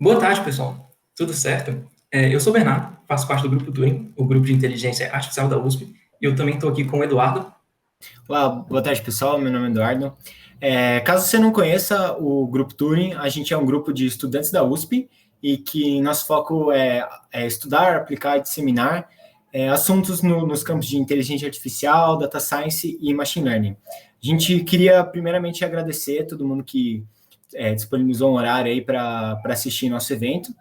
Boa tarde, pessoal. Tudo certo? Eu sou o Bernardo, faço parte do Grupo Turing, o grupo de inteligência artificial da USP, e eu também estou aqui com o Eduardo. Olá, boa tarde, pessoal. Meu nome é Eduardo. Caso você não conheça o Grupo Turing, a gente é um grupo de estudantes da USP e que nosso foco é estudar, aplicar e disseminar assuntos nos campos de inteligência artificial, data science e machine learning. A gente queria, primeiramente, agradecer a todo mundo que disponibilizou um horário aí para assistir nosso evento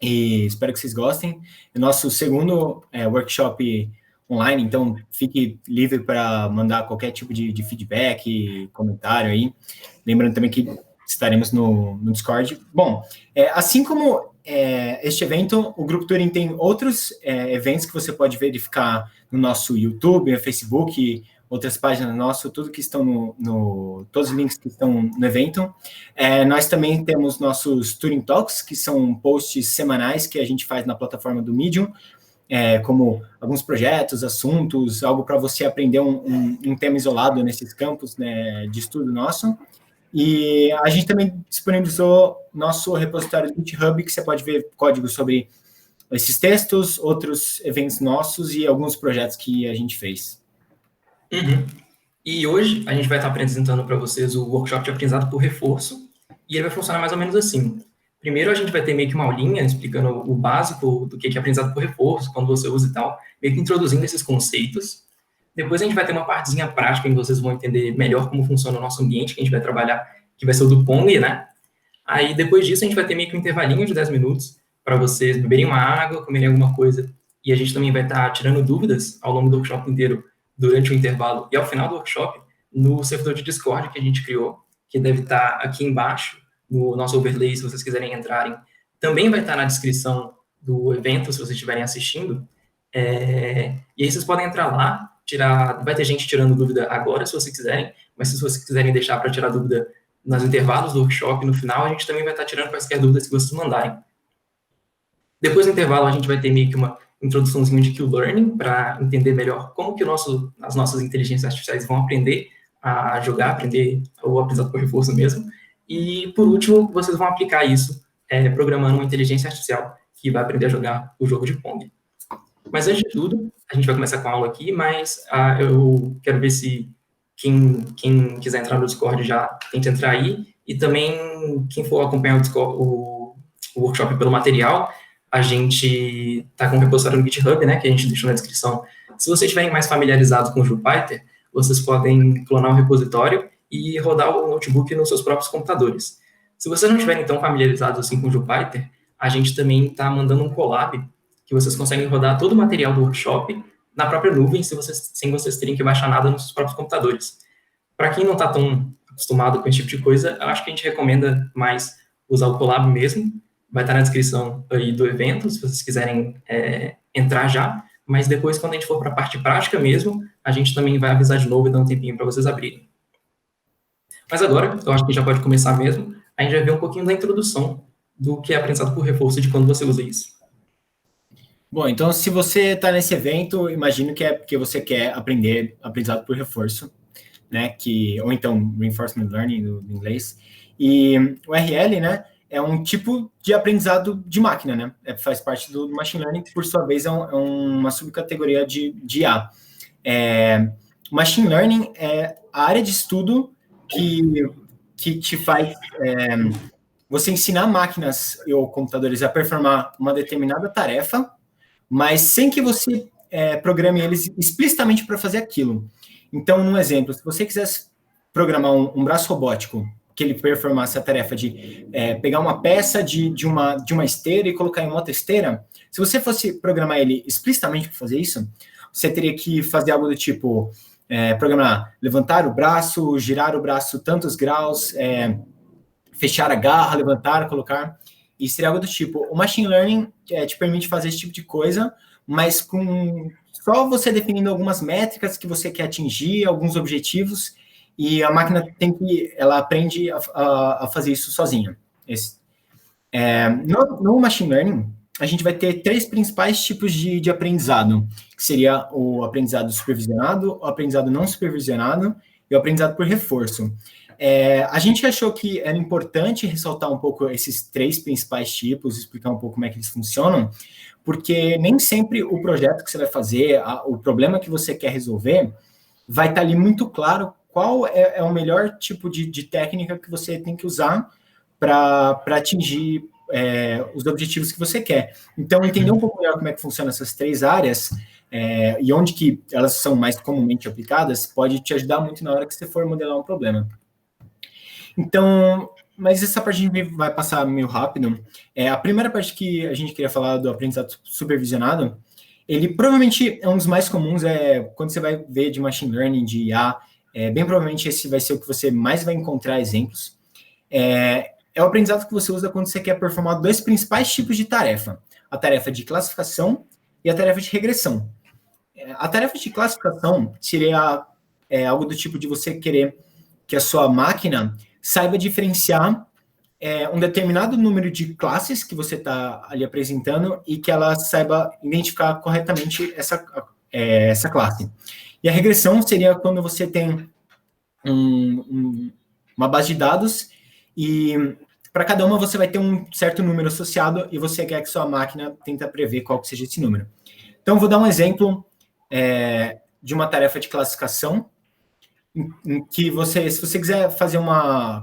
e espero que vocês gostem. É nosso segundo workshop online, então fique livre para mandar qualquer tipo de feedback, comentário aí. Lembrando também que estaremos no Discord. Bom, assim como este evento, o Grupo Turing tem outros eventos que você pode verificar no nosso YouTube, no Facebook, outras páginas nossas, tudo que estão todos os links que estão no evento. Nós também temos nossos Turing Talks, que são posts semanais que a gente faz na plataforma do Medium, como alguns projetos, assuntos, algo para você aprender um tema isolado nesses campos, né, de estudo nosso. E a gente também disponibilizou nosso repositório do GitHub, que você pode ver códigos sobre esses textos, outros eventos nossos e alguns projetos que a gente fez. Uhum. E hoje a gente vai estar apresentando para vocês o workshop de aprendizado por reforço, e ele vai funcionar mais ou menos assim. Primeiro a gente vai ter meio que uma aulinha explicando o básico do que é aprendizado por reforço, quando você usa e tal, meio que introduzindo esses conceitos. Depois a gente vai ter uma partezinha prática em que vocês vão entender melhor como funciona o nosso ambiente, que a gente vai trabalhar, que vai ser o do Pong, né? Aí depois disso a gente vai ter meio que um intervalinho de 10 minutos para vocês beberem uma água, comerem alguma coisa, e a gente também vai estar tirando dúvidas ao longo do workshop inteiro, durante o intervalo e ao final do workshop, no servidor de Discord que a gente criou, que deve estar aqui embaixo, no nosso overlay, se vocês quiserem entrarem. Também vai estar na descrição do evento, se vocês estiverem assistindo. E aí vocês podem entrar lá, vai ter gente tirando dúvida agora, se vocês quiserem, mas se vocês quiserem deixar para tirar dúvida nos intervalos do workshop, no final, a gente também vai estar tirando quaisquer dúvidas que vocês mandarem. Depois do intervalo, a gente vai ter meio que uma introduçãozinha de Q-Learning para entender melhor como que as nossas inteligências artificiais vão aprender a jogar, aprender o aprendizado por reforço mesmo. E, por último, vocês vão aplicar isso programando uma inteligência artificial que vai aprender a jogar o jogo de Pong. Mas, antes de tudo, a gente vai começar com a aula aqui, mas eu quero ver se quem quiser entrar no Discord já tenta entrar aí, e também quem for acompanhar o workshop pelo material, a gente está com um repositório no GitHub, né, que a gente deixou na descrição. Se vocês estiverem mais familiarizados com o Jupyter, vocês podem clonar o repositório e rodar o notebook nos seus próprios computadores. Se vocês não estiverem tão familiarizados assim com o Jupyter, a gente também está mandando um collab que vocês conseguem rodar todo o material do workshop na própria nuvem, sem vocês terem que baixar nada nos seus próprios computadores. Para quem não está tão acostumado com esse tipo de coisa, eu acho que a gente recomenda mais usar o collab mesmo. Vai estar na descrição aí do evento, se vocês quiserem entrar já, mas depois, quando a gente for para a parte prática mesmo, a gente também vai avisar de novo e dar um tempinho para vocês abrirem. Mas agora, eu acho que já pode começar mesmo, a gente vai ver um pouquinho da introdução do que é aprendizado por reforço e de quando você usa isso. Bom, então, se você está nesse evento, imagino que é porque você quer aprender aprendizado por reforço, né, ou então Reinforcement Learning, do inglês, e o RL, né, é um tipo de aprendizado de máquina, né? Faz parte do Machine Learning, que, por sua vez, é uma subcategoria de IA. Machine Learning é a área de estudo que te faz você ensinar máquinas ou computadores a performar uma determinada tarefa, mas sem que você programe eles explicitamente para fazer aquilo. Então, um exemplo, se você quisesse programar um braço robótico que ele performasse a tarefa de pegar uma peça de uma esteira e colocar em uma outra esteira, se você fosse programar ele explicitamente para fazer isso, você teria que fazer algo do tipo programar, levantar o braço, girar o braço tantos graus, fechar a garra, levantar, colocar, e seria algo do tipo. O Machine Learning te permite fazer esse tipo de coisa, mas com só você definindo algumas métricas que você quer atingir, alguns objetivos, e a máquina ela aprende a fazer isso sozinha. No Machine Learning, a gente vai ter 3 principais tipos de aprendizado, que seria o aprendizado supervisionado, o aprendizado não supervisionado e o aprendizado por reforço. A gente achou que era importante ressaltar um pouco esses 3 principais tipos, explicar um pouco como é que eles funcionam, porque nem sempre o projeto que você vai fazer, o problema que você quer resolver, vai estar ali muito claro qual é o melhor tipo de técnica que você tem que usar para atingir os objetivos que você quer. Então, entender um pouco melhor como é que funcionam essas 3 áreas e onde que elas são mais comumente aplicadas, pode te ajudar muito na hora que você for modelar um problema. Então, mas essa parte a gente vai passar meio rápido. A primeira parte que a gente queria falar do aprendizado supervisionado, ele provavelmente é um dos mais comuns, quando você vai ver de machine learning, de IA, bem provavelmente esse vai ser o que você mais vai encontrar exemplos. É o aprendizado que você usa quando você quer performar 2 principais tipos de tarefa. A tarefa de classificação e a tarefa de regressão. A tarefa de classificação seria algo do tipo de você querer que a sua máquina saiba diferenciar um determinado número de classes que você está ali apresentando e que ela saiba identificar corretamente essa classe. E a regressão seria quando você tem uma base de dados e para cada uma você vai ter um certo número associado e você quer que sua máquina tente prever qual que seja esse número. Então, vou dar um exemplo de uma tarefa de classificação em que se você quiser fazer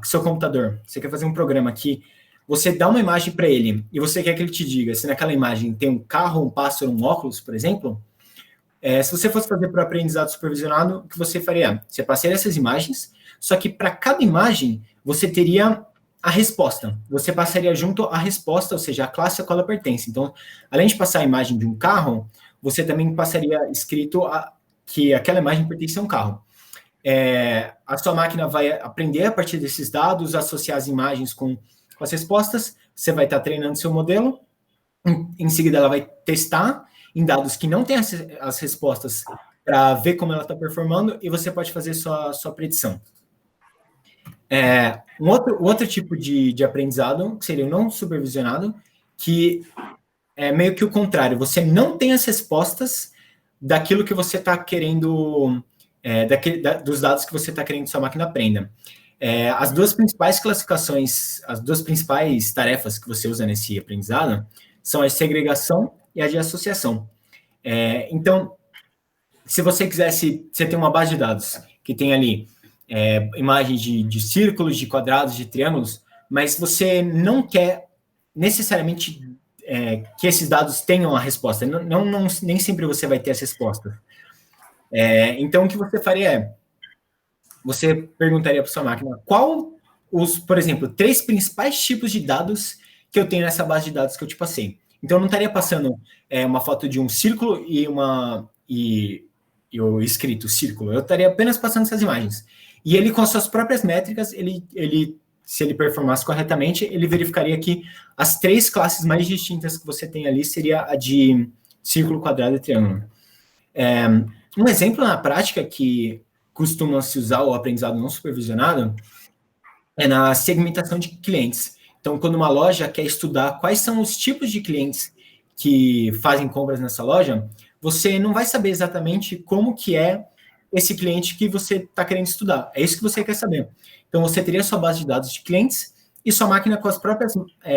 seu computador, você quer fazer um programa que você dá uma imagem para ele e você quer que ele te diga se naquela imagem tem um carro, um pássaro, um óculos, por exemplo, se você fosse fazer para aprendizado supervisionado, o que você faria? Você passaria essas imagens, só que para cada imagem você teria a resposta. Você passaria junto a resposta, ou seja, a classe a qual ela pertence. Então, além de passar a imagem de um carro, você também passaria escrito que aquela imagem pertence a um carro. A sua máquina vai aprender a partir desses dados, associar as imagens com as respostas, você vai estar treinando seu modelo, em seguida ela vai testar em dados que não têm as respostas para ver como ela está performando e você pode fazer sua predição. Um outro tipo de aprendizado, que seria o não supervisionado, que é meio que o contrário, você não tem as respostas daquilo que você está querendo, dos dados que você está querendo que sua máquina aprenda. As 2 principais classificações, as 2 principais tarefas que você usa nesse aprendizado são a de segregação e a de associação. Então, se você quisesse, você tem uma base de dados que tem ali imagens de círculos, de quadrados, de triângulos, mas você não quer necessariamente que esses dados tenham a resposta. Nem sempre você vai ter as respostas. Então, o que você faria você perguntaria para sua máquina qual por exemplo, 3 principais tipos de dados que eu tenho nessa base de dados que eu te passei. Então, eu não estaria passando uma foto de um círculo e o escrito círculo. Eu estaria apenas passando essas imagens. E ele, com as suas próprias métricas, se ele performasse corretamente, ele verificaria que as 3 classes mais distintas que você tem ali seria a de círculo, quadrado e triângulo. Um exemplo na prática que costuma se usar o aprendizado não supervisionado é na segmentação de clientes. Então, quando uma loja quer estudar quais são os tipos de clientes que fazem compras nessa loja, você não vai saber exatamente como que é esse cliente que você está querendo estudar. É isso que você quer saber. Então, você teria sua base de dados de clientes e sua máquina, com as próprias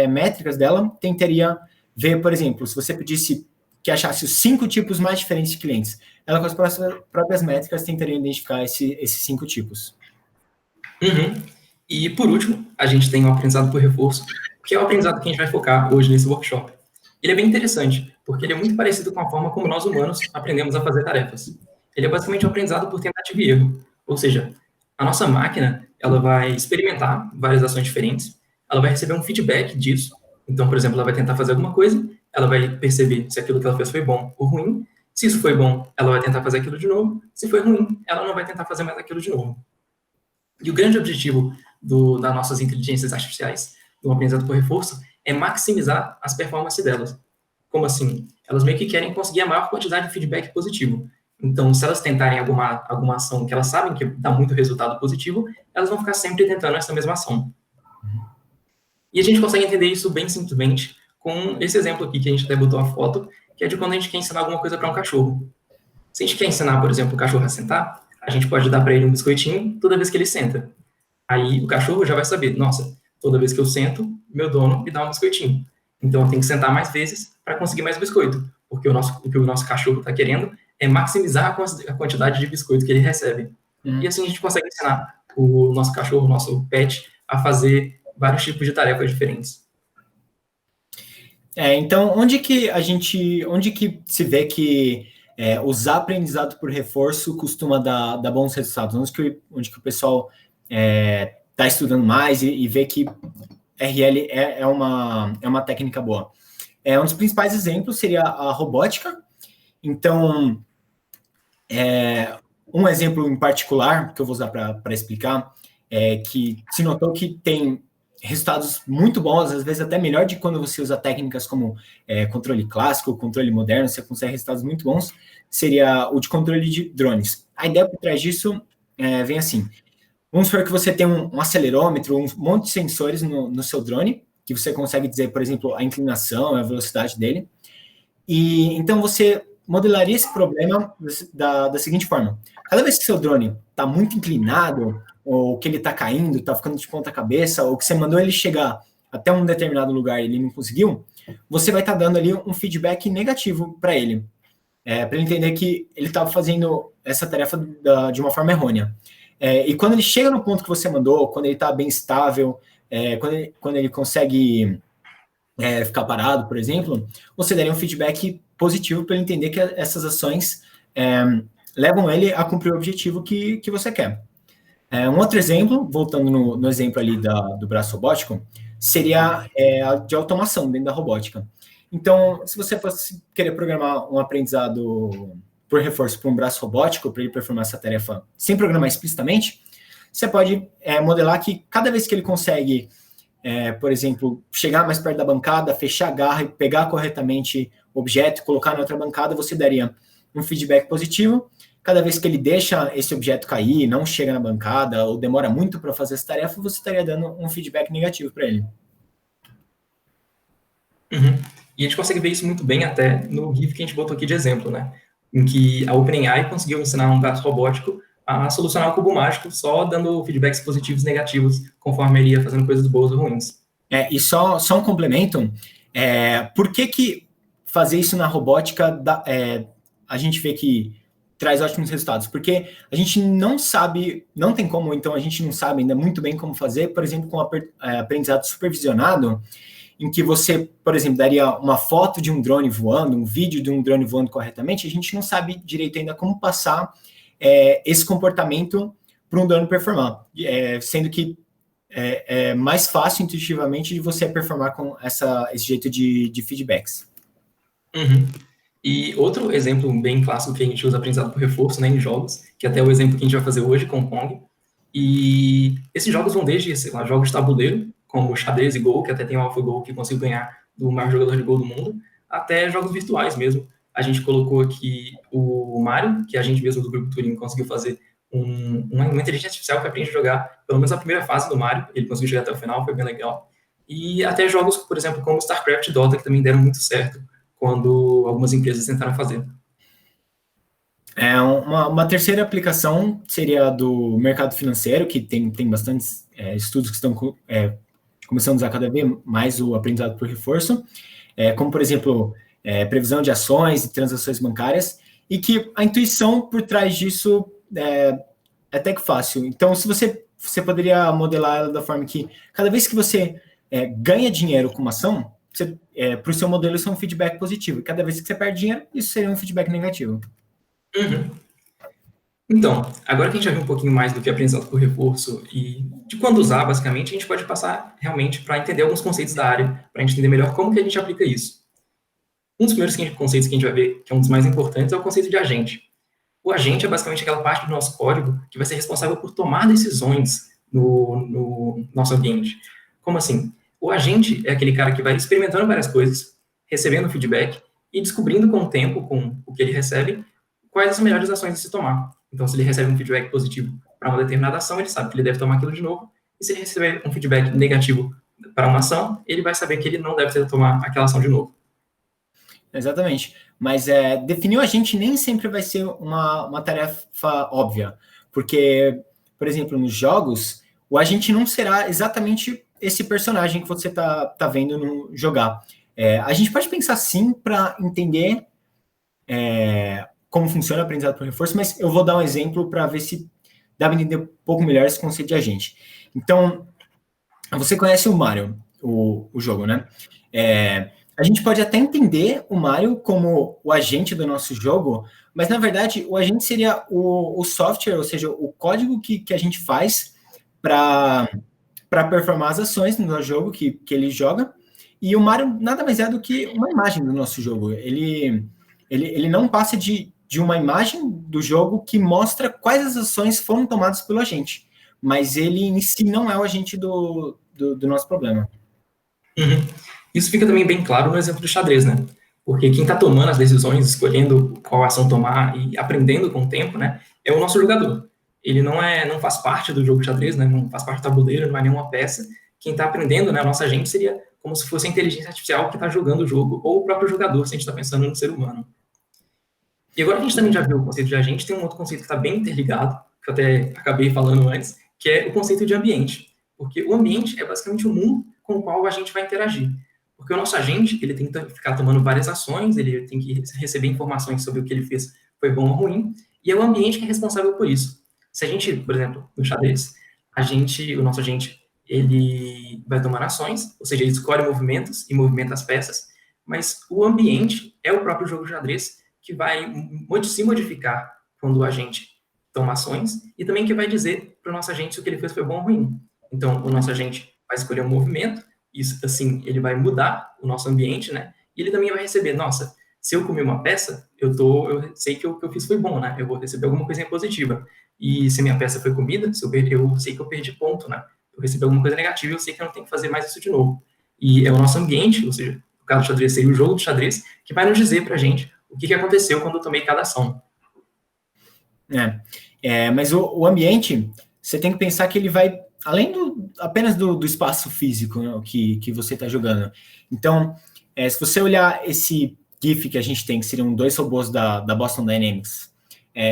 métricas dela, tentaria ver, por exemplo, se você pedisse que achasse os 5 tipos mais diferentes de clientes, ela, com as próprias métricas, tentaria identificar esses 5 tipos. Uhum. E, por último, a gente tem o aprendizado por reforço, que é o aprendizado que a gente vai focar hoje nesse workshop. Ele é bem interessante, porque ele é muito parecido com a forma como nós humanos aprendemos a fazer tarefas. Ele é basicamente um aprendizado por tentativa e erro. Ou seja, a nossa máquina, ela vai experimentar várias ações diferentes, ela vai receber um feedback disso. Então, por exemplo, ela vai tentar fazer alguma coisa, ela vai perceber se aquilo que ela fez foi bom ou ruim. Se isso foi bom, ela vai tentar fazer aquilo de novo. Se foi ruim, ela não vai tentar fazer mais aquilo de novo. E o grande objetivo das nossas inteligências artificiais, do aprendizado por reforço, é maximizar as performances delas. Como assim? Elas meio que querem conseguir a maior quantidade de feedback positivo. Então, se elas tentarem alguma ação que elas sabem que dá muito resultado positivo, elas vão ficar sempre tentando essa mesma ação. E a gente consegue entender isso bem simplesmente com esse exemplo aqui que a gente até botou a foto, que é de quando a gente quer ensinar alguma coisa para um cachorro. Se a gente quer ensinar, por exemplo, o cachorro a sentar, a gente pode dar para ele um biscoitinho toda vez que ele senta. Aí o cachorro já vai saber, nossa, toda vez que eu sento, meu dono me dá um biscoitinho. Então eu tenho que sentar mais vezes para conseguir mais biscoito, porque o que o nosso cachorro está querendo é maximizar a quantidade de biscoito que ele recebe. E assim a gente consegue ensinar o nosso cachorro, o nosso pet, a fazer vários tipos de tarefas diferentes. Então, onde que se vê que usar aprendizado por reforço costuma dar bons resultados? Onde que o pessoal está estudando mais e vê que RL é uma técnica boa? Um dos principais exemplos seria a robótica. Então, um exemplo em particular que eu vou usar para explicar é que se notou que tem resultados muito bons, às vezes até melhor de quando você usa técnicas como controle clássico, controle moderno, você consegue resultados muito bons, seria o de controle de drones. A ideia por trás disso vem assim, vamos supor que você tem um acelerômetro, um monte de sensores no seu drone, que você consegue dizer, por exemplo, a inclinação, a velocidade dele, e então você modelaria esse problema da seguinte forma, cada vez que seu drone está muito inclinado, ou que ele está caindo, está ficando de ponta cabeça, ou que você mandou ele chegar até um determinado lugar e ele não conseguiu, você vai estar dando ali um feedback negativo para ele para ele entender que ele estava fazendo essa tarefa de uma forma errônea. E quando ele chega no ponto que você mandou, quando ele está bem estável, quando ele consegue ficar parado, por exemplo, você daria um feedback positivo para ele entender que essas ações levam ele a cumprir o objetivo que você quer. Um outro exemplo, voltando no exemplo ali do braço robótico, seria a de automação dentro da robótica. Então, se você fosse querer programar um aprendizado por reforço para um braço robótico, para ele performar essa tarefa sem programar explicitamente, você pode modelar que cada vez que ele consegue, por exemplo, chegar mais perto da bancada, fechar a garra e pegar corretamente o objeto e colocar na outra bancada, você daria um feedback positivo. Cada vez que ele deixa esse objeto cair, não chega na bancada ou demora muito para fazer essa tarefa, você estaria dando um feedback negativo para ele. Uhum. E a gente consegue ver isso muito bem até no GIF que a gente botou aqui de exemplo, né? Em que a OpenAI conseguiu ensinar um braço robótico a solucionar o cubo mágico só dando feedbacks positivos e negativos conforme ele ia fazendo coisas boas ou ruins. E só um complemento, por que fazer isso na robótica a gente vê que traz ótimos resultados? Porque a gente não sabe, não tem como, então a gente não sabe ainda muito bem como fazer, por exemplo, com aprendizado supervisionado, em que você, por exemplo, daria uma foto de um drone voando, um vídeo de um drone voando corretamente, a gente não sabe direito ainda como passar esse comportamento para um drone performar, sendo que é mais fácil intuitivamente de você performar com esse jeito de feedbacks. Uhum. E outro exemplo bem clássico que a gente usa aprendizado por reforço, né, em jogos, que até é o exemplo que a gente vai fazer hoje com o Pong, e esses jogos vão desde, sei lá, jogos de tabuleiro, como xadrez e Go, que até tem o AlphaGo que conseguiu ganhar do maior jogador de Go do mundo, até jogos virtuais mesmo. A gente colocou aqui o Mario, que a gente mesmo do Grupo Turing conseguiu fazer uma inteligência artificial que aprende a jogar pelo menos a primeira fase do Mario, ele conseguiu chegar até o final, foi bem legal. E até jogos, por exemplo, como StarCraft e Dota, que também deram muito certo quando algumas empresas tentaram fazer. Uma terceira aplicação seria do mercado financeiro, que tem bastantes estudos que estão começando a usar cada vez mais o aprendizado por reforço, como, por exemplo, previsão de ações e transações bancárias, e que a intuição por trás disso é até que fácil. Então, se você poderia modelar ela da forma que cada vez que você ganha dinheiro com uma ação, para o seu modelo isso é um feedback positivo, e cada vez que você perde dinheiro, isso seria um feedback negativo. Uhum. Então, agora que a gente já viu um pouquinho mais do que é aprendizado por reforço e de quando usar, basicamente, a gente pode passar realmente para entender alguns conceitos da área, para a gente entender melhor como que a gente aplica isso. Um dos primeiros conceitos que a gente vai ver, que é um dos mais importantes, é o conceito de agente. O agente é basicamente aquela parte do nosso código que vai ser responsável por tomar decisões no nosso ambiente. Como assim? O agente é aquele cara que vai experimentando várias coisas, recebendo feedback e descobrindo com o tempo, com o que ele recebe, quais as melhores ações a se tomar. Então, se ele recebe um feedback positivo para uma determinada ação, ele sabe que ele deve tomar aquilo de novo. E se ele receber um feedback negativo para uma ação, ele vai saber que ele não deve tomar aquela ação de novo. Exatamente. Mas definir o agente nem sempre vai ser uma tarefa óbvia. Porque, por exemplo, nos jogos, o agente não será exatamente esse personagem que você tá vendo no jogar. A gente pode pensar sim para entender como funciona o aprendizado por reforço, mas eu vou dar um exemplo para ver se dá para entender um pouco melhor esse conceito de agente. Então, você conhece o Mario, o jogo, né? A gente pode até entender o Mario como o agente do nosso jogo, mas, na verdade, o agente seria o software, ou seja, o código que a gente faz para performar as ações no jogo que ele joga, e o Mario nada mais é do que uma imagem do nosso jogo. Ele não passa de uma imagem do jogo que mostra quais as ações foram tomadas pelo agente, mas ele em si não é o agente do nosso problema. Uhum. Isso fica também bem claro no exemplo do xadrez, né? Porque quem está tomando as decisões, escolhendo qual ação tomar e aprendendo com o tempo, né, é o nosso jogador. Ele não faz parte do jogo de xadrez, né, não faz parte do tabuleiro, não é nenhuma peça. Quem está aprendendo, né, a nossa agente seria como se fosse a inteligência artificial que está jogando o jogo, ou o próprio jogador, se a gente está pensando no ser humano. E agora que a gente também já viu o conceito de agente, tem um outro conceito que está bem interligado, que eu até acabei falando antes, que é o conceito de ambiente. Porque o ambiente é basicamente o mundo com o qual o agente vai interagir. Porque o nosso agente, ele tem que ficar tomando várias ações, ele tem que receber informações sobre o que ele fez, foi bom ou ruim, e é o ambiente que é responsável por isso. Se a gente, por exemplo, no xadrez, o nosso agente, ele vai tomar ações, ou seja, ele escolhe movimentos e movimenta as peças, mas o ambiente é o próprio jogo de xadrez que vai se modificar quando o agente toma ações e também que vai dizer para o nosso agente se o que ele fez foi bom ou ruim. Então, o nosso agente vai escolher um movimento, isso, assim, ele vai mudar o nosso ambiente, né? E ele também vai receber, nossa, se eu comi uma peça, eu sei que o que eu fiz foi bom, né? Eu vou receber alguma coisa positiva. E se minha peça foi comida, eu sei que eu perdi ponto, né? Eu recebi alguma coisa negativa e eu sei que eu não tenho que fazer mais isso de novo. E é o nosso ambiente, ou seja, no caso do xadrez seria o jogo do xadrez, que vai nos dizer pra gente o que aconteceu quando eu tomei cada ação. Mas o ambiente, você tem que pensar que ele vai além apenas do espaço físico, né, que você está jogando. Então, se você olhar esse GIF que a gente tem, que seriam 2 robôs da Boston Dynamics,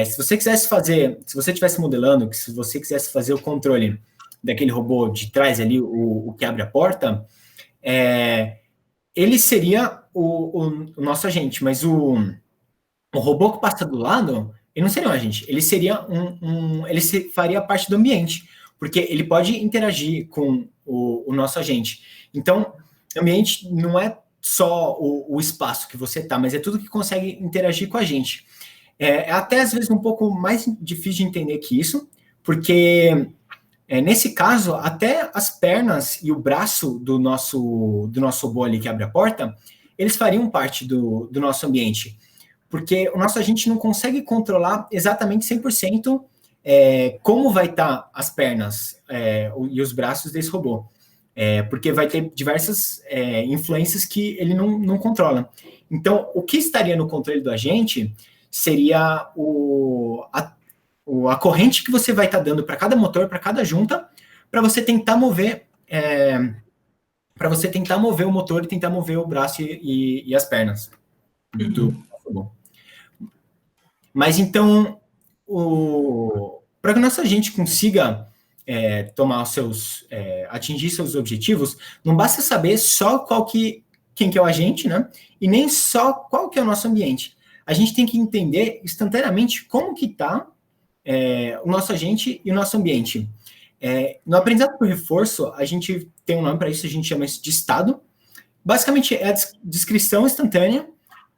se você estivesse modelando, que se você quisesse fazer o controle daquele robô de trás ali, o que abre a porta, ele seria o nosso agente, mas o robô que passa do lado, ele não seria um agente, ele seria ele faria parte do ambiente, porque ele pode interagir com o nosso agente. Então, ambiente não é só o espaço que você está, mas é tudo que consegue interagir com a gente. É até, às vezes, um pouco mais difícil de entender que isso, porque, nesse caso, até as pernas e o braço do nosso robô ali que abre a porta, eles fariam parte do nosso ambiente, porque o nosso agente não consegue controlar exatamente 100% como vai estar as pernas e os braços desse robô. Porque vai ter diversas influências que ele não controla. Então, o que estaria no controle do agente seria a corrente que você vai estar dando para cada motor, para cada junta, para você tentar mover o motor e tentar mover o braço e as pernas do robô. Mas então, para que o nosso agente consiga atingir seus objetivos, não basta saber só quem que é o agente, né? E nem só qual que é o nosso ambiente. A gente tem que entender instantaneamente como que está o nosso agente e o nosso ambiente. No aprendizado por reforço, a gente tem um nome para isso, a gente chama isso de estado. Basicamente, é a descrição instantânea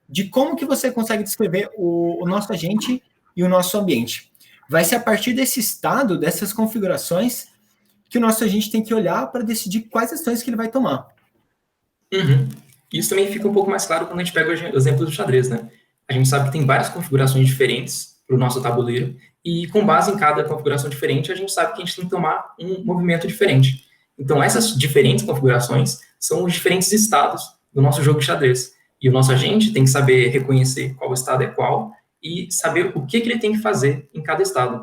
de como que você consegue descrever o nosso agente e o nosso ambiente. Vai ser a partir desse estado, dessas configurações, que o nosso agente tem que olhar para decidir quais ações que ele vai tomar. Uhum. Isso também fica um pouco mais claro quando a gente pega o exemplo do xadrez, né? A gente sabe que tem várias configurações diferentes para o nosso tabuleiro, e com base em cada configuração diferente, a gente sabe que a gente tem que tomar um movimento diferente. Então, essas diferentes configurações são os diferentes estados do nosso jogo de xadrez. E o nosso agente tem que saber reconhecer qual estado é qual e saber o que ele tem que fazer em cada estado.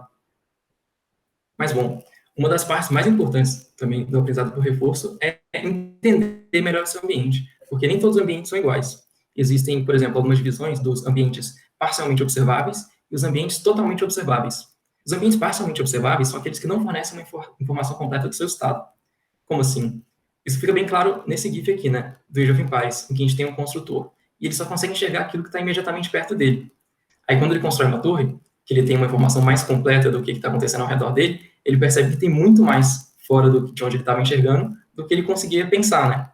Mas, bom, uma das partes mais importantes também do aprendizado por reforço é entender melhor o seu ambiente, porque nem todos os ambientes são iguais. Existem, por exemplo, algumas divisões dos ambientes parcialmente observáveis e os ambientes totalmente observáveis. Os ambientes parcialmente observáveis são aqueles que não fornecem uma informação completa do seu estado. Como assim? Isso fica bem claro nesse GIF aqui, né, do Age of Empires, em que a gente tem um construtor, e ele só consegue enxergar aquilo que está imediatamente perto dele. Aí, quando ele constrói uma torre, que ele tem uma informação mais completa do que está acontecendo ao redor dele, ele percebe que tem muito mais fora de onde ele estava enxergando do que ele conseguia pensar, né?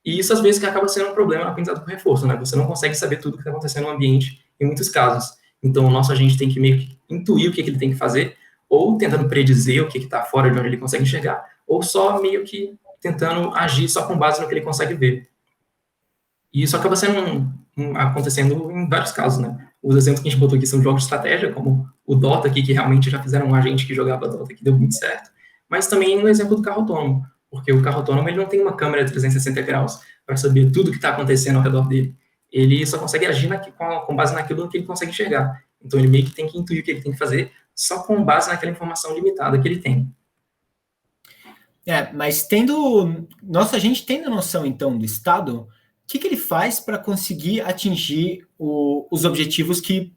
E isso, às vezes, que acaba sendo um problema no aprendizado por reforço, né? Você não consegue saber tudo o que está acontecendo no ambiente, em muitos casos. Então, o nosso agente tem que meio que intuir o que ele tem que fazer, ou tentando predizer o que está fora de onde ele consegue enxergar, ou só meio que tentando agir só com base no que ele consegue ver. E isso acaba sendo acontecendo em vários casos, né? Os exemplos que a gente botou aqui são jogos de estratégia, como o Dota aqui, que realmente já fizeram um agente que jogava Dota que deu muito certo, mas também no exemplo do carro autônomo, porque o carro autônomo ele não tem uma câmera de 360 graus para saber tudo o que está acontecendo ao redor dele. Ele só consegue agir com base naquilo que ele consegue enxergar. Então ele meio que tem que intuir o que ele tem que fazer só com base naquela informação limitada que ele tem. Mas nosso agente tendo noção, então, do estado, o que ele faz para conseguir atingir os objetivos que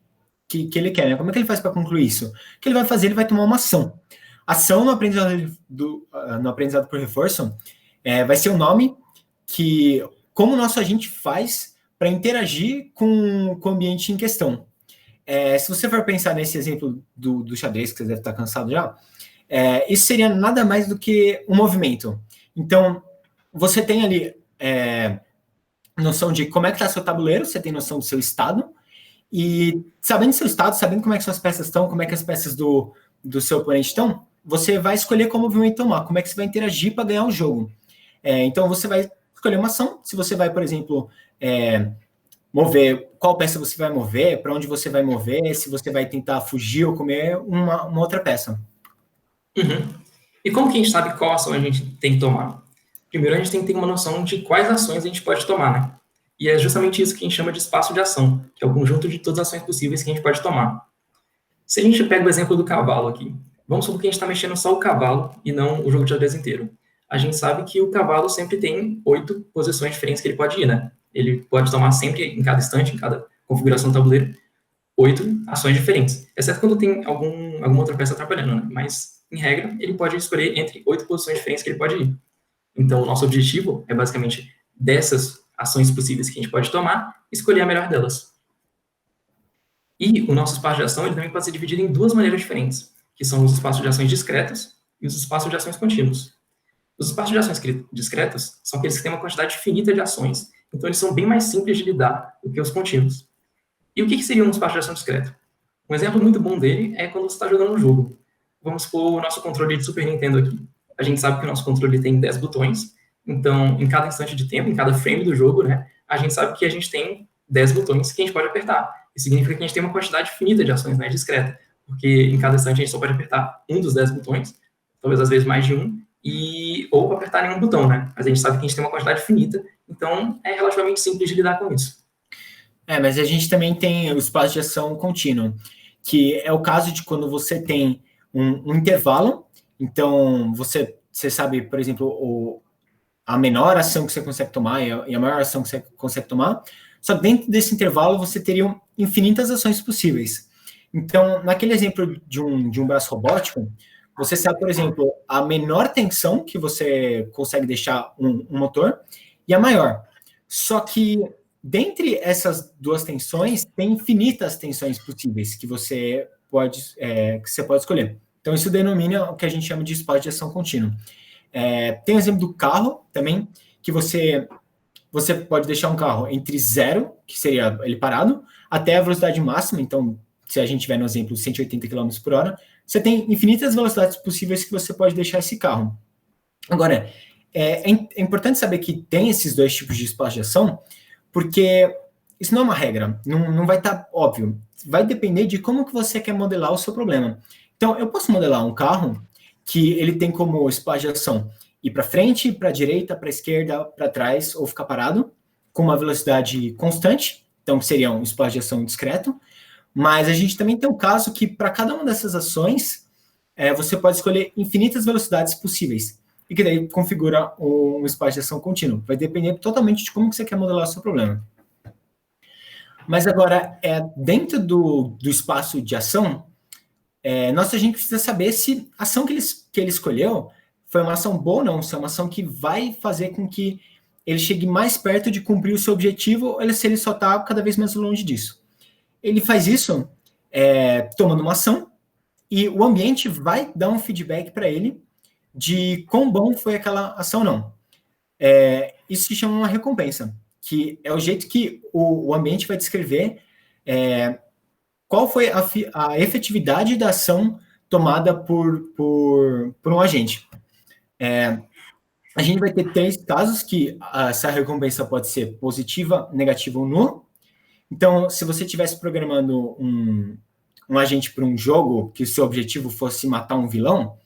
ele quer, né? Como é que ele faz para concluir isso? O que ele vai fazer? Ele vai tomar uma ação. Ação no aprendizado por reforço vai ser o nome como o nosso agente faz para interagir com o ambiente em questão. Se você for pensar nesse exemplo do xadrez, que você deve estar cansado já, isso seria nada mais do que um movimento. Então, você tem ali noção de como é que está seu tabuleiro, você tem noção do seu estado, e sabendo do seu estado, sabendo como é que suas peças estão, como é que as peças do seu oponente estão, você vai escolher qual movimento tomar, como é que você vai interagir para ganhar o jogo. Então, você vai escolher uma ação, se você vai, por exemplo, mover, qual peça você vai mover, para onde você vai mover, se você vai tentar fugir ou comer uma outra peça. Uhum. E como que a gente sabe qual ação a gente tem que tomar? Primeiro, a gente tem que ter uma noção de quais ações a gente pode tomar, né? E é justamente isso que a gente chama de espaço de ação, que é o conjunto de todas as ações possíveis que a gente pode tomar. Se a gente pega o exemplo do cavalo aqui, vamos supor que a gente está mexendo só o cavalo e não o jogo de xadrez inteiro. A gente sabe que o cavalo sempre tem 8 posições diferentes que ele pode ir, né? Ele pode tomar sempre, em cada instante, em cada configuração do tabuleiro, 8 ações diferentes, exceto quando tem alguma outra peça atrapalhando, né? Mas, em regra, ele pode escolher entre 8 posições diferentes que ele pode ir. Então, o nosso objetivo é, basicamente, dessas ações possíveis que a gente pode tomar, escolher a melhor delas. E o nosso espaço de ação ele também pode ser dividido em duas maneiras diferentes, que são os espaços de ações discretas e os espaços de ações contínuos. Os espaços de ações discretas são aqueles que têm uma quantidade finita de ações, então eles são bem mais simples de lidar do que os contínuos. E o que seria um espaço de ação discreto? Um exemplo muito bom dele é quando você está jogando um jogo. Vamos supor o nosso controle de Super Nintendo aqui. A gente sabe que o nosso controle tem 10 botões, então, em cada instante de tempo, em cada frame do jogo, né, a gente sabe que a gente tem 10 botões que a gente pode apertar. Isso significa que a gente tem uma quantidade finita de ações, né, discreta, porque em cada instante a gente só pode apertar um dos 10 botões, talvez às vezes mais de um, ou apertar nenhum botão, né? Mas a gente sabe que a gente tem uma quantidade finita, então é relativamente simples de lidar com isso. Mas a gente também tem o espaço de ação contínuo, que é o caso de quando você tem um intervalo, então você sabe, por exemplo, a menor ação que você consegue tomar e a maior ação que você consegue tomar, só que dentro desse intervalo você teria infinitas ações possíveis. Então, naquele exemplo de um braço robótico, você sabe, por exemplo, a menor tensão que você consegue deixar um motor e a maior. Só que, dentre essas duas tensões, tem infinitas tensões possíveis que você pode escolher. Então, isso denomina o que a gente chama de espaço de ação contínua. Tem o exemplo do carro também, que você pode deixar um carro entre 0, que seria ele parado, até a velocidade máxima. Então, se a gente tiver no exemplo 180 km por hora, você tem infinitas velocidades possíveis que você pode deixar esse carro. Agora, é importante saber que tem esses dois tipos de espaço de ação, porque isso não é uma regra, não vai estar óbvio. Vai depender de como que você quer modelar o seu problema. Então, eu posso modelar um carro que ele tem como espaço de ação ir para frente, para a direita, para a esquerda, para trás, ou ficar parado, com uma velocidade constante, então seria um espaço de ação discreto, mas a gente também tem um caso que, para cada uma dessas ações, você pode escolher infinitas velocidades possíveis, e que daí configura um espaço de ação contínuo. Vai depender totalmente de como que você quer modelar o seu problema. Mas agora, dentro do espaço de ação, nosso agente precisa saber se a ação que ele escolheu foi uma ação boa ou não, se é uma ação que vai fazer com que ele chegue mais perto de cumprir o seu objetivo, ou se ele só está cada vez mais longe disso. Ele faz isso tomando uma ação, e o ambiente vai dar um feedback para ele de quão bom foi aquela ação ou não. Isso se chama uma recompensa, que é o jeito que o ambiente vai descrever qual foi a efetividade da ação tomada por um agente. A gente vai ter 3 casos que essa recompensa pode ser positiva, negativa ou nula. Então, se você estivesse programando um agente para um jogo que o seu objetivo fosse matar um vilão,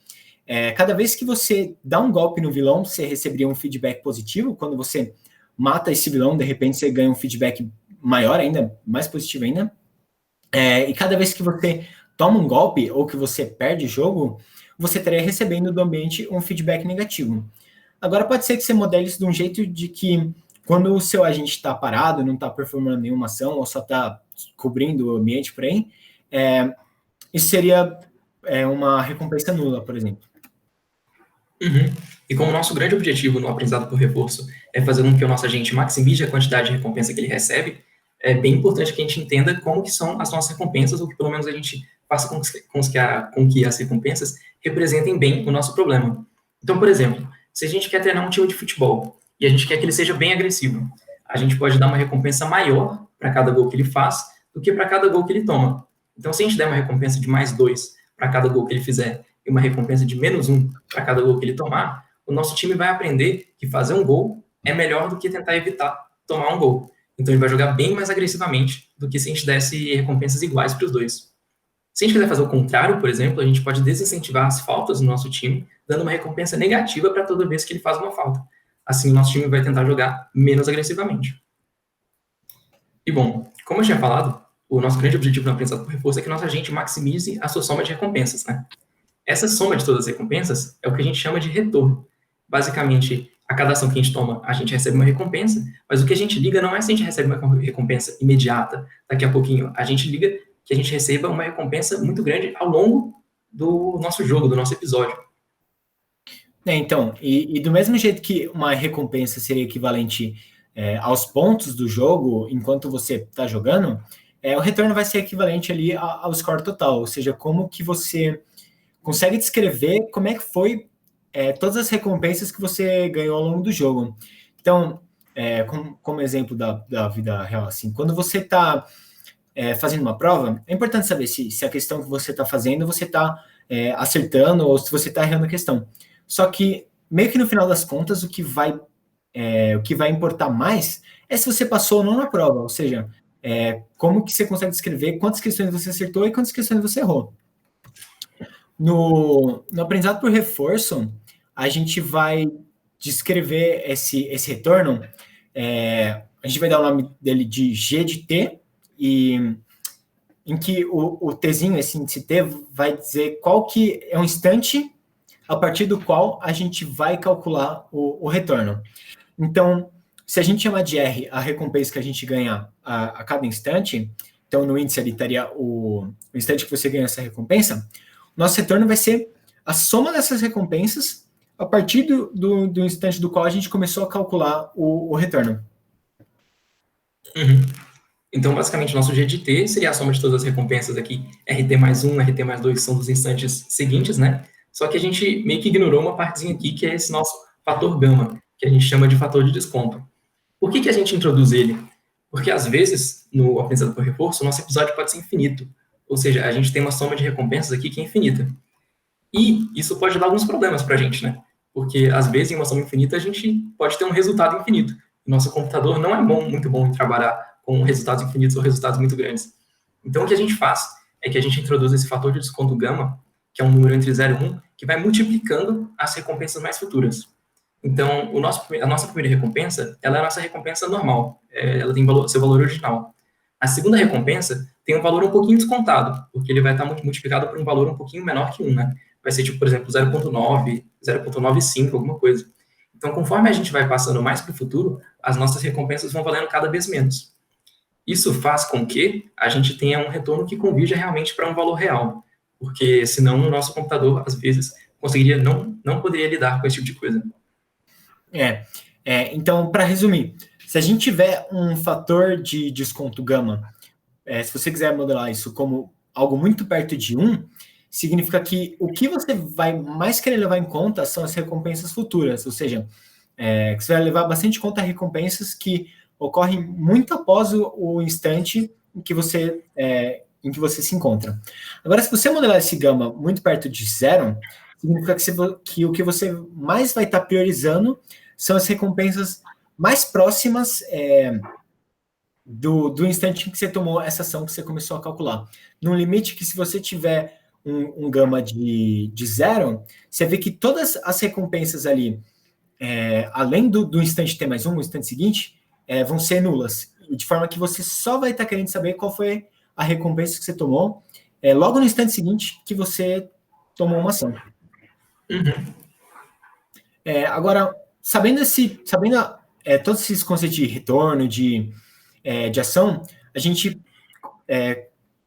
cada vez que você dá um golpe no vilão, você receberia um feedback positivo. Quando você mata esse vilão, de repente você ganha um feedback maior ainda, mais positivo ainda. E cada vez que você toma um golpe ou que você perde o jogo, você estaria recebendo do ambiente um feedback negativo. Agora, pode ser que você modele isso de um jeito de que, quando o seu agente está parado, não está performando nenhuma ação, ou só está cobrindo o ambiente por aí, isso seria uma recompensa nula, por exemplo. Uhum. E como nosso grande objetivo no aprendizado por reforço é fazer com que o nosso agente maximize a quantidade de recompensa que ele recebe, é bem importante que a gente entenda como que são as nossas recompensas, ou que pelo menos a gente faça com que as recompensas representem bem o nosso problema. Então, por exemplo, se a gente quer treinar um time de futebol e a gente quer que ele seja bem agressivo, a gente pode dar uma recompensa maior para cada gol que ele faz do que para cada gol que ele toma. Então, se a gente der uma recompensa de +2 para cada gol que ele fizer e uma recompensa de -1 para cada gol que ele tomar, o nosso time vai aprender que fazer um gol é melhor do que tentar evitar tomar um gol. Então, ele vai jogar bem mais agressivamente do que se a gente desse recompensas iguais para os dois. Se a gente quiser fazer o contrário, por exemplo, a gente pode desincentivar as faltas no nosso time, dando uma recompensa negativa para toda vez que ele faz uma falta. Assim, o nosso time vai tentar jogar menos agressivamente. E, bom, como eu tinha falado, o nosso grande objetivo no aprendizado por reforço é que nosso agente maximize a sua soma de recompensas, né? Essa soma de todas as recompensas é o que a gente chama de retorno. Basicamente, a cada ação que a gente toma, a gente recebe uma recompensa, mas o que a gente liga não é se a gente recebe uma recompensa imediata, daqui a pouquinho. A gente liga que a gente receba uma recompensa muito grande ao longo do nosso jogo, do nosso episódio. Então, e do mesmo jeito que uma recompensa seria equivalente aos pontos do jogo enquanto você está jogando, o retorno vai ser equivalente ali ao score total, ou seja, como que você consegue descrever como é que foi todas as recompensas que você ganhou ao longo do jogo. Então, como exemplo da vida real, assim, quando você está fazendo uma prova, é importante saber se a questão que você está fazendo, você está acertando ou se você está errando a questão. Só que, meio que no final das contas, o que vai importar mais é se você passou ou não na prova, ou seja, como que você consegue descrever quantas questões você acertou e quantas questões você errou. No aprendizado por reforço, a gente vai descrever esse retorno, a gente vai dar o nome dele de G de T, e em que o Tzinho, esse índice T, vai dizer qual que é um instante a partir do qual a gente vai calcular o retorno. Então, se a gente chamar de R a recompensa que a gente ganha a cada instante, então no índice ali estaria o instante que você ganha essa recompensa, nosso retorno vai ser a soma dessas recompensas a partir do instante do qual a gente começou a calcular o retorno. Uhum. Então, basicamente, o nosso G de T seria a soma de todas as recompensas aqui, RT mais 1, RT mais 2, são dos instantes seguintes, né? Só que a gente meio que ignorou uma partezinha aqui, que é esse nosso fator gama, que a gente chama de fator de desconto. Por que a gente introduz ele? Porque, às vezes, no aprendizado por reforço, o nosso episódio pode ser infinito. Ou seja, a gente tem uma soma de recompensas aqui que é infinita. E isso pode dar alguns problemas para a gente, né? Porque, às vezes, em uma soma infinita, a gente pode ter um resultado infinito. Nosso computador não é muito bom em trabalhar com resultados infinitos ou resultados muito grandes. Então, o que a gente faz é que a gente introduz esse fator de desconto gama, que é um número entre 0 e 1, que vai multiplicando as recompensas mais futuras. Então, a nossa primeira recompensa, ela é a nossa recompensa normal, ela tem seu valor original. A segunda recompensa tem um valor um pouquinho descontado, porque ele vai estar multiplicado por um valor um pouquinho menor que 1, né? Vai ser, tipo, por exemplo, 0,9, 0,95, alguma coisa. Então, conforme a gente vai passando mais para o futuro, as nossas recompensas vão valendo cada vez menos. Isso faz com que a gente tenha um retorno que convirja realmente para um valor real. porque senão o nosso computador, às vezes, não poderia lidar com esse tipo de coisa. Então, para resumir, se a gente tiver um fator de desconto gama, se você quiser modelar isso como algo muito perto de 1, significa que o que você vai mais querer levar em conta são as recompensas futuras, ou seja, que você vai levar bastante em conta recompensas que ocorrem muito após o instante em que você se encontra. Agora, se você modelar esse gama muito perto de 0, significa que o que você mais vai estar priorizando são as recompensas mais próximas do instante em que você tomou essa ação que você começou a calcular. Num limite que, se você tiver um gama de 0, você vê que todas as recompensas ali, além do instante T mais 1, o instante seguinte, vão ser nulas. De forma que você só vai estar querendo saber qual foi a recompensa que você tomou logo no instante seguinte que você tomou uma ação. Uhum. Agora, sabendo todos esses conceitos de retorno, de ação, a gente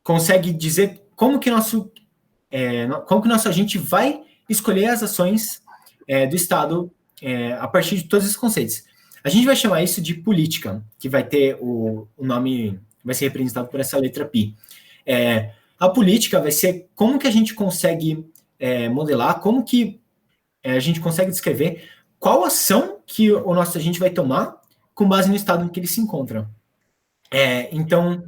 consegue dizer como que nosso agente vai escolher as ações do Estado a partir de todos esses conceitos. A gente vai chamar isso de política, que vai ter o nome, vai ser representado por essa letra P. A política vai ser como que a gente consegue modelar, como que a gente consegue descrever qual ação que o nosso agente vai tomar com base no estado em que ele se encontra. Então,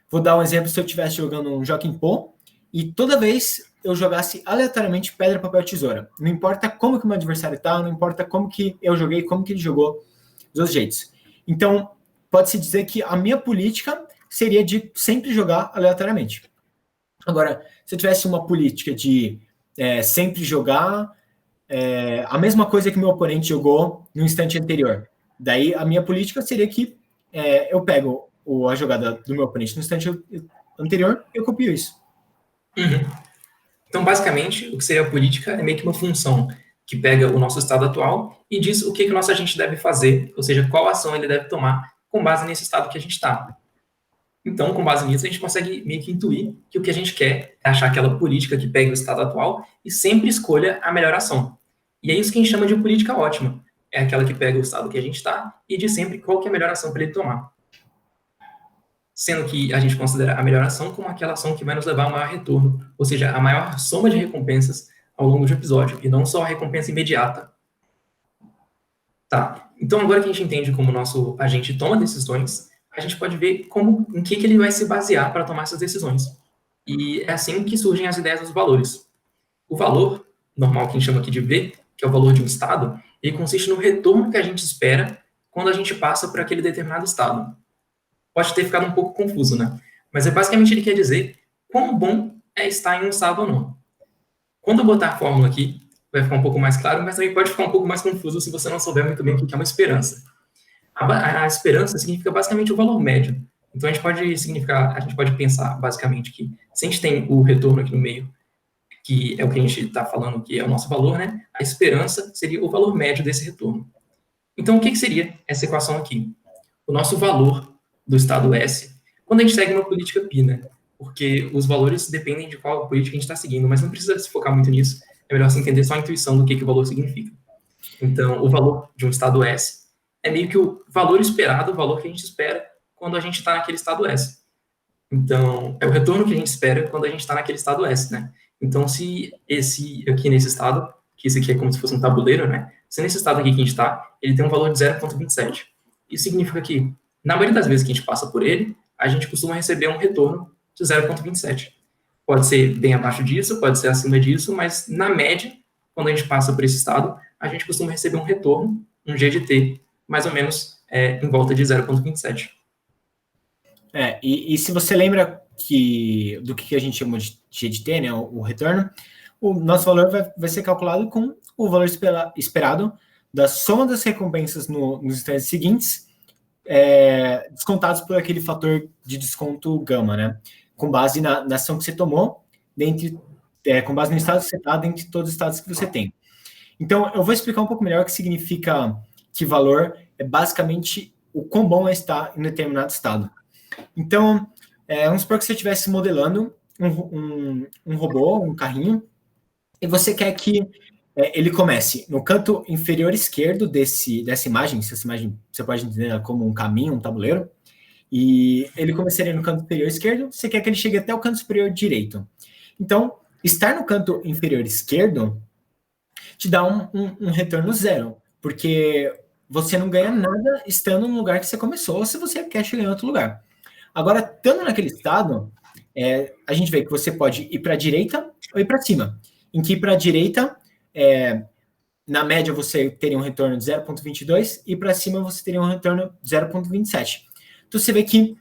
vou dar um exemplo: se eu estivesse jogando um Jockey Pô e toda vez eu jogasse aleatoriamente pedra, papel, tesoura. Não importa como que o meu adversário está, não importa como que eu joguei, como que ele jogou, dos jeitos. Então, pode-se dizer que a minha política seria de sempre jogar aleatoriamente. Agora, se eu tivesse uma política de sempre jogar a mesma coisa que meu oponente jogou no instante anterior, daí a minha política seria que eu pego a jogada do meu oponente no instante anterior e eu copio isso. Uhum. Então, basicamente, o que seria a política é meio que uma função que pega o nosso estado atual e diz o que o nosso agente deve fazer, ou seja, qual ação ele deve tomar com base nesse estado que a gente está. Então, com base nisso, a gente consegue meio que intuir que o que a gente quer é achar aquela política que pega o estado atual e sempre escolha a melhor ação. E é isso que a gente chama de política ótima. É aquela que pega o estado que a gente está e diz sempre qual que é a melhor ação para ele tomar. Sendo que a gente considera a melhor ação como aquela ação que vai nos levar ao maior retorno, ou seja, a maior soma de recompensas ao longo do episódio, e não só a recompensa imediata. Tá, então agora que a gente entende como o nosso agente toma decisões, a gente pode ver em que ele vai se basear para tomar essas decisões. E é assim que surgem as ideias dos valores. O valor, normal que a gente chama aqui de V, que é o valor de um estado, ele consiste no retorno que a gente espera quando a gente passa por aquele determinado estado. Pode ter ficado um pouco confuso, né? Mas basicamente ele quer dizer quão bom é estar em um estado ou não. Quando eu botar a fórmula aqui, vai ficar um pouco mais claro, mas também pode ficar um pouco mais confuso se você não souber muito bem o que é uma esperança. A esperança significa basicamente o valor médio. Então a gente pode pensar basicamente que se a gente tem o retorno aqui no meio, que é o que a gente está falando que é o nosso valor, né? A esperança seria o valor médio desse retorno. Então o que seria essa equação aqui? O nosso valor do estado S, quando a gente segue uma política pi, né? Porque os valores dependem de qual política a gente está seguindo, mas não precisa se focar muito nisso. É melhor você entender só a intuição do que o valor significa. Então, o valor de um estado S é meio que o valor esperado, o valor que a gente espera quando a gente está naquele estado S. Então, é o retorno que a gente espera quando a gente está naquele estado S, né? Então, se esse aqui nesse estado, que esse aqui é como se fosse um tabuleiro, né? Se nesse estado aqui que a gente está, ele tem um valor de 0,27. Isso significa que, na maioria das vezes que a gente passa por ele, a gente costuma receber um retorno de 0,27. Pode ser bem abaixo disso, pode ser acima disso, mas na média, quando a gente passa por esse estado, a gente costuma receber um retorno, um G de T, mais ou menos em volta de 0,27. E se você lembra do que a gente chama de G de T, né, o retorno, o nosso valor vai ser calculado com o valor esperado da soma das recompensas nos instantes seguintes, descontados por aquele fator de desconto gama, né? Com base na ação que você tomou, com base no estado que você está, dentre todos os estados que você tem. Então, eu vou explicar um pouco melhor o que significa que valor é basicamente o quão bom é estar em determinado estado. Então, vamos supor que você estivesse modelando um robô, um carrinho, e você quer que ele comece no canto inferior esquerdo dessa imagem, se essa imagem você pode entender como um caminho, um tabuleiro, e ele começaria no canto superior esquerdo, você quer que ele chegue até o canto superior direito. Então, estar no canto inferior esquerdo te dá um retorno zero, porque você não ganha nada estando no lugar que você começou, se você quer chegar em outro lugar. Agora, estando naquele estado, a gente vê que você pode ir para a direita ou ir para cima. Em que ir para a direita, na média, você teria um retorno de 0,22 e para cima você teria um retorno de 0,27. Então, você vê que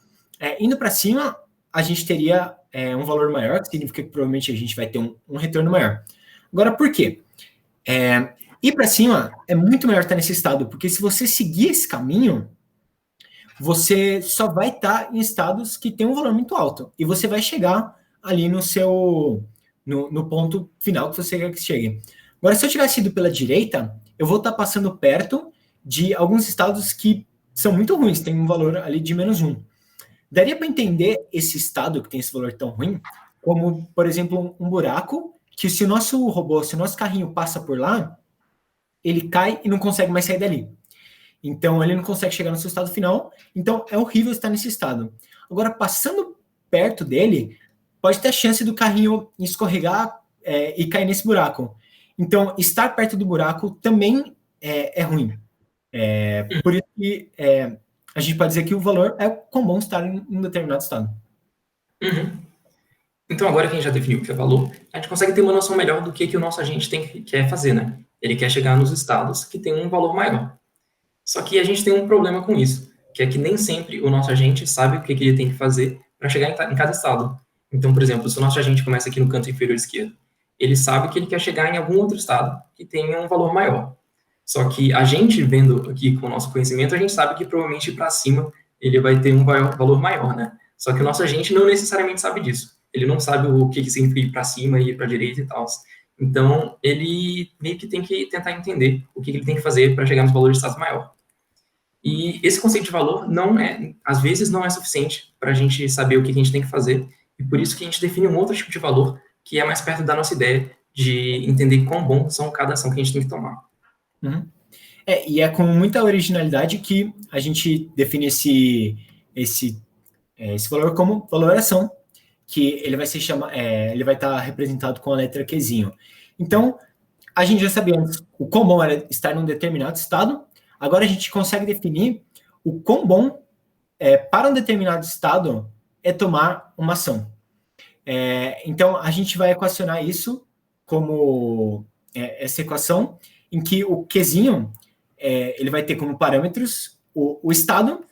indo para cima, a gente teria um valor maior, que significa que provavelmente a gente vai ter um retorno maior. Agora, por quê? Ir para cima é muito melhor estar nesse estado, porque se você seguir esse caminho, você só vai estar em estados que tem um valor muito alto, e você vai chegar ali no ponto final que você quer que chegue. Agora, se eu tivesse ido pela direita, eu vou estar passando perto de alguns estados que são muito ruins, tem um valor ali de -1. Daria para entender esse estado que tem esse valor tão ruim como, por exemplo, um buraco que se o nosso robô, se o nosso carrinho passa por lá, ele cai e não consegue mais sair dali. Então, ele não consegue chegar no seu estado final. Então, é horrível estar nesse estado. Agora, passando perto dele, pode ter a chance do carrinho escorregar e cair nesse buraco. Então, estar perto do buraco também é ruim. Por isso que a gente pode dizer que o valor é quão bom estar em um determinado estado. Uhum. Então, agora que a gente já definiu o que é valor, a gente consegue ter uma noção melhor do que o nosso agente quer fazer, né? Ele quer chegar nos estados que tem um valor maior. Só que a gente tem um problema com isso, que é que nem sempre o nosso agente sabe o que ele tem que fazer para chegar em cada estado. Então, por exemplo, se o nosso agente começa aqui no canto inferior esquerdo, ele sabe que ele quer chegar em algum outro estado que tenha um valor maior. Só que a gente, vendo aqui com o nosso conhecimento, a gente sabe que provavelmente para cima ele vai ter um valor maior, né? Só que o nosso agente não necessariamente sabe disso. Ele não sabe o que significa ir para cima e ir para a direita e tal. Então, ele meio que tem que tentar entender o que ele tem que fazer para chegar nos valores de estados maior. E esse conceito de valor às vezes não é suficiente para a gente saber o que a gente tem que fazer, e por isso que a gente define um outro tipo de valor que é mais perto da nossa ideia de entender quão bom são cada ação que a gente tem que tomar. Uhum. E é com muita originalidade que a gente define esse valor como valoração, que ele vai ele vai estar representado com a letra Qzinho. Então, a gente já sabia antes o quão bom era estar num determinado estado. Agora a gente consegue definir o quão bom para um determinado estado é tomar uma ação. Então, a gente vai equacionar isso como essa equação em que o Qzinho ele vai ter como parâmetros o estado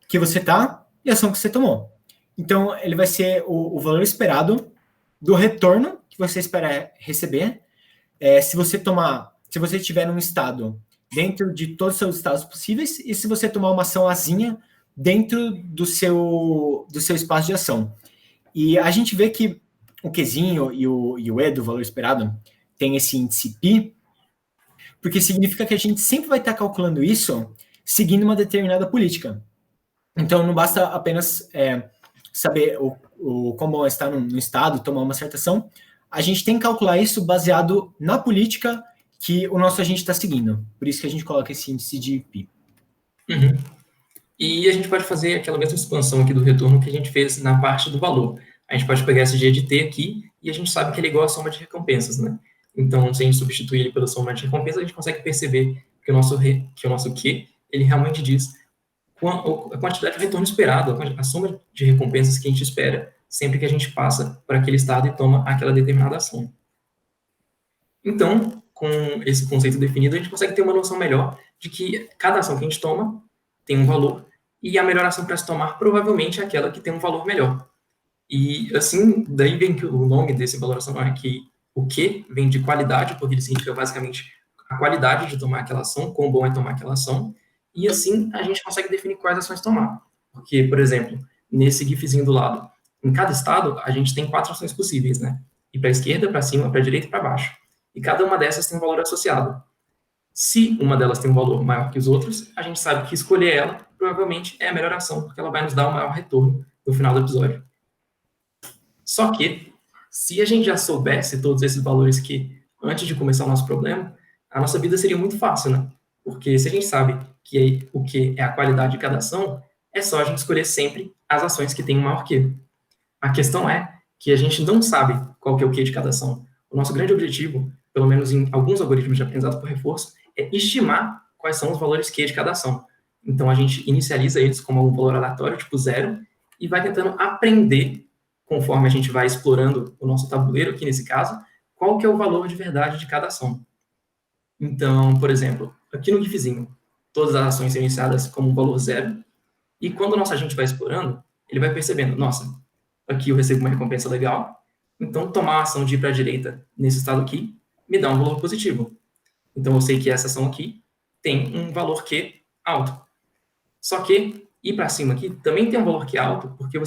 que você está e a ação que você tomou. Então, ele vai ser o valor esperado do retorno que você espera receber se você estiver num estado dentro de todos os seus estados possíveis e se você tomar uma ação azinha dentro do seu espaço de ação. E a gente vê que o Qzinho e o E do valor esperado tem esse índice π, porque significa que a gente sempre vai estar calculando isso seguindo uma determinada política. Então, não basta apenas saber como está no estado, tomar uma certa ação. A gente tem que calcular isso baseado na política que o nosso agente está seguindo. Por isso que a gente coloca esse índice de π. Uhum. E a gente pode fazer aquela mesma expansão aqui do retorno que a gente fez na parte do valor. A gente pode pegar esse G de T aqui e a gente sabe que ele é igual à soma de recompensas, né? Então, se a gente substituir ele pela soma de recompensas, a gente consegue perceber que o nosso Q, ele realmente diz a quantidade de retorno esperado, a soma de recompensas que a gente espera sempre que a gente passa por aquele estado e toma aquela determinada ação. Então, com esse conceito definido, a gente consegue ter uma noção melhor de que cada ação que a gente toma tem um valor, e a melhor ação para se tomar provavelmente é aquela que tem um valor melhor. E assim, daí vem que o nome desse valoração é que o Q vem de qualidade, porque ele significa basicamente a qualidade de tomar aquela ação, quão bom é tomar aquela ação, e assim a gente consegue definir quais ações tomar. Porque, por exemplo, nesse gifzinho do lado, em cada estado a gente tem 4 ações possíveis, né? Ir para a esquerda, para cima, para a direita e para baixo. E cada uma dessas tem um valor associado. Se uma delas tem um valor maior que os outros, a gente sabe que escolher ela provavelmente é a melhor ação, porque ela vai nos dar o maior retorno no final do episódio. Só que, se a gente já soubesse todos esses valores que, antes de começar o nosso problema, a nossa vida seria muito fácil, né? Porque se a gente sabe o que é a qualidade de cada ação, é só a gente escolher sempre as ações que têm um maior Q. A questão é que a gente não sabe qual que é o Q de cada ação. O nosso grande objetivo, pelo menos em alguns algoritmos de aprendizado por reforço, é estimar quais são os valores Q de cada ação. Então, a gente inicializa eles como um valor aleatório, tipo zero, e vai tentando aprender, conforme a gente vai explorando o nosso tabuleiro, aqui nesse caso, qual que é o valor de verdade de cada ação. Então, por exemplo, aqui no GIFzinho, todas as ações são iniciadas como um valor zero, e quando o nosso agente vai explorando, ele vai percebendo, nossa, aqui eu recebo uma recompensa legal, então tomar a ação de ir para a direita nesse estado aqui me dá um valor positivo. Então eu sei que essa ação aqui tem um valor Q alto. Só que ir para cima aqui também tem um valor Q alto, porque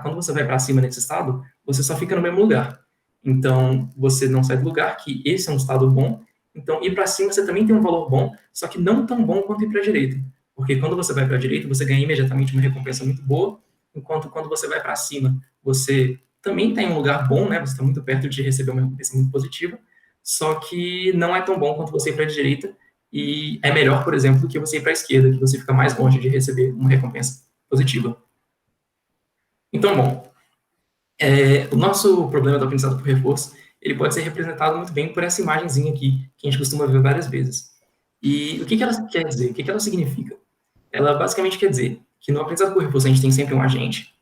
quando você vai para cima nesse estado, você só fica no mesmo lugar. Então você não sai do lugar, que esse é um estado bom. Então ir para cima você também tem um valor bom, só que não tão bom quanto ir para a direita. Porque quando você vai para a direita, você ganha imediatamente uma recompensa muito boa, enquanto quando você vai para cima, você também está em um lugar bom, né? Você está muito perto de receber uma recompensa muito positiva, só que não é tão bom quanto você ir para a direita, e é melhor, por exemplo, do que você ir para a esquerda, que você fica mais longe de receber uma recompensa positiva. Então, bom, o nosso problema do aprendizado por reforço, ele pode ser representado muito bem por essa imagenzinha aqui, que a gente costuma ver várias vezes. E o que ela quer dizer? O que ela significa? Ela basicamente quer dizer que no aprendizado por reforço a gente tem sempre um agente,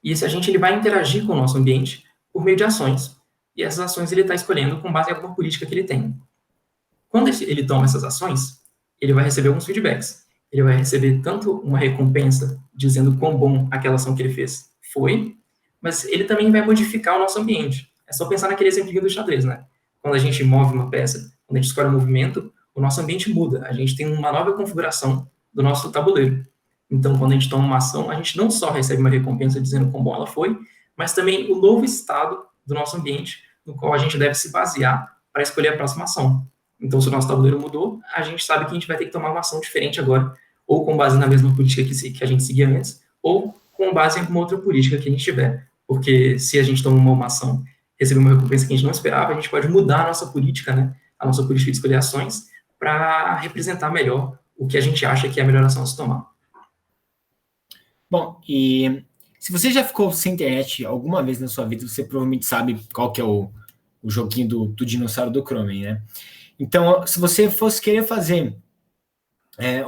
e esse agente ele vai interagir com o nosso ambiente por meio de ações. E essas ações ele está escolhendo com base em alguma política que ele tem. Quando ele toma essas ações, ele vai receber alguns feedbacks. Ele vai receber tanto uma recompensa dizendo quão bom aquela ação que ele fez foi, mas ele também vai modificar o nosso ambiente. É só pensar naquele exemplo do xadrez, né? Quando a gente move uma peça, quando a gente escolhe um movimento, o nosso ambiente muda. A gente tem uma nova configuração do nosso tabuleiro. Então, quando a gente toma uma ação, a gente não só recebe uma recompensa dizendo quão bom ela foi, mas também o novo estado do nosso ambiente, no qual a gente deve se basear para escolher a próxima ação. Então, se o nosso tabuleiro mudou, a gente sabe que a gente vai ter que tomar uma ação diferente agora, ou com base na mesma política que a gente seguia antes, ou com base em alguma outra política que a gente tiver. Porque se a gente toma uma ação, receber uma recompensa que a gente não esperava, a gente pode mudar a nossa política, né? A nossa política de escolher ações, para representar melhor o que a gente acha que é a melhor ação a se tomar. Bom, e se você já ficou sem internet alguma vez na sua vida, você provavelmente sabe qual que é o joguinho do dinossauro do Chrome, né? Então, se você fosse querer fazer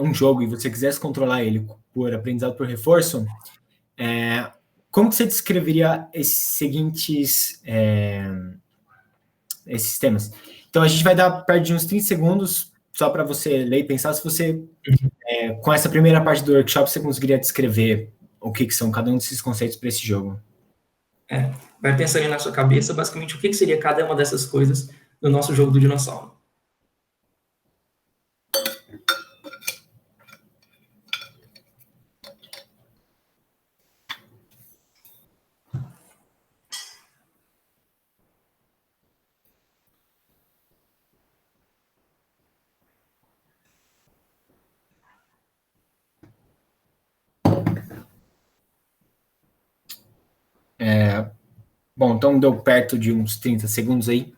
um jogo e você quisesse controlar ele por aprendizado por reforço, como que você descreveria esses seguintes esses temas? Então, a gente vai dar perto de uns 30 segundos só para você ler e pensar. Se você, com essa primeira parte do workshop, você conseguiria descrever o que são cada um desses conceitos para esse jogo. Vai pensando aí na sua cabeça, basicamente, o que seria cada uma dessas coisas no nosso jogo do dinossauro. Bom, então deu perto de uns 30 segundos aí.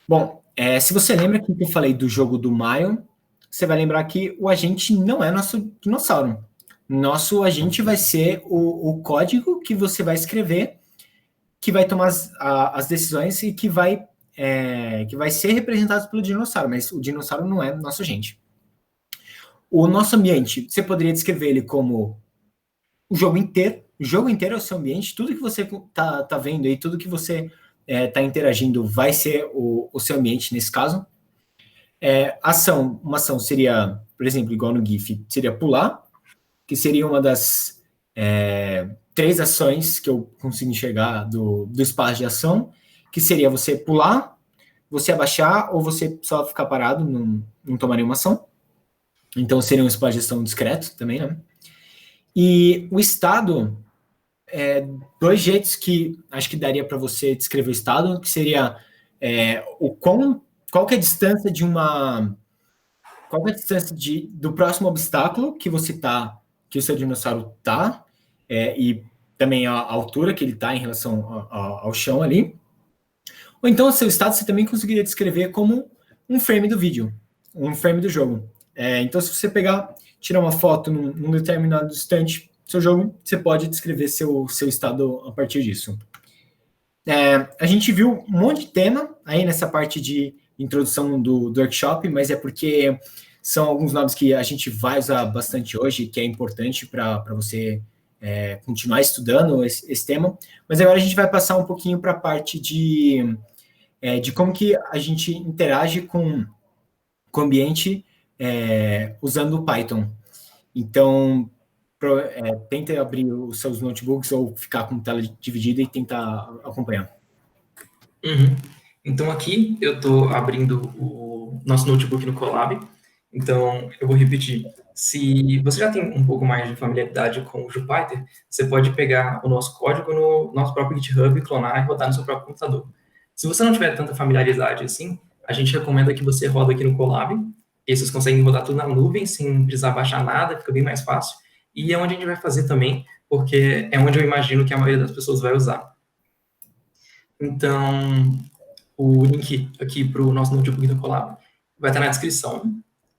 Bom, se você lembra que eu falei do jogo do Mario, você vai lembrar que o agente não é nosso dinossauro. Nosso agente vai ser o código que você vai escrever, que vai tomar as decisões e que vai ser representado pelo dinossauro, mas o dinossauro não é nosso agente. O nosso ambiente, você poderia descrever ele como o jogo inteiro. O jogo inteiro é o seu ambiente, tudo que você tá vendo aí, tudo que você tá interagindo vai ser o seu ambiente nesse caso. Uma ação seria, por exemplo, igual no GIF, seria pular, que seria uma das 3 ações que eu consigo enxergar do espaço de ação, que seria você pular, você abaixar ou você só ficar parado, não tomar nenhuma ação. Então seria um espaço de ação discreto também, né? E o estado, 2 jeitos que acho que daria para você descrever o estado, que seria qual que é a distância qual que é a distância do próximo obstáculo que o seu dinossauro tá, e também a altura que ele está em relação ao chão ali. Ou então o seu estado você também conseguiria descrever como um frame do vídeo, um frame do jogo. Então, se você pegar, tirar uma foto num determinado instante do seu jogo, você pode descrever seu estado a partir disso. A gente viu um monte de tema aí nessa parte de introdução do workshop, mas é porque são alguns nomes que a gente vai usar bastante hoje, que é importante para você continuar estudando esse tema. Mas agora a gente vai passar um pouquinho para a parte de como que a gente interage com o ambiente usando o Python. Então, tente abrir os seus notebooks ou ficar com tela dividida e tentar acompanhar. Uhum. Então, aqui eu estou abrindo o nosso notebook no Colab. Então, eu vou repetir. Se você já tem um pouco mais de familiaridade com o Jupyter, você pode pegar o nosso código no nosso próprio GitHub, clonar e rodar no seu próprio computador. Se você não tiver tanta familiaridade assim, a gente recomenda que você roda aqui no Colab, e vocês conseguem rodar tudo na nuvem, sem precisar baixar nada, fica bem mais fácil. E é onde a gente vai fazer também, porque é onde eu imagino que a maioria das pessoas vai usar. Então, o link aqui para o nosso notebook do Colab vai estar na descrição.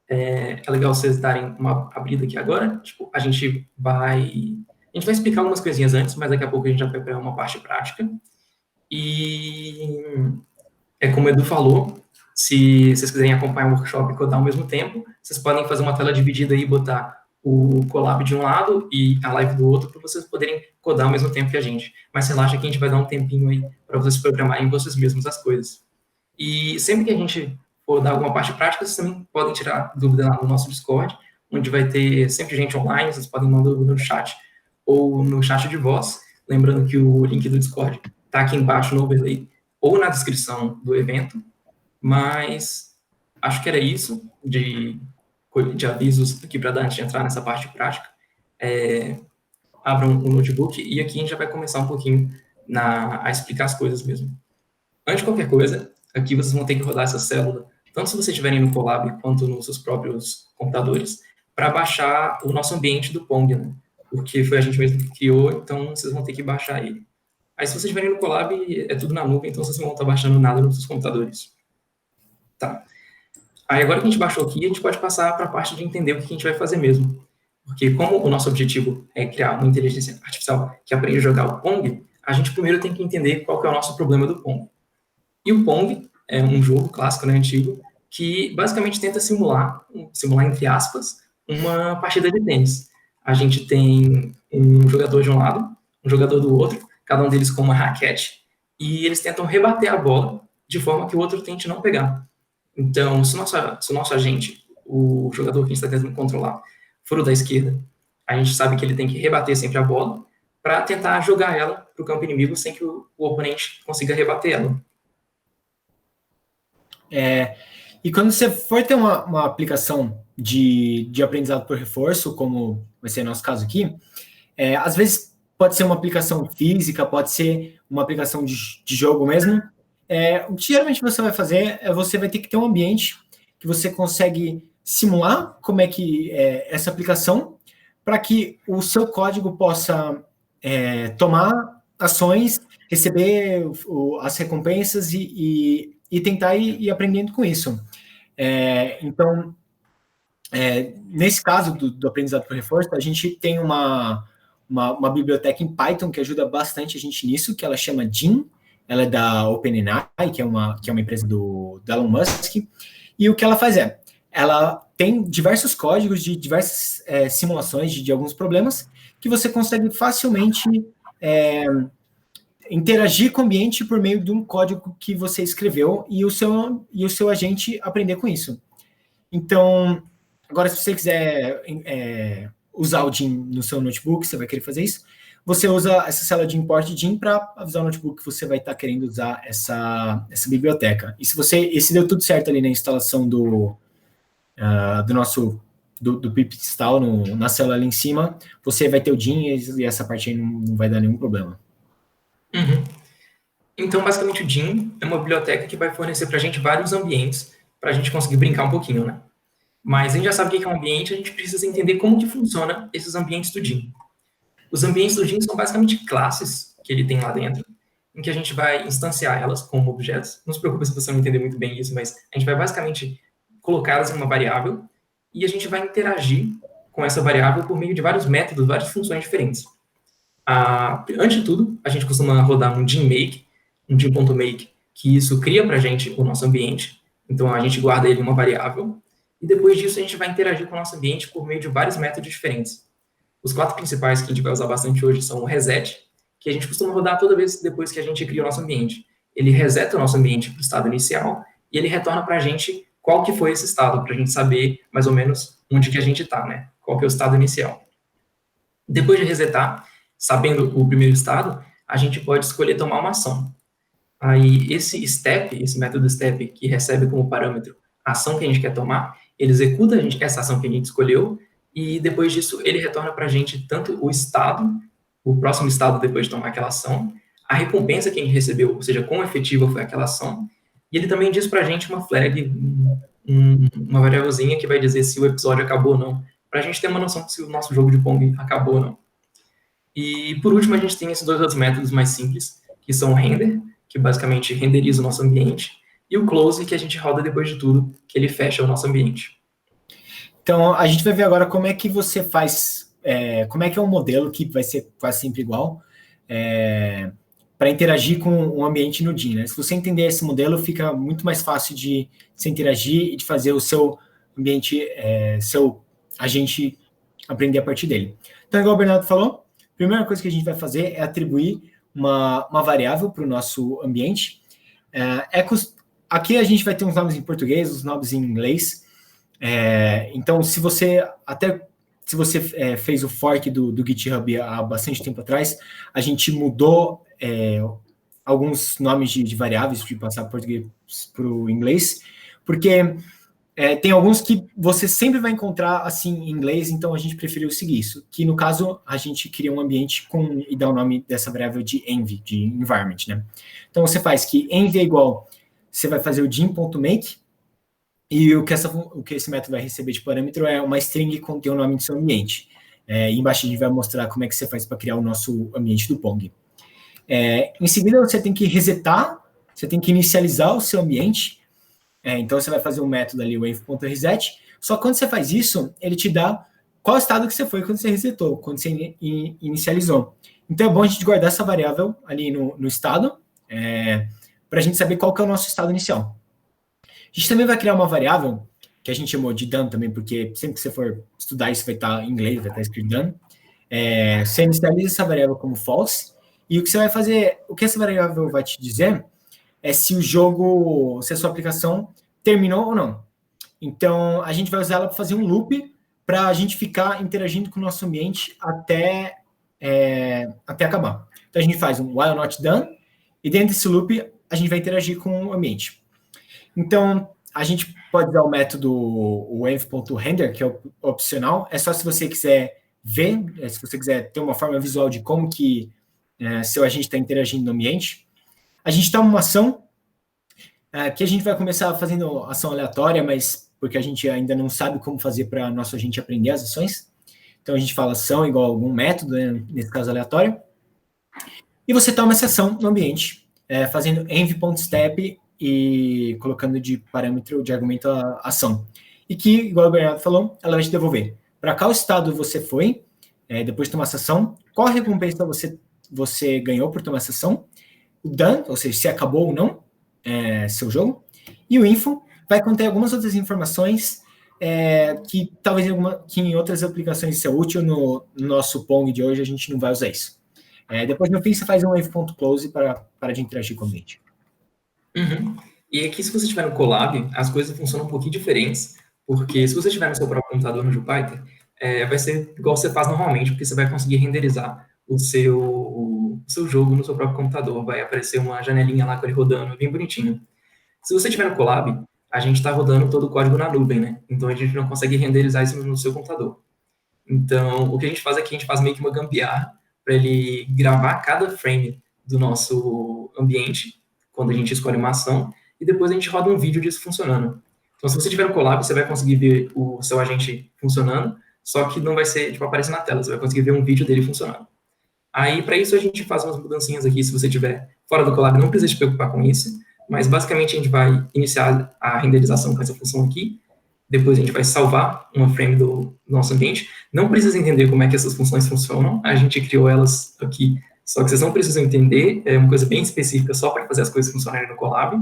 É legal vocês darem uma abrida aqui agora. Tipo, a gente vai explicar algumas coisinhas antes, mas daqui a pouco a gente já vai para uma parte prática. E como o Edu falou, se vocês quiserem acompanhar o workshop e codar ao mesmo tempo, vocês podem fazer uma tela dividida aí e botar o Colab de um lado e a live do outro, para vocês poderem codar ao mesmo tempo que a gente. Mas relaxa que a gente vai dar um tempinho aí para vocês programarem vocês mesmos as coisas. E sempre que a gente for dar alguma parte prática, vocês também podem tirar dúvida lá no nosso Discord, onde vai ter sempre gente online, vocês podem mandar dúvida no chat ou no chat de voz. Lembrando que o link do Discord está aqui embaixo no overlay ou na descrição do evento. Mas acho que era isso de avisos aqui para dar antes de entrar nessa parte prática. Abram o notebook e aqui a gente já vai começar um pouquinho a explicar as coisas mesmo. Antes de qualquer coisa, aqui vocês vão ter que rodar essa célula, tanto se vocês estiverem no Colab quanto nos seus próprios computadores, para baixar o nosso ambiente do Pong, né? Porque foi a gente mesmo que criou, então vocês vão ter que baixar ele. Aí se vocês estiverem no Colab, é tudo na nuvem, então vocês não vão estar baixando nada nos seus computadores. Tá. Aí agora que a gente baixou aqui, a gente pode passar para a parte de entender o que a gente vai fazer mesmo. Porque como o nosso objetivo é criar uma inteligência artificial que aprende a jogar o Pong, a gente primeiro tem que entender qual que é o nosso problema do Pong. E o Pong é um jogo clássico, né, antigo, que basicamente tenta simular entre aspas, uma partida de tênis. A gente tem um jogador de um lado, um jogador do outro, cada um deles com uma raquete, e eles tentam rebater a bola de forma que o outro tente não pegar. Então, se o nosso agente, o jogador que a gente está tentando controlar, for o da esquerda, a gente sabe que ele tem que rebater sempre a bola para tentar jogar ela para o campo inimigo sem que o oponente consiga rebater ela. E quando você for ter uma aplicação de aprendizado por reforço, como vai ser o nosso caso aqui, às vezes pode ser uma aplicação física, pode ser uma aplicação de jogo mesmo. O que geralmente você vai fazer você vai ter que ter um ambiente que você consegue simular como é que é essa aplicação para que o seu código possa tomar ações, receber as recompensas e tentar ir aprendendo com isso. Então, nesse caso do aprendizado por reforço, a gente tem uma biblioteca em Python que ajuda bastante a gente nisso, que ela chama Gin. Ela é da OpenAI, que é uma empresa do Elon Musk, e o que ela faz ela tem diversos códigos de diversas simulações de alguns problemas que você consegue facilmente interagir com o ambiente por meio de um código que você escreveu e o seu agente aprender com isso. Então, agora, se você quiser usar o GIN no seu notebook, você vai querer fazer isso, você usa essa célula de import GIN para avisar o notebook que você vai estar querendo usar essa biblioteca. E se deu tudo certo ali na instalação do nosso pip install na célula ali em cima, você vai ter o GIN e essa parte aí não vai dar nenhum problema. Uhum. Então, basicamente, o GIN é uma biblioteca que vai fornecer para a gente vários ambientes para a gente conseguir brincar um pouquinho, né? Mas a gente já sabe o que é um ambiente, a gente precisa entender como que funciona esses ambientes do GIN. Os ambientes do Gin são basicamente classes que ele tem lá dentro, em que a gente vai instanciar elas como objetos. Não se preocupe se você não entender muito bem isso, mas a gente vai basicamente colocá-las em uma variável e a gente vai interagir com essa variável por meio de vários métodos, várias funções diferentes. Antes de tudo, a gente costuma rodar um gin.make, um gin.make, que isso cria para a gente o nosso ambiente. Então, a gente guarda ele em uma variável. E depois disso, a gente vai interagir com o nosso ambiente por meio de vários métodos diferentes. Os 4 principais que a gente vai usar bastante hoje são o reset, que a gente costuma rodar toda vez depois que a gente cria o nosso ambiente. Ele reseta o nosso ambiente para o estado inicial e ele retorna para a gente qual que foi esse estado, para a gente saber mais ou menos onde que a gente está, né? Qual que é o estado inicial. Depois de resetar, sabendo o primeiro estado, a gente pode escolher tomar uma ação. Aí, esse método step, que recebe como parâmetro a ação que a gente quer tomar, ele executa essa ação que a gente escolheu, e depois disso, ele retorna para a gente tanto o estado, o próximo estado depois de tomar aquela ação, a recompensa que a gente recebeu, ou seja, quão efetiva foi aquela ação, e ele também diz para a gente uma flag, uma variávelzinha que vai dizer se o episódio acabou ou não, para a gente ter uma noção se o nosso jogo de Pong acabou ou não. E, por último, a gente tem esses 2 outros métodos mais simples, que são o render, que basicamente renderiza o nosso ambiente, e o close, que a gente roda depois de tudo, que ele fecha o nosso ambiente. Então, a gente vai ver agora como é que você faz, como é que é um modelo que vai ser quase sempre igual, para interagir com o ambiente no Gin, né? Se você entender esse modelo, fica muito mais fácil de se interagir e de fazer o seu ambiente, seu agente aprender a partir dele. Então, igual o Bernardo falou, a primeira coisa que a gente vai fazer é atribuir uma variável para o nosso ambiente. Aqui a gente vai ter uns nomes em português, os nomes em inglês. Então, se você fez o fork do GitHub há bastante tempo atrás, a gente mudou alguns nomes de variáveis, de passar português para o inglês, porque tem alguns que você sempre vai encontrar assim em inglês, então a gente preferiu seguir isso, que no caso a gente cria um ambiente e dá o nome dessa variável de env, de environment, né? Então você faz que env é igual, você vai fazer o gin.make, e o que esse método vai receber de parâmetro é uma string que contém o nome do seu ambiente. E embaixo a gente vai mostrar como é que você faz para criar o nosso ambiente do Pong. Em seguida, você tem que resetar, você tem que inicializar o seu ambiente. Então, você vai fazer um método ali, o env.reset. Só que quando você faz isso, ele te dá qual estado que você foi quando você resetou, quando você inicializou. Então, é bom a gente guardar essa variável ali no estado, para a gente saber qual que é o nosso estado inicial. A gente também vai criar uma variável, que a gente chamou de done também, porque sempre que você for estudar isso vai estar em inglês, vai estar escrito done. Você inicializa essa variável como false, e o que você vai fazer, o que essa variável vai te dizer é se o jogo, se a sua aplicação terminou ou não. Então, a gente vai usar ela para fazer um loop, para a gente ficar interagindo com o nosso ambiente até acabar. Então, a gente faz um while not done, e dentro desse loop, a gente vai interagir com o ambiente. Então, a gente pode usar o método o env.render, que é opcional. É só se você quiser ver, se você quiser ter uma forma visual de como que seu agente está interagindo no ambiente. A gente toma uma ação, que a gente vai começar fazendo ação aleatória, mas porque a gente ainda não sabe como fazer para nosso agente aprender as ações. Então, a gente fala ação igual a algum método, né, nesse caso aleatório. E você toma essa ação no ambiente, fazendo env.step e colocando de parâmetro, de argumento a ação. E que, igual o Bernardo falou, ela vai te devolver para qual estado você foi, depois de tomar essa ação, qual recompensa você ganhou por tomar essa ação, o done, ou seja, se acabou ou não seu jogo, e o info vai conter algumas outras informações que talvez que em outras aplicações isso é útil, no nosso Pong de hoje a gente não vai usar isso. Depois, no fim, você faz um env.close para de interagir com o ambiente. Uhum. E aqui, se você estiver no Colab, as coisas funcionam um pouquinho diferentes, porque se você estiver no seu próprio computador no Jupyter, vai ser igual você faz normalmente, porque você vai conseguir renderizar o seu jogo no seu próprio computador. Vai aparecer uma janelinha lá com ele rodando, bem bonitinho. Se você estiver no Colab, a gente está rodando todo o código na nuvem, né? Então, a gente não consegue renderizar isso no seu computador. Então, o que a gente faz aqui, a gente faz meio que uma gambiarra para ele gravar cada frame do nosso ambiente, quando a gente escolhe uma ação, e depois a gente roda um vídeo disso funcionando. Então, se você tiver no Colab, você vai conseguir ver o seu agente funcionando, só que não vai ser, tipo, aparecer na tela, você vai conseguir ver um vídeo dele funcionando. Aí, para isso, a gente faz umas mudancinhas aqui, se você estiver fora do Colab, não precisa se preocupar com isso, mas basicamente a gente vai iniciar a renderização com essa função aqui, depois a gente vai salvar uma frame do nosso ambiente. Não precisa entender como é que essas funções funcionam, a gente criou elas aqui, só que vocês não precisam entender, é uma coisa bem específica só para fazer as coisas funcionarem no Colab.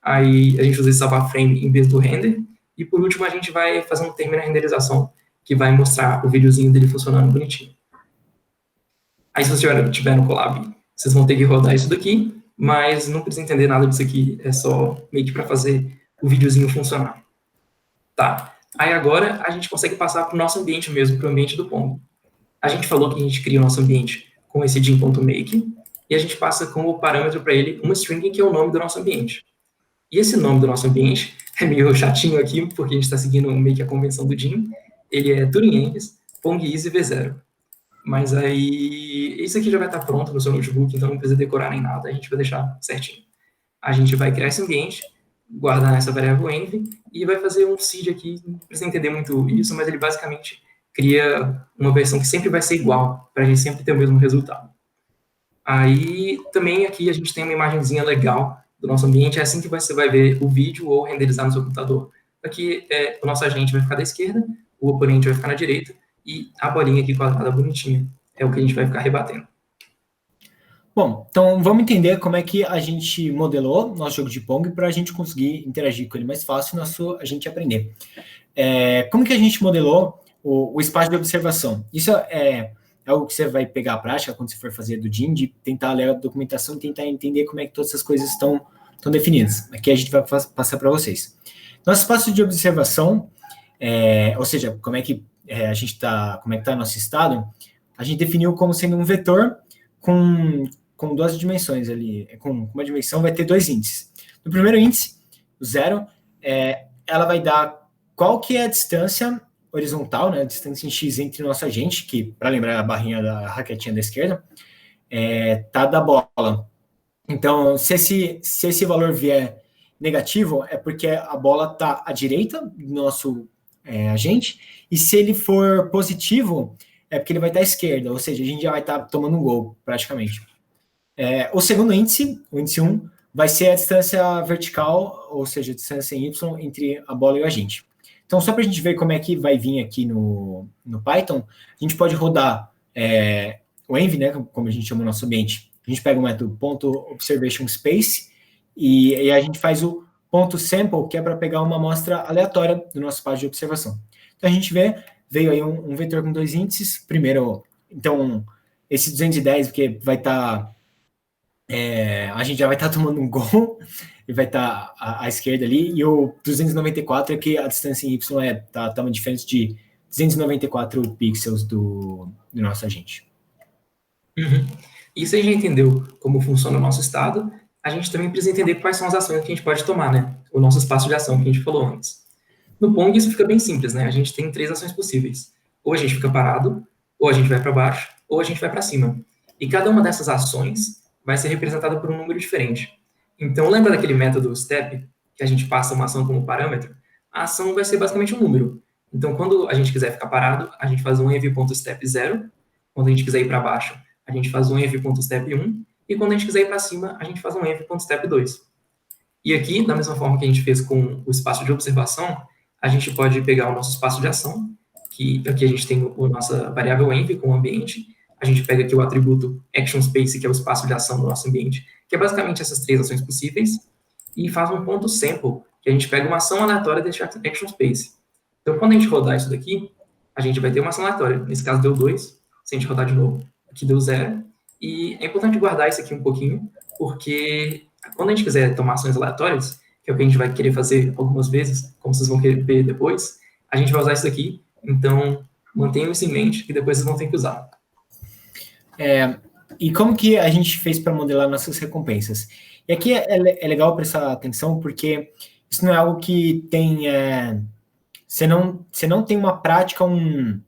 Aí a gente usa esse salvar frame em vez do render, e por último a gente vai fazer um termina a renderização, que vai mostrar o videozinho dele funcionando bonitinho. Aí se você estiver no Colab, vocês vão ter que rodar isso daqui, mas não precisa entender nada disso aqui, é só meio que para fazer o videozinho funcionar. Tá, aí agora a gente consegue passar para o nosso ambiente mesmo, para o ambiente do Pong. A gente falou que a gente cria o nosso ambiente com esse dim.make, e a gente passa como parâmetro para ele uma string que é o nome do nosso ambiente. E esse nome do nosso ambiente é meio chatinho aqui, porque a gente está seguindo meio que a convenção do dim. Ele é TuringEnves, PongEasy V0. Mas aí, isso aqui já vai estar pronto no seu notebook, então não precisa decorar nem nada, a gente vai deixar certinho. A gente vai criar esse ambiente, guardar nessa variável env, e vai fazer um seed aqui, não precisa entender muito isso, mas ele basicamente cria uma versão que sempre vai ser igual, para a gente sempre ter o mesmo resultado. Aí, também aqui a gente tem uma imagenzinha legal do nosso ambiente, é assim que você vai ver o vídeo ou renderizar no seu computador. Aqui, o nosso agente vai ficar da esquerda, o oponente vai ficar na direita, e a bolinha aqui quadrada bonitinha é o que a gente vai ficar rebatendo. Bom, então vamos entender como é que a gente modelou nosso jogo de Pong para a gente conseguir interagir com ele mais fácil e a gente aprender. Como que a gente modelou o espaço de observação? Isso é algo que você vai pegar a prática quando você for fazer do DIN, de tentar ler a documentação e tentar entender como é que todas essas coisas estão definidas. Aqui a gente vai passar para vocês. Nosso espaço de observação, ou seja, como é que a gente está, como é que está nosso estado, a gente definiu como sendo um vetor com duas dimensões ali, com uma dimensão vai ter dois índices. No primeiro índice, o 0, ela vai dar qual que é a distância horizontal, né, a distância em x entre o nosso agente, que, para lembrar a barrinha da raquetinha da esquerda, tá da bola. Então, se esse valor vier negativo, é porque a bola está à direita do nosso agente, e se ele for positivo, é porque ele vai estar à esquerda, ou seja, a gente já vai estar tomando um gol, praticamente. O segundo índice, o índice 1, vai ser a distância vertical, ou seja, a distância em y entre a bola e o agente. Então, só para a gente ver como é que vai vir aqui no Python, a gente pode rodar o env, né, como a gente chama o nosso ambiente. A gente pega o método .observationSpace e a gente faz o .sample, que é para pegar uma amostra aleatória do nosso espaço de observação. Então, a gente veio aí um vetor com dois índices. Primeiro, então, esse 210, porque vai estar... a gente já vai estar tomando um gol, e vai estar à esquerda ali, e o 294 é que a distância em y tá uma diferença de 294 pixels do nosso agente. Uhum. E se a gente entendeu como funciona o nosso estado, a gente também precisa entender quais são as ações que a gente pode tomar, né? O nosso espaço de ação que a gente falou antes. No Pong isso fica bem simples, né? A gente tem 3 ações possíveis. Ou a gente fica parado, ou a gente vai para baixo, ou a gente vai para cima. E cada uma dessas ações vai ser representada por um número diferente. Então, lembra daquele método step, que a gente passa uma ação como parâmetro? A ação vai ser basicamente um número. Então, quando a gente quiser ficar parado, a gente faz um env.step 0. Quando a gente quiser ir para baixo, a gente faz um env.step 1. E quando a gente quiser ir para cima, a gente faz um env.step 2. E aqui, da mesma forma que a gente fez com o espaço de observação, a gente pode pegar o nosso espaço de ação, que aqui a gente tem a nossa variável env com o ambiente. A gente pega aqui o atributo ActionSpace, que é o espaço de ação do nosso ambiente, que é basicamente essas 3 ações possíveis, e faz um .sample, que a gente pega uma ação aleatória desse ActionSpace. Então, quando a gente rodar isso daqui, a gente vai ter uma ação aleatória. Nesse caso, deu 2. Se a gente rodar de novo, aqui deu 0. E é importante guardar isso aqui um pouquinho, porque quando a gente quiser tomar ações aleatórias, que é o que a gente vai querer fazer algumas vezes, como vocês vão querer ver depois, a gente vai usar isso daqui. Então, mantenham isso em mente, que depois vocês vão ter que usar. E como que a gente fez para modelar nossas recompensas? E aqui é legal prestar atenção, porque isso não é algo que tem... Você não tem uma prática, um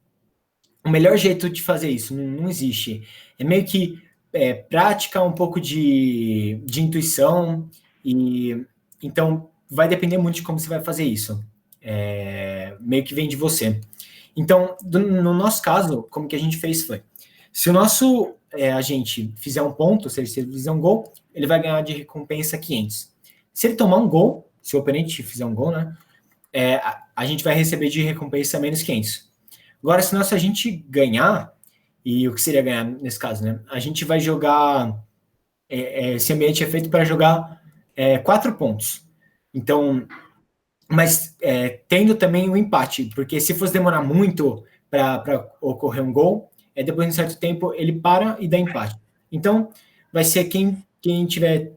melhor jeito de fazer isso, não existe. É meio que prática, um pouco de intuição, e então vai depender muito de como você vai fazer isso. Meio que vem de você. Então, no nosso caso, como que a gente fez foi... Se o nosso a gente fizer um ponto, ou seja, se ele fizer um gol, ele vai ganhar de recompensa 500. Se ele tomar um gol, se o oponente fizer um gol, né, a gente vai receber de recompensa menos 500. Agora, se nosso agente ganhar, e o que seria ganhar nesse caso, né? A gente vai jogar... esse ambiente é feito para jogar 4 pontos. Então, mas tendo também o empate, porque se fosse demorar muito para ocorrer um gol, depois de um certo tempo ele para e dá empate. Então, vai ser quem tiver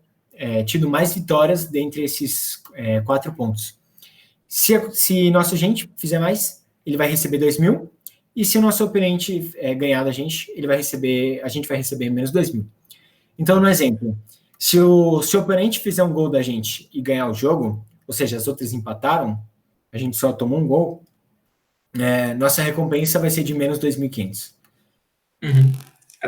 tido mais vitórias dentre esses 4 pontos. Se nosso agente fizer mais, ele vai receber 2.000, e se o nosso oponente ganhar da gente, a gente vai receber menos 2.000. Então, no exemplo, se o oponente fizer um gol da gente e ganhar o jogo, ou seja, as outras empataram, a gente só tomou um gol, nossa recompensa vai ser de menos 2.500. Uhum.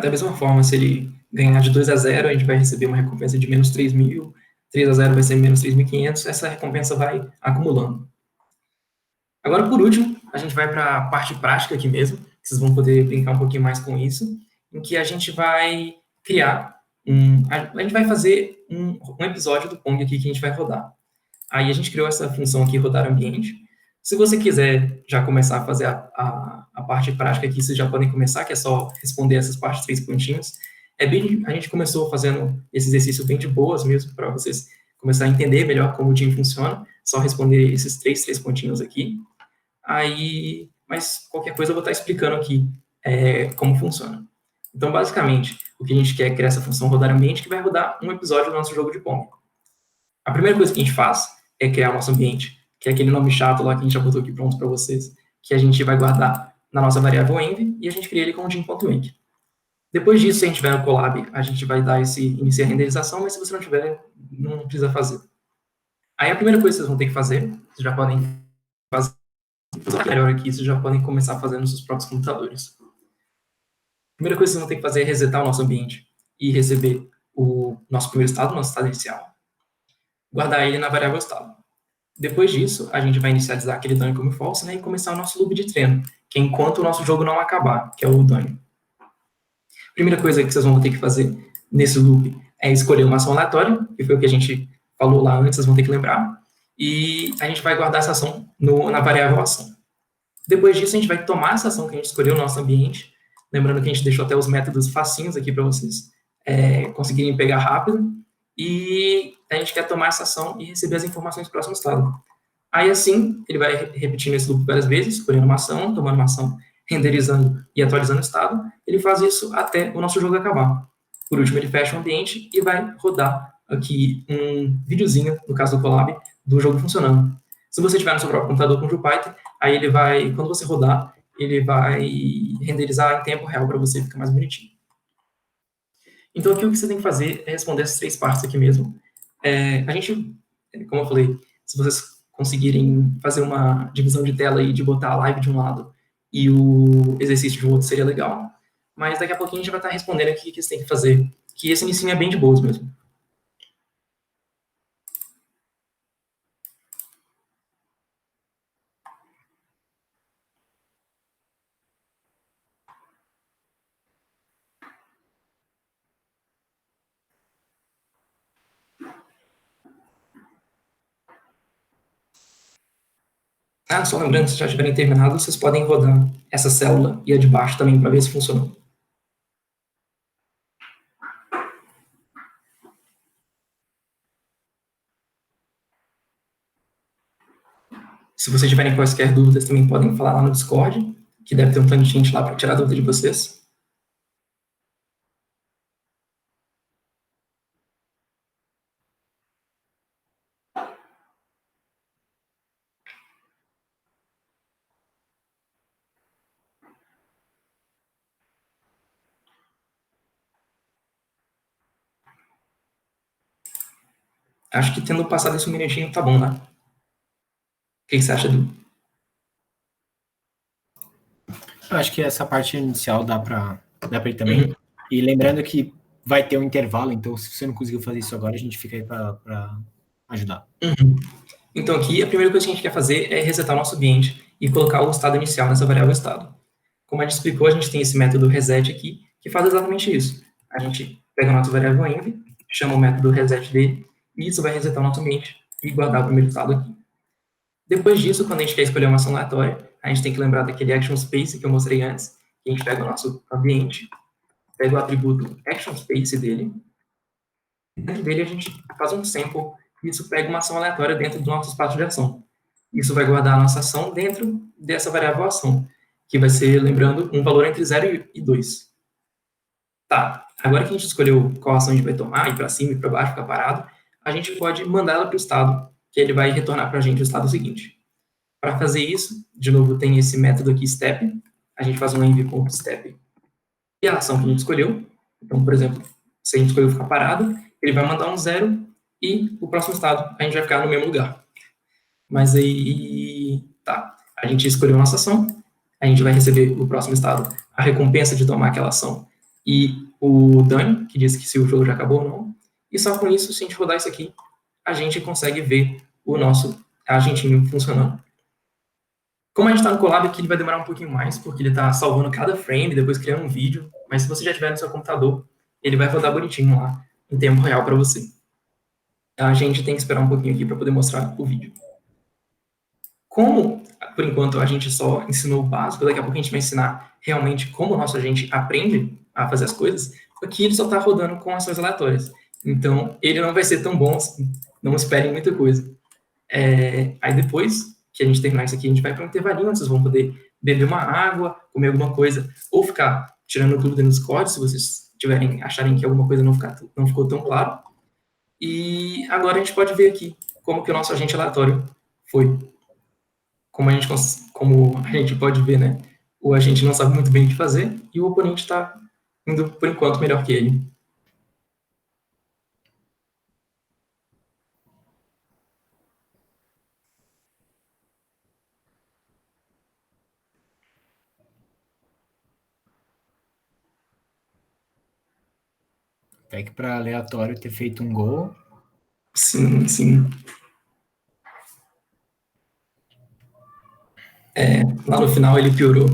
Da mesma forma, se ele ganhar de 2-0, a gente vai receber uma recompensa de menos 3.000, 3-0 vai ser menos 3.500, essa recompensa vai acumulando. Agora, por último, a gente vai para a parte prática aqui mesmo, que vocês vão poder brincar um pouquinho mais com isso, em que a gente vai criar a gente vai fazer um episódio do Pong aqui que a gente vai rodar. Aí a gente criou essa função aqui, rodar ambiente. Se você quiser já começar a fazer a parte prática aqui, vocês já podem começar, que é só responder essas partes 3 pontinhos. A gente começou fazendo esse exercício bem de boas mesmo, para vocês começarem a entender melhor como o time funciona, só responder esses 3 pontinhos aqui. Aí, mas qualquer coisa eu vou estar explicando aqui como funciona. Então, basicamente, o que a gente quer é criar essa função rodar ambiente que vai rodar um episódio do nosso jogo de Pong. A primeira coisa que a gente faz é criar o nosso ambiente, que é aquele nome chato lá que a gente já botou aqui pronto para vocês, que a gente vai guardar na nossa variável env, e a gente cria ele com o gin.make. Depois disso, se a gente tiver no Colab, a gente vai dar iniciar a renderização, mas se você não tiver, não precisa fazer. Aí a primeira coisa que vocês vão ter que fazer, vocês já podem fazer melhor aqui, vocês já podem começar fazendo nos seus próprios computadores. A primeira coisa que vocês vão ter que fazer é resetar o nosso ambiente e receber o nosso primeiro estado, o nosso estado inicial. Guardar ele na variável estado. Depois disso, a gente vai inicializar aquele done como false, né, e começar o nosso loop de treino, que é enquanto o nosso jogo não acabar, que é o done. A primeira coisa que vocês vão ter que fazer nesse loop é escolher uma ação aleatória, que foi o que a gente falou lá antes, vocês vão ter que lembrar, e a gente vai guardar essa ação na variável ação. Depois disso, a gente vai tomar essa ação que a gente escolheu no nosso ambiente, lembrando que a gente deixou até os métodos facinhos aqui para vocês conseguirem pegar rápido, e a gente quer tomar essa ação e receber as informações do próximo estado. Aí, assim, ele vai repetindo esse loop várias vezes, escolhendo uma ação, tomando uma ação, renderizando e atualizando o estado. Ele faz isso até o nosso jogo acabar. Por último, ele fecha o ambiente e vai rodar aqui um videozinho, no caso do Colab, do jogo funcionando. Se você tiver no seu próprio computador com o Jupyter, aí ele vai, quando você rodar, ele vai renderizar em tempo real para você ficar mais bonitinho. Então, aqui o que você tem que fazer é responder essas 3 partes aqui mesmo. A gente, como eu falei, se vocês conseguirem fazer uma divisão de tela aí, de botar a live de um lado e o exercício de outro, seria legal. Mas daqui a pouquinho a gente vai estar respondendo aqui o que você tem que fazer. Que esse inicinho é bem de boas mesmo. Só lembrando, se já tiverem terminado, vocês podem rodar essa célula e a de baixo também para ver se funcionou. Se vocês tiverem quaisquer dúvidas, também podem falar lá no Discord, que deve ter um tanto de gente lá para tirar a dúvida de vocês. Acho que tendo passado esse minutinho tá bom, né? O que você acha, Edu? Eu acho que essa parte inicial dá para ir também. Uhum. E lembrando que vai ter um intervalo, então se você não conseguiu fazer isso agora, a gente fica aí para ajudar. Uhum. Então aqui, a primeira coisa que a gente quer fazer é resetar o nosso ambiente e colocar o estado inicial nessa variável estado. Como a gente explicou, a gente tem esse método reset aqui, que faz exatamente isso. A gente pega a nossa variável env, chama o método reset dele, e isso vai resetar o nosso ambiente e guardar o primeiro estado aqui. Depois disso, quando a gente quer escolher uma ação aleatória, a gente tem que lembrar daquele action space que eu mostrei antes, que a gente pega o nosso ambiente, pega o atributo action space dele, e dentro dele a gente faz um sample, e isso pega uma ação aleatória dentro do nosso espaço de ação. Isso vai guardar a nossa ação dentro dessa variável ação, que vai ser, lembrando, um valor entre 0 e 2. Tá, agora que a gente escolheu qual ação a gente vai tomar, ir para cima e para baixo, ficar parado, a gente pode mandar ela para o estado, que ele vai retornar para a gente o estado seguinte. Para fazer isso, de novo, tem esse método aqui, step. A gente faz um env.step e a ação que a gente escolheu. Então, por exemplo, se a gente escolheu ficar parado, ele vai mandar um 0 e o próximo estado a gente vai ficar no mesmo lugar. Mas aí, tá, a gente escolheu a nossa ação, a gente vai receber o próximo estado, a recompensa de tomar aquela ação e o dano, que diz que se o jogo já acabou ou não. E só com isso, se a gente rodar isso aqui, a gente consegue ver o nosso agentinho funcionando. Como a gente está no Colab aqui, ele vai demorar um pouquinho mais, porque ele está salvando cada frame, depois criando um vídeo, mas se você já tiver no seu computador, ele vai rodar bonitinho lá, em tempo real para você. A gente tem que esperar um pouquinho aqui para poder mostrar o vídeo. Como, por enquanto, a gente só ensinou o básico, daqui a pouco a gente vai ensinar realmente como o nosso agente aprende a fazer as coisas, aqui ele só está rodando com ações aleatórias. Então, ele não vai ser tão bom assim, não esperem muita coisa. Aí depois que a gente terminar isso aqui, a gente vai para um intervalinho, onde vocês vão poder beber uma água, comer alguma coisa, ou ficar tirando dúvida no Discord, se vocês acharem que alguma coisa não ficou tão claro. E agora a gente pode ver aqui como que o nosso agente aleatório foi. Como a gente pode ver, né? O agente não sabe muito bem o que fazer e o oponente está indo, por enquanto, melhor que ele. Até que para aleatório ter feito um gol. Sim, sim. Lá no final ele piorou.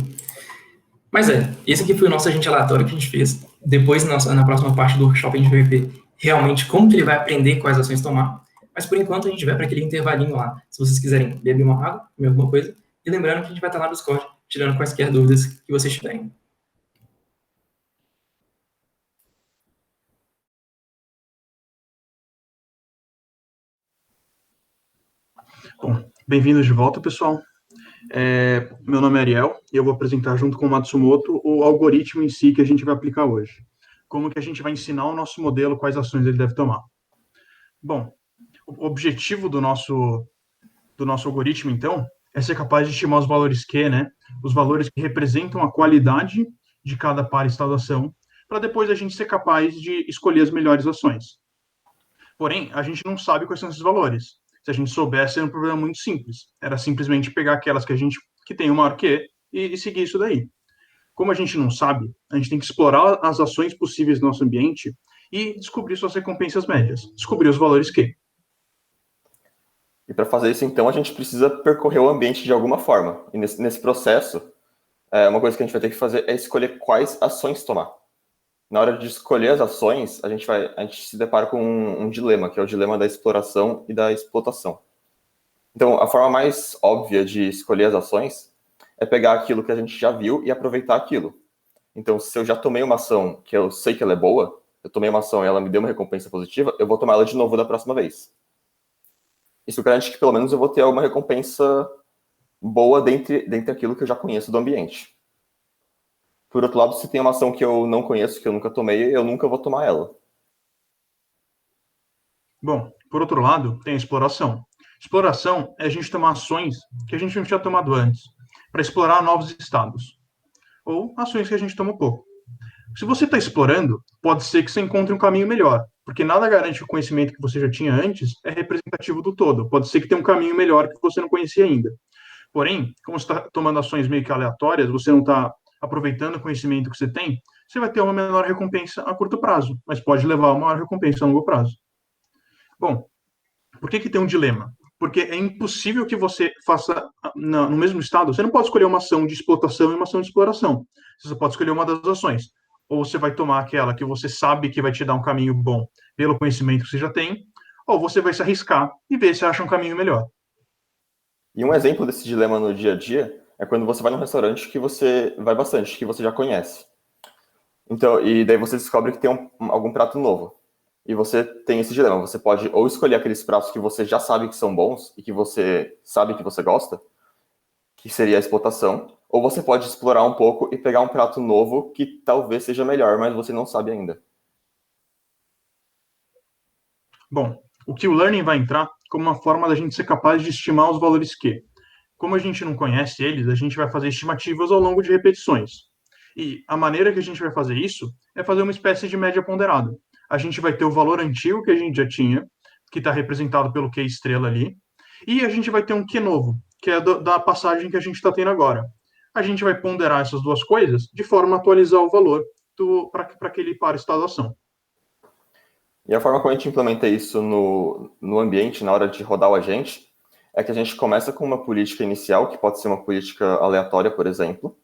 Mas esse aqui foi o nosso agente aleatório que a gente fez. Depois, na próxima parte do workshop, a gente vai ver realmente como que ele vai aprender quais ações tomar. Mas, por enquanto, a gente vai para aquele intervalinho lá. Se vocês quiserem beber uma água, comer alguma coisa. E lembrando que a gente vai estar lá no Discord, tirando quaisquer dúvidas que vocês tiverem. Bom, bem-vindos de volta, pessoal. Meu nome é Ariel e eu vou apresentar junto com o Matsumoto o algoritmo em si que a gente vai aplicar hoje. Como que a gente vai ensinar o nosso modelo, quais ações ele deve tomar. Bom, o objetivo do nosso algoritmo, então, é ser capaz de estimar os valores Q, né? Os valores que representam a qualidade de cada par estado-ação, para depois a gente ser capaz de escolher as melhores ações. Porém, a gente não sabe quais são esses valores. Se a gente soubesse, era um problema muito simples. Era simplesmente pegar aquelas que tem o maior Q e seguir isso daí. Como a gente não sabe, a gente tem que explorar as ações possíveis do nosso ambiente e descobrir suas recompensas médias, descobrir os valores Q. E para fazer isso, então, a gente precisa percorrer o ambiente de alguma forma. E nesse processo, uma coisa que a gente vai ter que fazer é escolher quais ações tomar. Na hora de escolher as ações, a gente se depara com um dilema, que é o dilema da exploração e da explotação. Então, a forma mais óbvia de escolher as ações é pegar aquilo que a gente já viu e aproveitar aquilo. Então, se eu já tomei uma ação que eu sei que ela é boa, eu tomei uma ação e ela me deu uma recompensa positiva, eu vou tomar ela de novo da próxima vez. Isso garante que, pelo menos, eu vou ter alguma recompensa boa dentre aquilo que eu já conheço do ambiente. Por outro lado, se tem uma ação que eu não conheço, que eu nunca tomei, eu nunca vou tomar ela. Bom, por outro lado, tem a exploração. Exploração é a gente tomar ações que a gente não tinha tomado antes, para explorar novos estados. Ou ações que a gente toma pouco. Se você está explorando, pode ser que você encontre um caminho melhor, porque nada garante que o conhecimento que você já tinha antes é representativo do todo. Pode ser que tenha um caminho melhor que você não conhecia ainda. Porém, como você está tomando ações meio que aleatórias, você não está aproveitando o conhecimento que você tem, você vai ter uma menor recompensa a curto prazo, mas pode levar a uma maior recompensa a longo prazo. Bom, por que tem um dilema? Porque é impossível que você faça no mesmo estado. Você não pode escolher uma ação de explotação e uma ação de exploração. Você só pode escolher uma das ações. Ou você vai tomar aquela que você sabe que vai te dar um caminho bom pelo conhecimento que você já tem, ou você vai se arriscar e ver se acha um caminho melhor. E um exemplo desse dilema no dia a dia é quando você vai num restaurante que você vai bastante, que você já conhece. Então, e daí você descobre que tem algum prato novo. E você tem esse dilema. Você pode ou escolher aqueles pratos que você já sabe que são bons e que você sabe que você gosta, que seria a explotação, ou você pode explorar um pouco e pegar um prato novo que talvez seja melhor, mas você não sabe ainda. Bom, o Q-Learning vai entrar como uma forma da gente ser capaz de estimar os valores Q. Como a gente não conhece eles, a gente vai fazer estimativas ao longo de repetições. E a maneira que a gente vai fazer isso é fazer uma espécie de média ponderada. A gente vai ter o valor antigo que a gente já tinha, que está representado pelo Q estrela ali, e a gente vai ter um Q novo, que é da passagem que a gente está tendo agora. A gente vai ponderar essas duas coisas de forma a atualizar o valor para aquele par estado ação. E a forma como a gente implementa isso no ambiente, na hora de rodar o agente, é que a gente começa com uma política inicial, que pode ser uma política aleatória, por exemplo,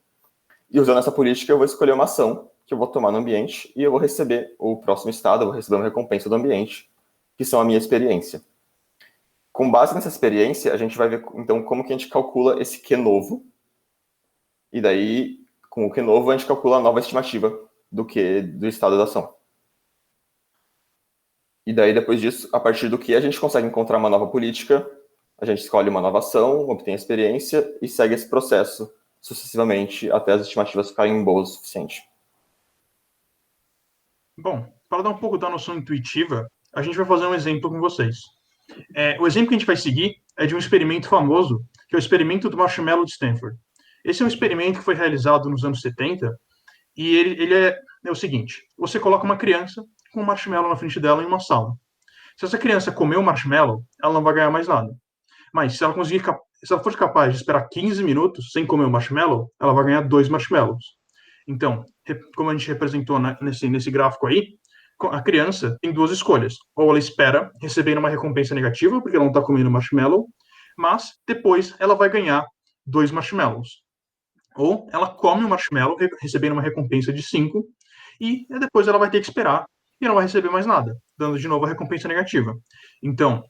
e usando essa política eu vou escolher uma ação que eu vou tomar no ambiente e eu vou receber o próximo estado, eu vou receber uma recompensa do ambiente, que são a minha experiência. Com base nessa experiência, a gente vai ver, então, como que a gente calcula esse Q novo, e daí, com o Q novo, a gente calcula a nova estimativa do Q do estado da ação. E daí, depois disso, a partir do que a gente consegue encontrar uma nova política, a gente escolhe uma nova ação, obtém a experiência e segue esse processo sucessivamente até as estimativas ficarem boas o suficiente. Bom, para dar um pouco da noção intuitiva, a gente vai fazer um exemplo com vocês. O exemplo que a gente vai seguir é de um experimento famoso, que é o experimento do marshmallow de Stanford. Esse é um experimento que foi realizado nos anos 70 e ele é o seguinte: você coloca uma criança com um marshmallow na frente dela em uma sala. Se essa criança comer o marshmallow, ela não vai ganhar mais nada. Mas se ela for capaz de esperar 15 minutos sem comer o marshmallow, ela vai ganhar 2 marshmallows. Então, como a gente representou nesse gráfico aí, a criança tem duas escolhas. Ou ela espera receber uma recompensa negativa, porque ela não está comendo marshmallow, mas depois ela vai ganhar 2 marshmallows. Ou ela come o marshmallow, recebendo uma recompensa de 5, e depois ela vai ter que esperar e não vai receber mais nada, dando de novo a recompensa negativa. Então,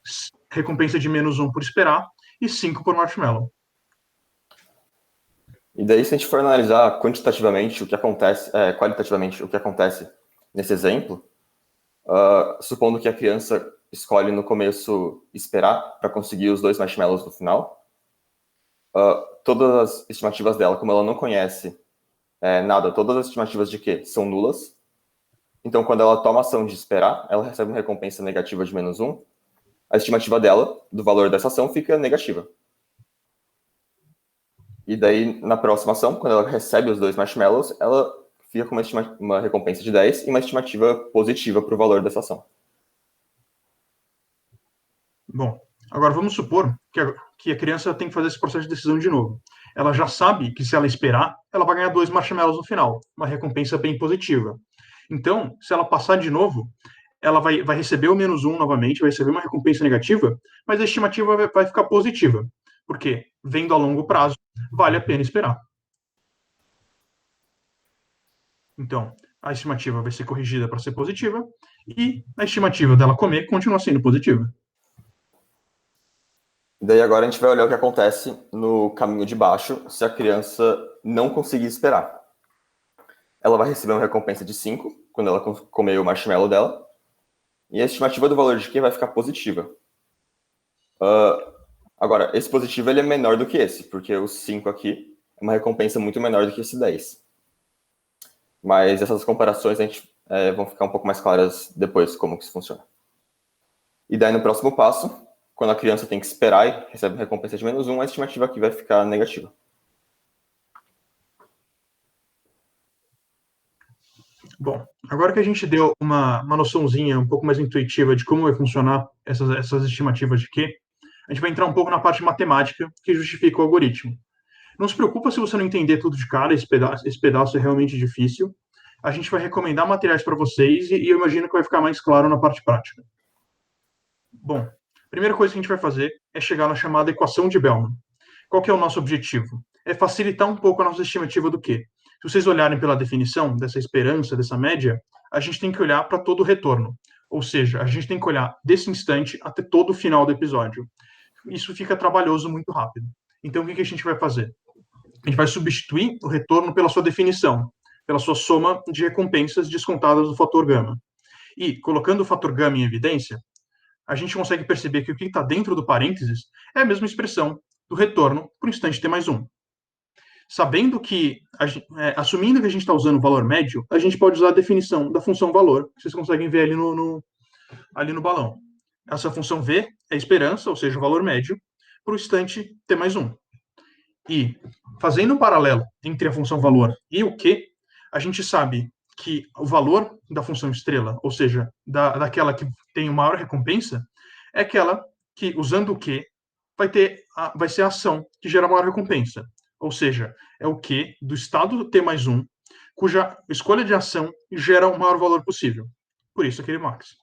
recompensa de -1 por esperar e 5 por marshmallow. E daí, se a gente for analisar quantitativamente o que acontece, qualitativamente o que acontece nesse exemplo, supondo que a criança escolhe no começo esperar para conseguir os 2 marshmallows no final, todas as estimativas dela, como ela não conhece nada, todas as estimativas de Q são nulas. Então, quando ela toma a ação de esperar, ela recebe uma recompensa negativa de -1. A estimativa dela, do valor dessa ação, fica negativa. E daí, na próxima ação, quando ela recebe os 2 marshmallows, ela fica com uma recompensa de 10 e uma estimativa positiva para o valor dessa ação. Bom, agora vamos supor que a criança tem que fazer esse processo de decisão de novo. Ela já sabe que se ela esperar, ela vai ganhar 2 marshmallows no final, uma recompensa bem positiva. Então, se ela passar de novo, ela vai receber o -1 novamente, vai receber uma recompensa negativa, mas a estimativa vai ficar positiva. Porque, vendo a longo prazo, vale a pena esperar. Então, a estimativa vai ser corrigida para ser positiva e a estimativa dela comer continua sendo positiva. Daí agora a gente vai olhar o que acontece no caminho de baixo se a criança não conseguir esperar. Ela vai receber uma recompensa de 5 quando ela comer o marshmallow dela, e a estimativa do valor de Q vai ficar positiva. Agora, esse positivo ele é menor do que esse, porque o 5 aqui é uma recompensa muito menor do que esse 10. Mas essas comparações a gente vão ficar um pouco mais claras depois como que isso funciona. E daí no próximo passo, quando a criança tem que esperar e recebe uma recompensa de -1, a estimativa aqui vai ficar negativa. Bom, agora que a gente deu uma noçãozinha um pouco mais intuitiva de como vai funcionar essas estimativas de Q, a gente vai entrar um pouco na parte matemática que justifica o algoritmo. Não se preocupa se você não entender tudo de cara, esse pedaço é realmente difícil. A gente vai recomendar materiais para vocês e eu imagino que vai ficar mais claro na parte prática. Bom, a primeira coisa que a gente vai fazer é chegar na chamada equação de Bellman. Qual que é o nosso objetivo? É facilitar um pouco a nossa estimativa do Q. vocês olharem pela definição dessa esperança, dessa média, a gente tem que olhar para todo o retorno. Ou seja, a gente tem que olhar desse instante até todo o final do episódio. Isso fica trabalhoso muito rápido. Então, o que a gente vai fazer? A gente vai substituir o retorno pela sua definição, pela sua soma de recompensas descontadas do fator gama. E, colocando o fator gama em evidência, a gente consegue perceber que o que está dentro do parênteses é a mesma expressão do retorno por instante t mais 1. Sabendo que, assumindo que a gente está usando o valor médio, a gente pode usar a definição da função valor, que vocês conseguem ver ali no balão. Essa função V é esperança, ou seja, o valor médio, para o instante t mais 1. E, fazendo um paralelo entre a função valor e o Q, a gente sabe que o valor da função estrela, ou seja, daquela que tem maior recompensa, é aquela que, usando o Q, vai ser a ação que gera maior recompensa. Ou seja, é o Q do estado t mais 1, cuja escolha de ação gera o maior valor possível. Por isso, aquele max.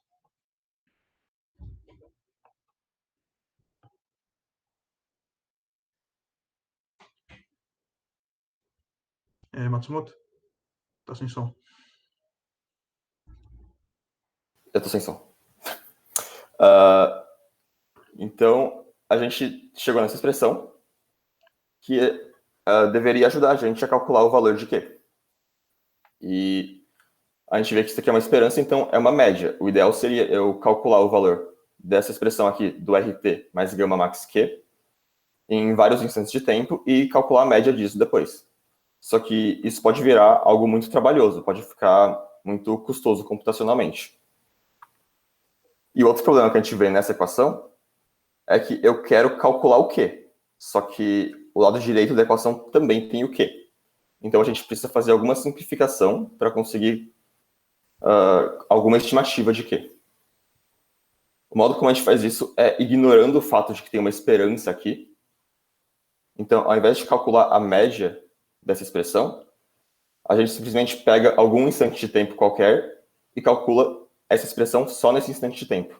Matsumoto? Tá sem som. Eu tô sem som. Então, a gente chegou nessa expressão que deveria ajudar a gente a calcular o valor de Q. E a gente vê que isso aqui é uma esperança, então é uma média. O ideal seria eu calcular o valor dessa expressão aqui, do RT mais gama max Q, em vários instantes de tempo e calcular a média disso depois. Só que isso pode virar algo muito trabalhoso, pode ficar muito custoso computacionalmente. E o outro problema que a gente vê nessa equação é que eu quero calcular o Q, só que o lado direito da equação também tem o Q. Então a gente precisa fazer alguma simplificação para conseguir alguma estimativa de Q. O modo como a gente faz isso é ignorando o fato de que tem uma esperança aqui. Então, ao invés de calcular a média dessa expressão, a gente simplesmente pega algum instante de tempo qualquer e calcula essa expressão só nesse instante de tempo.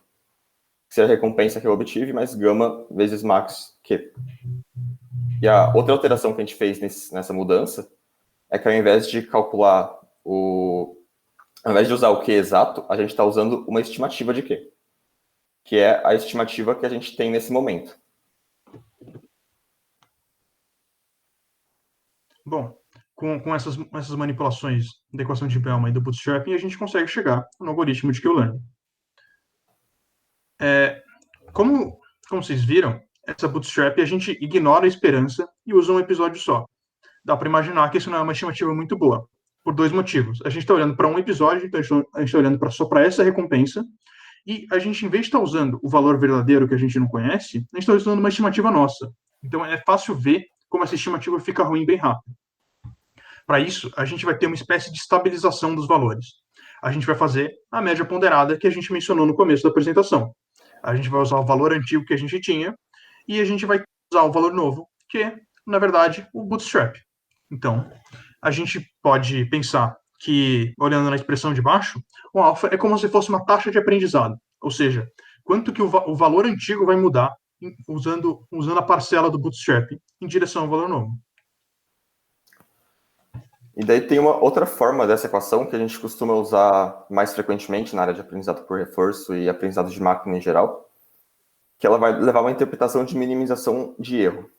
Que seria a recompensa que eu obtive, mais gama vezes max Q. E a outra alteração que a gente fez nessa mudança é que ao invés de calcular ao invés de usar o Q exato, a gente está usando uma estimativa de Q, que é a estimativa que a gente tem nesse momento. Bom, com essas manipulações da equação de Bellman e do bootstrapping, a gente consegue chegar no algoritmo de Q-learning. Como vocês viram, essa bootstrap a gente ignora a esperança e usa um episódio só. Dá para imaginar que isso não é uma estimativa muito boa, por dois motivos. A gente está olhando para um episódio, então a gente está olhando só para essa recompensa, e a gente, em vez de estar usando o valor verdadeiro que a gente não conhece, a gente está usando uma estimativa nossa. Então é fácil ver como essa estimativa fica ruim bem rápido. Para isso, a gente vai ter uma espécie de estabilização dos valores. A gente vai fazer a média ponderada que a gente mencionou no começo da apresentação. A gente vai usar o valor antigo que a gente tinha e a gente vai usar o valor novo, que é, na verdade, o bootstrap. Então, a gente pode pensar que, olhando na expressão de baixo, o alfa é como se fosse uma taxa de aprendizado. Ou seja, quanto que o valor antigo vai mudar usando a parcela do bootstrap em direção ao valor novo. E daí tem uma outra forma dessa equação que a gente costuma usar mais frequentemente na área de aprendizado por reforço e aprendizado de máquina em geral, que ela vai levar a uma interpretação de minimização de erro.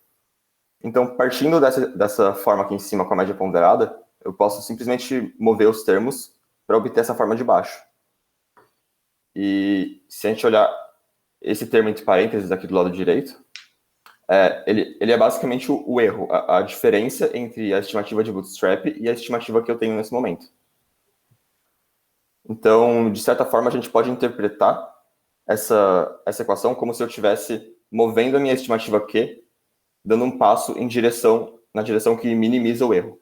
Então, partindo dessa forma aqui em cima com a média ponderada, eu posso simplesmente mover os termos para obter essa forma de baixo. E se a gente olhar esse termo entre parênteses aqui do lado direito, ele é basicamente o erro, a diferença entre a estimativa de bootstrap e a estimativa que eu tenho nesse momento. Então, de certa forma, a gente pode interpretar essa equação como se eu estivesse movendo a minha estimativa Q, dando um passo na direção que minimiza o erro,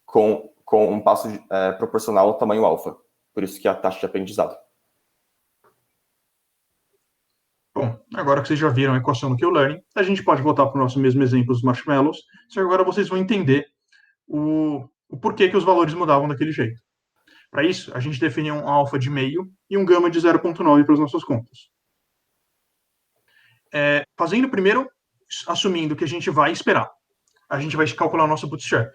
com um passo proporcional ao tamanho alfa. Por isso que é a taxa de aprendizado. Bom, agora que vocês já viram a equação do Q-learning, a gente pode voltar para o nosso mesmo exemplo dos marshmallows, só que agora vocês vão entender o porquê que os valores mudavam daquele jeito. Para isso, a gente definiu um alfa de meio e um gama de 0,9 para as nossas contas. Fazendo primeiro, assumindo que a gente vai esperar. A gente vai calcular o nosso bootstrap.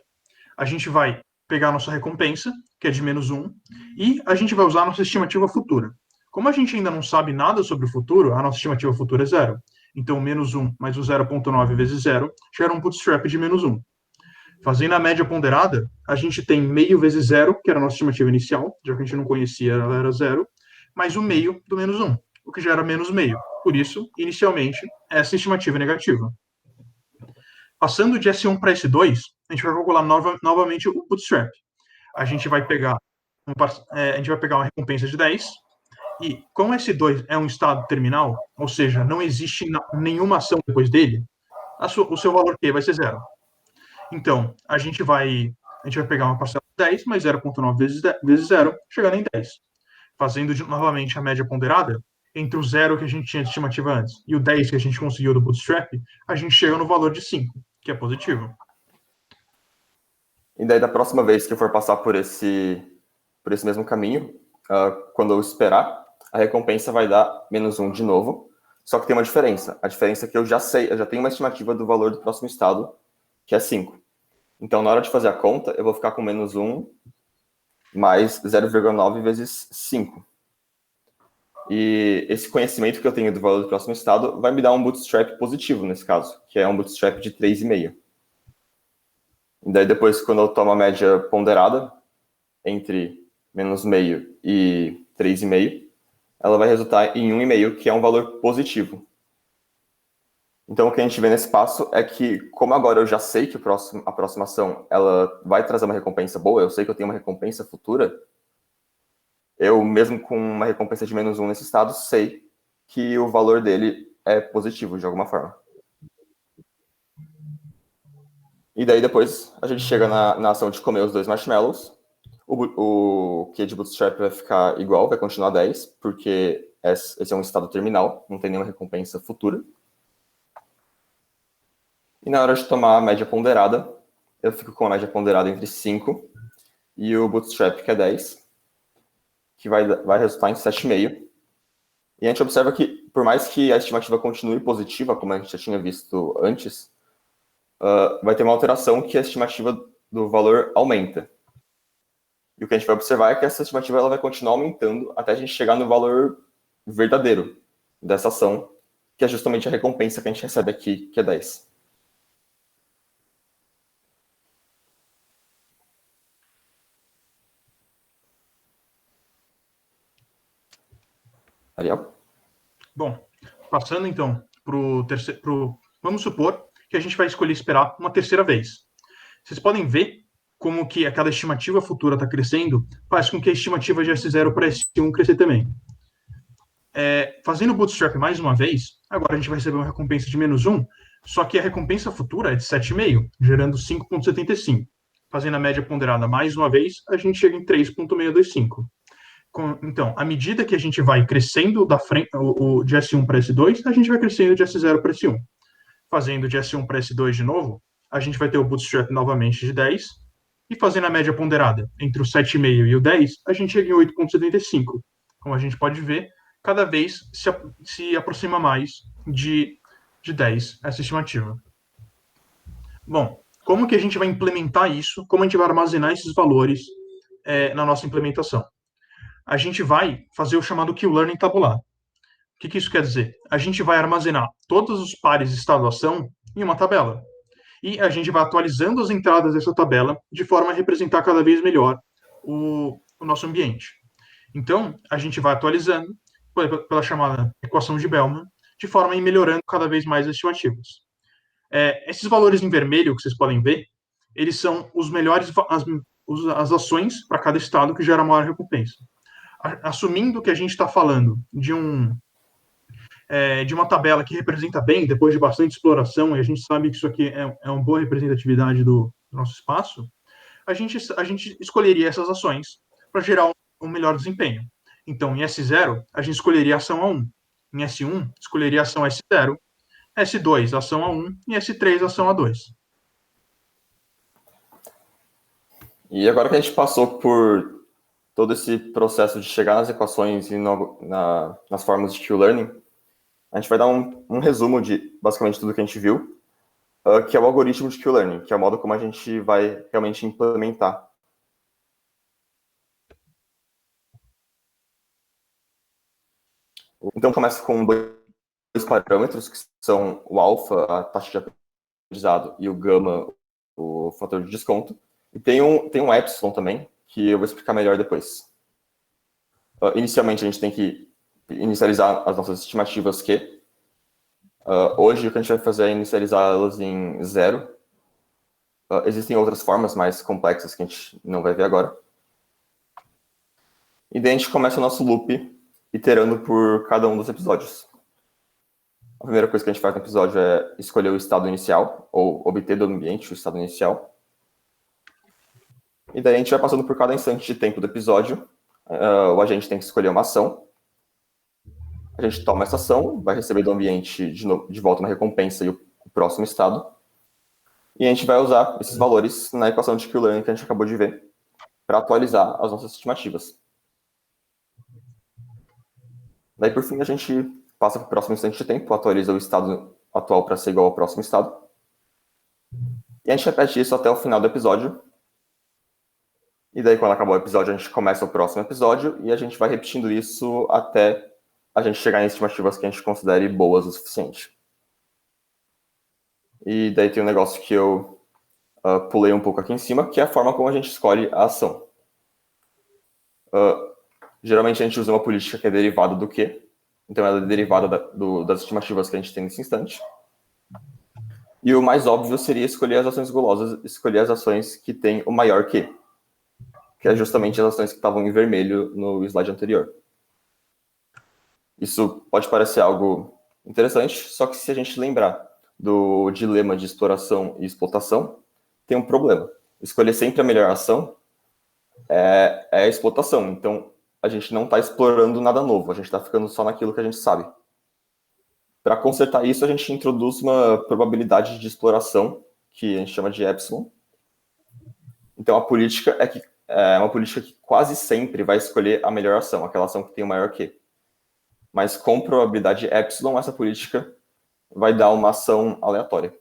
a gente vai pegar a nossa recompensa, que é de -1, e a gente vai usar a nossa estimativa futura. Como a gente ainda não sabe nada sobre o futuro, a nossa estimativa futura é 0. Então, -1 mais o 0,9 vezes 0 gera um bootstrap de -1. Fazendo a média ponderada, a gente tem meio vezes 0, que era a nossa estimativa inicial, já que a gente não conhecia, ela era 0, mais o meio do -1, o que gera -meio. Por isso, inicialmente, essa estimativa é negativa. Passando de S1 para S2, a gente vai calcular novamente o bootstrap. A gente vai pegar uma recompensa de 10, e como S2 é um estado terminal, ou seja, não existe nenhuma ação depois dele, o seu valor Q vai ser 0. Então, a gente vai pegar uma parcela de 10 mais 0,9 vezes 0, chegando em 10. Fazendo novamente a média ponderada, entre o 0 que a gente tinha de estimativa antes e o 10 que a gente conseguiu do bootstrap, a gente chega no valor de 5, que é positivo. E daí, da próxima vez que eu for passar por esse mesmo caminho, quando eu esperar, a recompensa vai dar -1 de novo. Só que tem uma diferença. A diferença é que eu já tenho uma estimativa do valor do próximo estado, que é 5. Então, na hora de fazer a conta, eu vou ficar com -1 mais 0,9 vezes 5. E esse conhecimento que eu tenho do valor do próximo estado vai me dar um bootstrap positivo, nesse caso, que é um bootstrap de 3,5. E daí, depois, quando eu tomo a média ponderada, entre -meio e 3,5, ela vai resultar em 1,5, que é um valor positivo. Então, o que a gente vê nesse passo é que, como agora eu já sei que a próxima ação ela vai trazer uma recompensa boa, eu sei que eu tenho uma recompensa futura, eu, mesmo com uma recompensa de -1 nesse estado, sei que o valor dele é positivo, de alguma forma. E daí, depois, a gente chega na ação de comer os 2 marshmallows. O Q de bootstrap vai ficar igual, vai continuar 10, porque esse é um estado terminal, não tem nenhuma recompensa futura. E na hora de tomar a média ponderada, eu fico com a média ponderada entre 5 e o bootstrap, que é 10, que vai resultar em 7,5. E a gente observa que, por mais que a estimativa continue positiva, como a gente já tinha visto antes, vai ter uma alteração que a estimativa do valor aumenta. E o que a gente vai observar é que essa estimativa ela vai continuar aumentando até a gente chegar no valor verdadeiro dessa ação, que é justamente a recompensa que a gente recebe aqui, que é 10. Ariel? Bom, passando então para o terceiro. Vamos supor que a gente vai escolher esperar uma terceira vez. Vocês podem ver como que aquela estimativa futura está crescendo, faz com que a estimativa de S0 para S1 crescer também. Fazendo o bootstrap mais uma vez, agora a gente vai receber uma recompensa de -1, só que a recompensa futura é de 7,5, gerando 5,75. Fazendo a média ponderada mais uma vez, a gente chega em 3,625. Então, à medida que a gente vai crescendo de S1 para S2, a gente vai crescendo de S0 para S1. Fazendo de S1 para S2 de novo, a gente vai ter o bootstrap novamente de 10, e fazendo a média ponderada entre o 7,5 e o 10, a gente chega em 8,75. Como a gente pode ver, cada vez se aproxima mais de 10, essa estimativa. Bom, como que a gente vai implementar isso? Como a gente vai armazenar esses valores na nossa implementação? A gente vai fazer o chamado Q-Learning tabular. O que isso quer dizer? A gente vai armazenar todos os pares estado-ação em uma tabela. E a gente vai atualizando as entradas dessa tabela de forma a representar cada vez melhor o nosso ambiente. Então, a gente vai atualizando pela chamada equação de Bellman, de forma a ir melhorando cada vez mais as estimativas. Esses valores em vermelho que vocês podem ver, eles são os melhores, as ações para cada estado que gera maior recompensa. Assumindo que a gente está falando de uma tabela que representa bem, depois de bastante exploração, e a gente sabe que isso aqui é uma boa representatividade do nosso espaço, a gente escolheria essas ações para gerar um melhor desempenho. Então, em S0, a gente escolheria a ação A1. Em S1, escolheria a ação S0. S2, ação A1. E S3, ação A2. E agora que a gente passou por todo esse processo de chegar nas equações e nas formas de Q-Learning, a gente vai dar um resumo de basicamente tudo que a gente viu. que é o algoritmo de Q-Learning, que é o modo como a gente vai realmente implementar. Então, começa com dois parâmetros, que são o alfa, a taxa de aprendizado, e o gama, o fator de desconto. E tem um epsilon também, que eu vou explicar melhor depois. Inicialmente, a gente tem que inicializar as nossas estimativas Q. Hoje, o que a gente vai fazer é inicializá-las em 0. Existem outras formas mais complexas que a gente não vai ver agora. E daí a gente começa o nosso loop iterando por cada um dos episódios. A primeira coisa que a gente faz no episódio é escolher o estado inicial, ou obter do ambiente o estado inicial. E daí a gente vai passando por cada instante de tempo do episódio. O agente tem que escolher uma ação. A gente toma essa ação, vai receber do ambiente de volta uma recompensa e o próximo estado. E a gente vai usar esses valores na equação de Q-Learning que a gente acabou de ver, para atualizar as nossas estimativas. Daí, por fim, a gente passa para o próximo instante de tempo, atualiza o estado atual para ser igual ao próximo estado. E a gente repete isso até o final do episódio. E daí, quando acabar o episódio, a gente começa o próximo episódio e a gente vai repetindo isso até a gente chegar em estimativas que a gente considere boas o suficiente. E daí tem um negócio que eu pulei um pouco aqui em cima, que é a forma como a gente escolhe a ação. Geralmente a gente usa uma política que é derivada do Q, então ela é derivada das estimativas que a gente tem nesse instante. E o mais óbvio seria escolher as ações gulosas, escolher as ações que têm o maior Q, que é justamente as ações que estavam em vermelho no slide anterior. Isso pode parecer algo interessante, só que se a gente lembrar do dilema de exploração e explotação, tem um problema. Escolher sempre a melhor ação é a explotação. Então, a gente não está explorando nada novo, a gente está ficando só naquilo que a gente sabe. Para consertar isso, a gente introduz uma probabilidade de exploração, que a gente chama de epsilon. Então, a política é uma política que quase sempre vai escolher a melhor ação, aquela ação que tem o maior Q. Mas com probabilidade epsilon, essa política vai dar uma ação aleatória.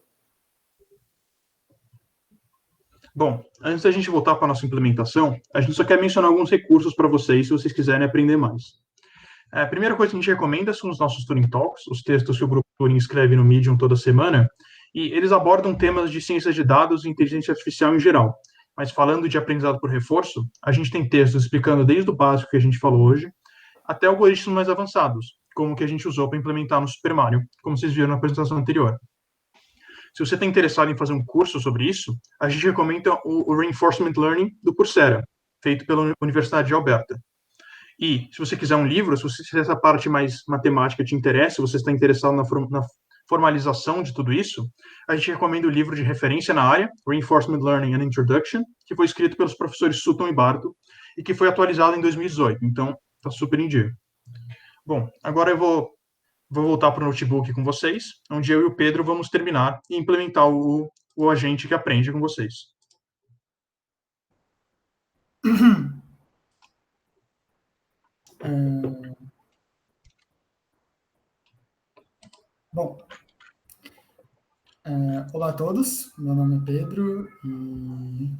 Bom, antes da gente voltar para a nossa implementação, a gente só quer mencionar alguns recursos para vocês, se vocês quiserem aprender mais. A primeira coisa que a gente recomenda são os nossos Turing Talks, os textos que o grupo Turing escreve no Medium toda semana, e eles abordam temas de ciências de dados e inteligência artificial em geral. Mas falando de aprendizado por reforço, a gente tem textos explicando desde o básico que a gente falou hoje, até algoritmos mais avançados, como o que a gente usou para implementar no Super Mario, como vocês viram na apresentação anterior. Se você está interessado em fazer um curso sobre isso, a gente recomenda o Reinforcement Learning do Coursera, feito pela Universidade de Alberta. E, se você quiser um livro, se essa parte mais matemática te interessa, se você está interessado na formalização de tudo isso, a gente recomenda o livro de referência na área, Reinforcement Learning and Introduction, que foi escrito pelos professores Sutton e Barto, e que foi atualizado em 2018. Então, está super em dia. Bom, agora eu vou voltar para o notebook com vocês, onde eu e o Pedro vamos terminar e implementar o agente que aprende com vocês. Bom, olá a todos, meu nome é Pedro e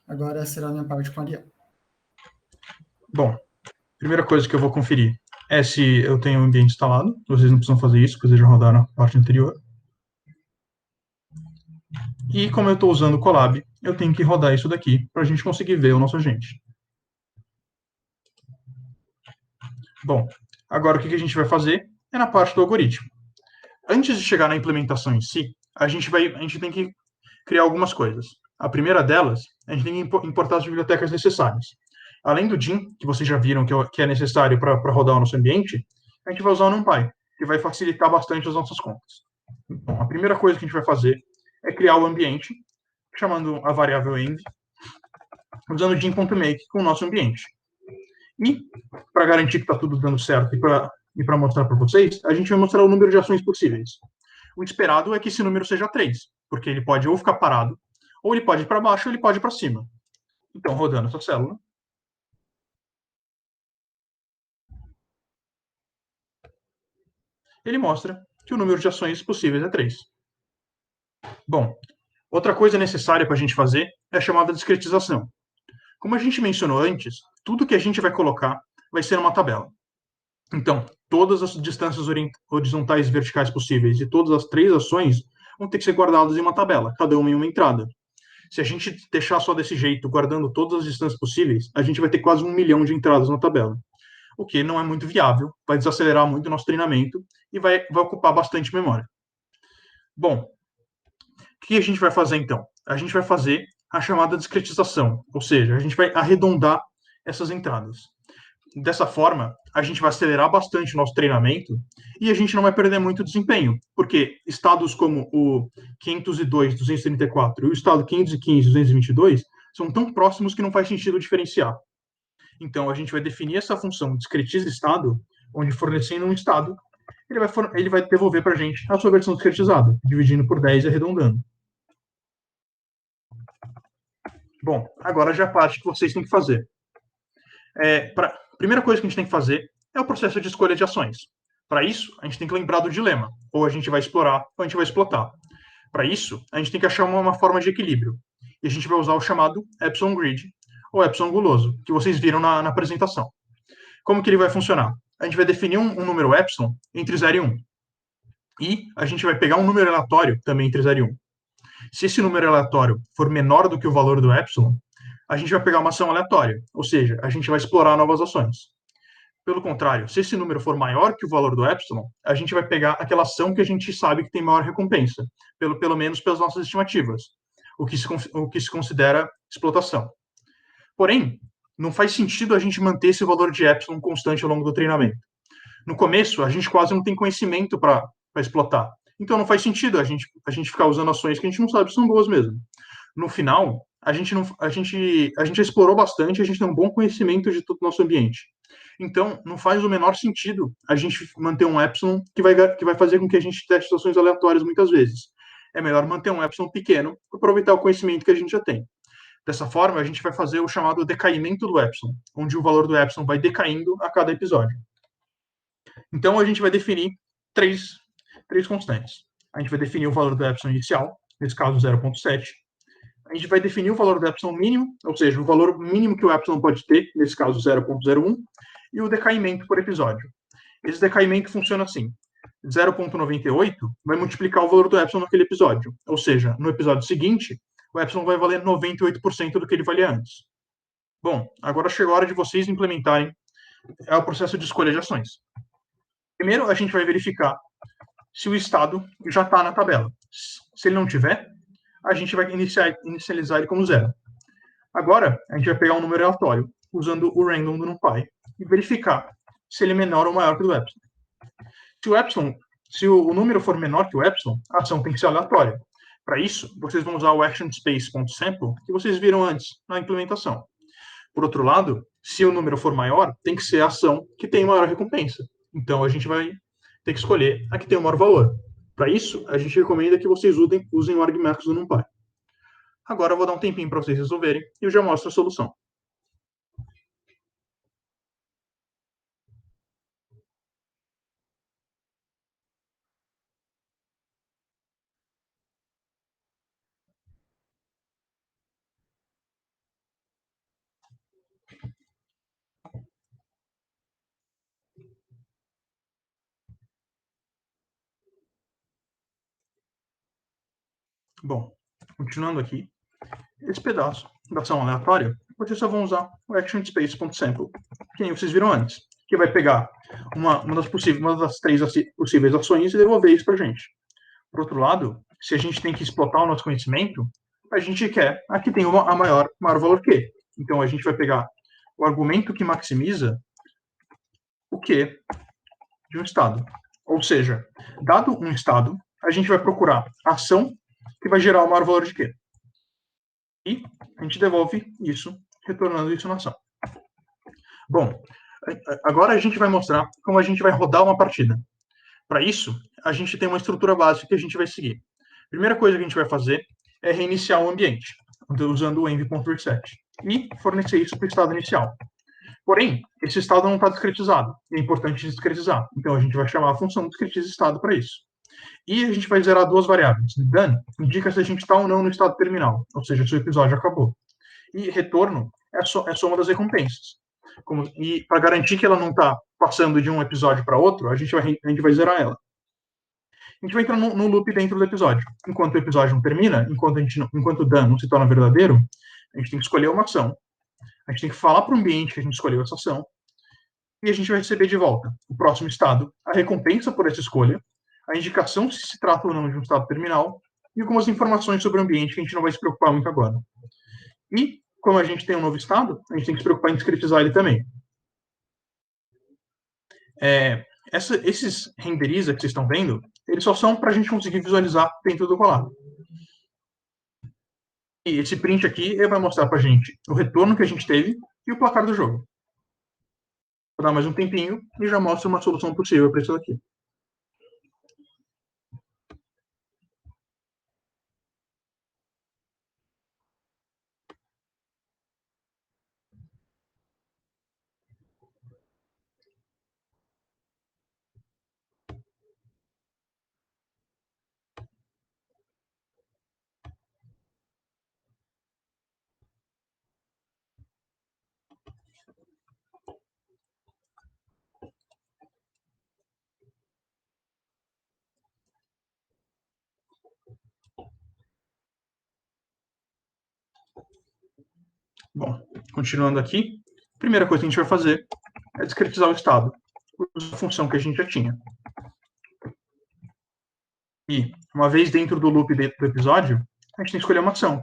agora será a minha parte com a Ariel. Bom, primeira coisa que eu vou conferir é se eu tenho o ambiente instalado. Vocês não precisam fazer isso, porque vocês já rodaram na parte anterior. E como eu estou usando o Colab, eu tenho que rodar isso daqui para a gente conseguir ver o nosso agente. Bom, agora o que a gente vai fazer é na parte do algoritmo. Antes de chegar na implementação em si, a gente tem que criar algumas coisas. A primeira delas, a gente tem que importar as bibliotecas necessárias. Além do DIN, que vocês já viram que é necessário para rodar o nosso ambiente, a gente vai usar o NumPy, que vai facilitar bastante as nossas contas. Então, a primeira coisa que a gente vai fazer é criar o ambiente, chamando a variável env, usando DIN.make com o nosso ambiente. E, para garantir que está tudo dando certo e para mostrar para vocês, a gente vai mostrar o número de ações possíveis. O esperado é que esse número seja 3, porque ele pode ou ficar parado, ou ele pode ir para baixo, ou ele pode ir para cima. Então, rodando essa célula, ele mostra que o número de ações possíveis é 3. Bom, outra coisa necessária para a gente fazer é a chamada discretização. Como a gente mencionou antes, tudo que a gente vai colocar vai ser uma tabela. Então, todas as distâncias horizontais e verticais possíveis e todas as 3 ações vão ter que ser guardadas em uma tabela, cada uma em uma entrada. Se a gente deixar só desse jeito, guardando todas as distâncias possíveis, a gente vai ter quase 1 milhão de entradas na tabela, o que não é muito viável, vai desacelerar muito o nosso treinamento e vai ocupar bastante memória. Bom, o que a gente vai fazer então? A gente vai fazer a chamada discretização, ou seja, a gente vai arredondar essas entradas. Dessa forma, a gente vai acelerar bastante o nosso treinamento e a gente não vai perder muito desempenho, porque estados como o 502, 234 e o estado 515, 222 são tão próximos que não faz sentido diferenciar. Então, a gente vai definir essa função discretiza estado, onde fornecendo um estado, ele vai devolver para a gente a sua versão discretizada, dividindo por 10 e arredondando. Bom, agora já a parte que vocês têm que fazer. A primeira coisa que a gente tem que fazer é o processo de escolha de ações. Para isso, a gente tem que lembrar do dilema. Ou a gente vai explorar, ou a gente vai explotar. Para isso, a gente tem que achar uma forma de equilíbrio. E a gente vai usar o chamado Epsilon Grid, ou Epsilon guloso, que vocês viram na apresentação. Como que ele vai funcionar? A gente vai definir um número Epsilon entre 0 e 1. E a gente vai pegar um número aleatório também entre 0 e 1. Se esse número aleatório for menor do que o valor do Epsilon, a gente vai pegar uma ação aleatória, ou seja, a gente vai explorar novas ações. Pelo contrário, se esse número for maior que o valor do epsilon, a gente vai pegar aquela ação que a gente sabe que tem maior recompensa, pelo menos pelas nossas estimativas, o que se considera explotação. Porém, não faz sentido a gente manter esse valor de epsilon constante ao longo do treinamento. No começo, a gente quase não tem conhecimento para explotar. Então, não faz sentido a gente ficar usando ações que a gente não sabe se são boas mesmo. No final, a gente já explorou bastante, a gente tem um bom conhecimento de todo o nosso ambiente. Então, não faz o menor sentido a gente manter um epsilon que vai fazer com que a gente teste situações aleatórias muitas vezes. É melhor manter um epsilon pequeno para aproveitar o conhecimento que a gente já tem. Dessa forma, a gente vai fazer o chamado decaimento do epsilon, onde o valor do epsilon vai decaindo a cada episódio. Então, a gente vai definir três constantes. A gente vai definir o valor do epsilon inicial, nesse caso 0,7. A gente vai definir o valor do epsilon mínimo, ou seja, o valor mínimo que o epsilon pode ter, nesse caso 0,01, e o decaimento por episódio. Esse decaimento funciona assim. 0,98 vai multiplicar o valor do epsilon naquele episódio. Ou seja, no episódio seguinte, o epsilon vai valer 98% do que ele valia antes. Bom, agora chegou a hora de vocês implementarem o processo de escolha de ações. Primeiro, a gente vai verificar se o estado já está na tabela. Se ele não tiver, a gente vai inicializar ele como 0. Agora, a gente vai pegar um número aleatório, usando o random do NumPy, e verificar se ele é menor ou maior que o do epsilon. Se o número for menor que o epsilon, a ação tem que ser aleatória. Para isso, vocês vão usar o actionSpace.sample, que vocês viram antes na implementação. Por outro lado, se o número for maior, tem que ser a ação que tem maior recompensa. Então, a gente vai ter que escolher a que tem o maior valor. Para isso, a gente recomenda que vocês usem o argmax do NumPy. Agora eu vou dar um tempinho para vocês resolverem e eu já mostro a solução. Bom, continuando aqui, esse pedaço da ação aleatória, vocês só vão usar o actionSpace.sample, que nem vocês viram antes, que vai pegar uma das 3 possíveis ações e devolver isso para a gente. Por outro lado, se a gente tem que explotar o nosso conhecimento, a gente quer a que tem a maior valor Q. Então, a gente vai pegar o argumento que maximiza o Q de um estado. Ou seja, dado um estado, a gente vai procurar a ação que vai gerar o maior valor de Q. E a gente devolve isso, retornando isso na ação. Bom, agora a gente vai mostrar como a gente vai rodar uma partida. Para isso, a gente tem uma estrutura básica que a gente vai seguir. A primeira coisa que a gente vai fazer é reiniciar o ambiente, usando o env.reset, e fornecer isso para o estado inicial. Porém, esse estado não está discretizado, e é importante discretizar. Então, a gente vai chamar a função discretizaEstado para isso. E a gente vai zerar duas variáveis. Done indica se a gente está ou não no estado terminal, ou seja, se o episódio acabou. E retorno é soma das recompensas. E para garantir que ela não está passando de um episódio para outro, a gente vai zerar ela. A gente vai entrar num loop dentro do episódio. Enquanto o episódio não termina, enquanto o done não se torna verdadeiro, a gente tem que escolher uma ação. A gente tem que falar para o ambiente que a gente escolheu essa ação. E a gente vai receber de volta o próximo estado, a recompensa por essa escolha, a indicação se trata ou não de um estado terminal, e algumas informações sobre o ambiente que a gente não vai se preocupar muito agora. E, como a gente tem um novo estado, a gente tem que se preocupar em discretizar ele também. Esses renderiza que vocês estão vendo, eles só são para a gente conseguir visualizar dentro do Colab. E esse print aqui vai mostrar para a gente o retorno que a gente teve e o placar do jogo. Vou dar mais um tempinho e já mostro uma solução possível para isso daqui. Bom, continuando aqui, a primeira coisa que a gente vai fazer é discretizar o estado, a função que a gente já tinha. E, uma vez dentro do loop do episódio, a gente tem que escolher uma ação,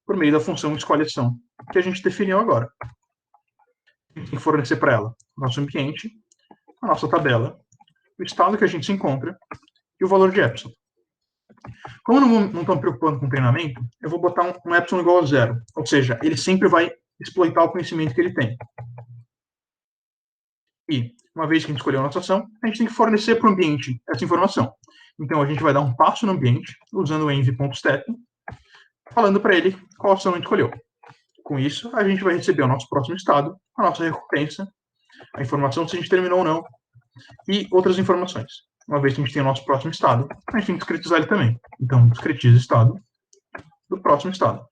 por meio da função escolhe ação, que a gente definiu agora. A gente tem que fornecer para ela o nosso ambiente, a nossa tabela, o estado que a gente se encontra e o valor de epsilon. Como não estamos preocupando com o treinamento, eu vou botar um epsilon igual a 0, ou seja, ele sempre vai exploitar o conhecimento que ele tem. E, uma vez que a gente escolheu a nossa ação, a gente tem que fornecer para o ambiente essa informação. Então, a gente vai dar um passo no ambiente, usando o env.step, falando para ele qual ação a gente escolheu. Com isso, a gente vai receber o nosso próximo estado, a nossa recompensa, a informação se a gente terminou ou não, e outras informações. Uma vez que a gente tem o nosso próximo estado, a gente tem que discretizar ele também. Então, discretiza o estado do próximo estado.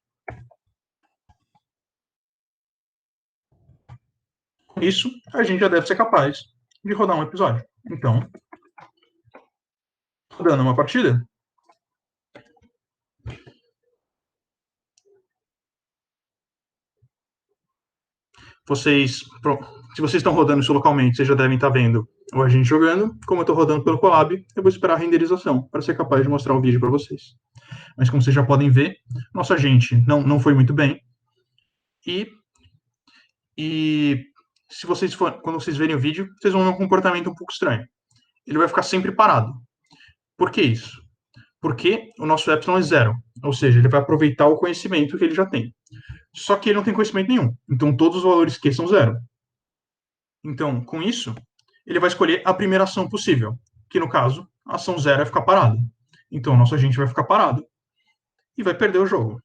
Com isso, a gente já deve ser capaz de rodar um episódio. Então, rodando uma partida, se vocês estão rodando isso localmente, vocês já devem estar vendo o agente jogando. Como eu estou rodando pelo Colab, eu vou esperar a renderização para ser capaz de mostrar o vídeo para vocês. Mas como vocês já podem ver, nosso agente não foi muito bem. E se quando vocês verem o vídeo, vocês vão ver um comportamento um pouco estranho. Ele vai ficar sempre parado. Por que isso? Porque o nosso epsilon é 0, ou seja, ele vai aproveitar o conhecimento que ele já tem. Só que ele não tem conhecimento nenhum, então todos os valores Q são 0. Então, com isso, ele vai escolher a primeira ação possível, que no caso, a ação 0 é ficar parado. Então, o nosso agente vai ficar parado e vai perder o jogo.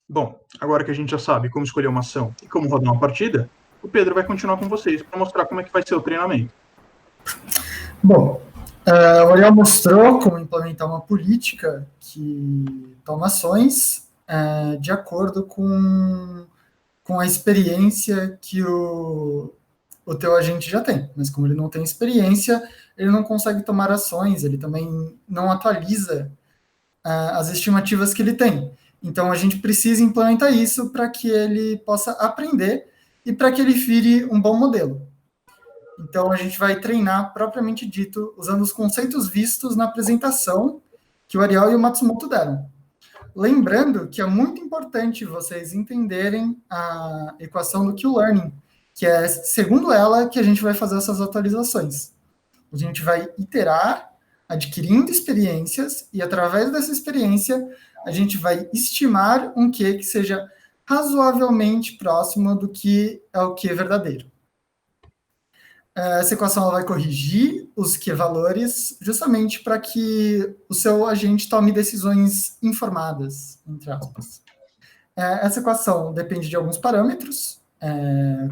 Bom, agora que a gente já sabe como escolher uma ação e como rodar uma partida, o Pedro vai continuar com vocês para mostrar como é que vai ser o treinamento. Bom, o Ariel mostrou como implementar uma política que toma ações de acordo com a experiência que o teu agente já tem. Mas como ele não tem experiência, ele não consegue tomar ações, ele também não atualiza as estimativas que ele tem. Então, a gente precisa implementar isso para que ele possa aprender e para que ele vire um bom modelo. Então, a gente vai treinar, propriamente dito, usando os conceitos vistos na apresentação que o Ariel e o Matsumoto deram. Lembrando que é muito importante vocês entenderem a equação do Q-Learning, que é, segundo ela, que a gente vai fazer essas atualizações. A gente vai iterar adquirindo experiências, e através dessa experiência, a gente vai estimar um Q que seja razoavelmente próximo do que é o Q verdadeiro. Essa equação ela vai corrigir os Q-valores justamente para que o seu agente tome decisões informadas, entre aspas. Essa equação depende de alguns parâmetros,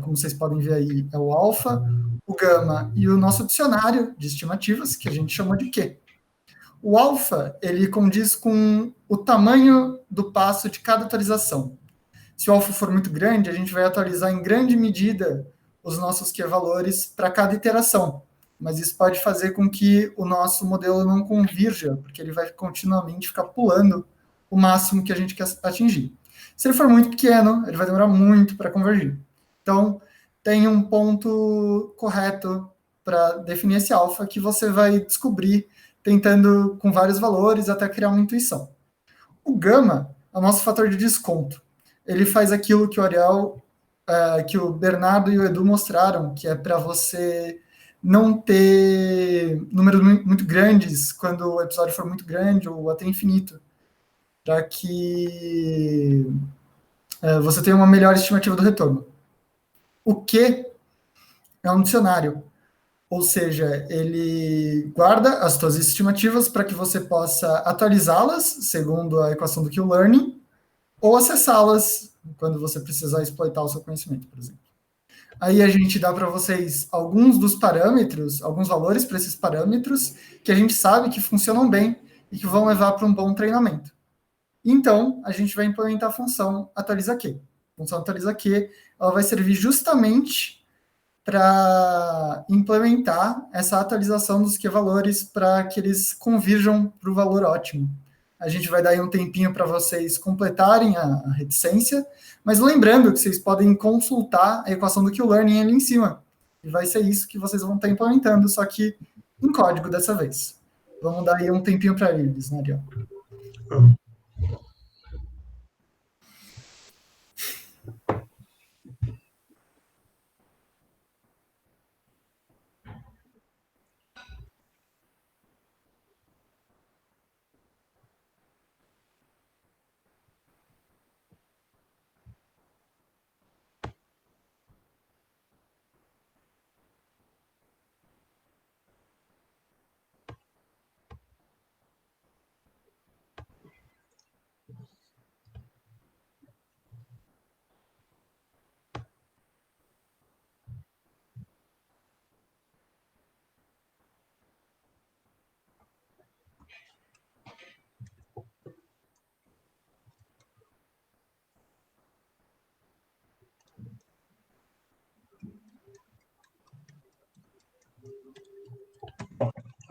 como vocês podem ver aí, é o alfa, o gama e o nosso dicionário de estimativas, que a gente chamou de Q. O alfa, ele condiz com o tamanho do passo de cada atualização. Se o alfa for muito grande, a gente vai atualizar em grande medida os nossos Q-valores para cada iteração. Mas isso pode fazer com que o nosso modelo não convirja, porque ele vai continuamente ficar pulando o máximo que a gente quer atingir. Se ele for muito pequeno, ele vai demorar muito para convergir. Então, tem um ponto correto para definir esse alfa que você vai descobrir tentando com vários valores até criar uma intuição. O gama é o nosso fator de desconto. Ele faz aquilo que o Ariel, que o Bernardo e o Edu mostraram, que é para você não ter números muito grandes quando o episódio for muito grande ou até infinito, para que você tenha uma melhor estimativa do retorno. O Q é um dicionário, ou seja, ele guarda as suas estimativas para que você possa atualizá-las, segundo a equação do Q-Learning, ou acessá-las quando você precisar exploitar o seu conhecimento, por exemplo. Aí a gente dá para vocês alguns dos parâmetros, alguns valores para esses parâmetros, que a gente sabe que funcionam bem e que vão levar para um bom treinamento. Então, a gente vai implementar a função atualizaQ. A função atualizaQ, ela vai servir justamente para implementar essa atualização dos Q-valores para que eles convirjam para o valor ótimo. A gente vai dar aí um tempinho para vocês completarem a reticência, mas lembrando que vocês podem consultar a equação do Q-Learning ali em cima. E vai ser isso que vocês vão estar implementando, só que em código dessa vez. Vamos dar aí um tempinho para eles, né, Ariel?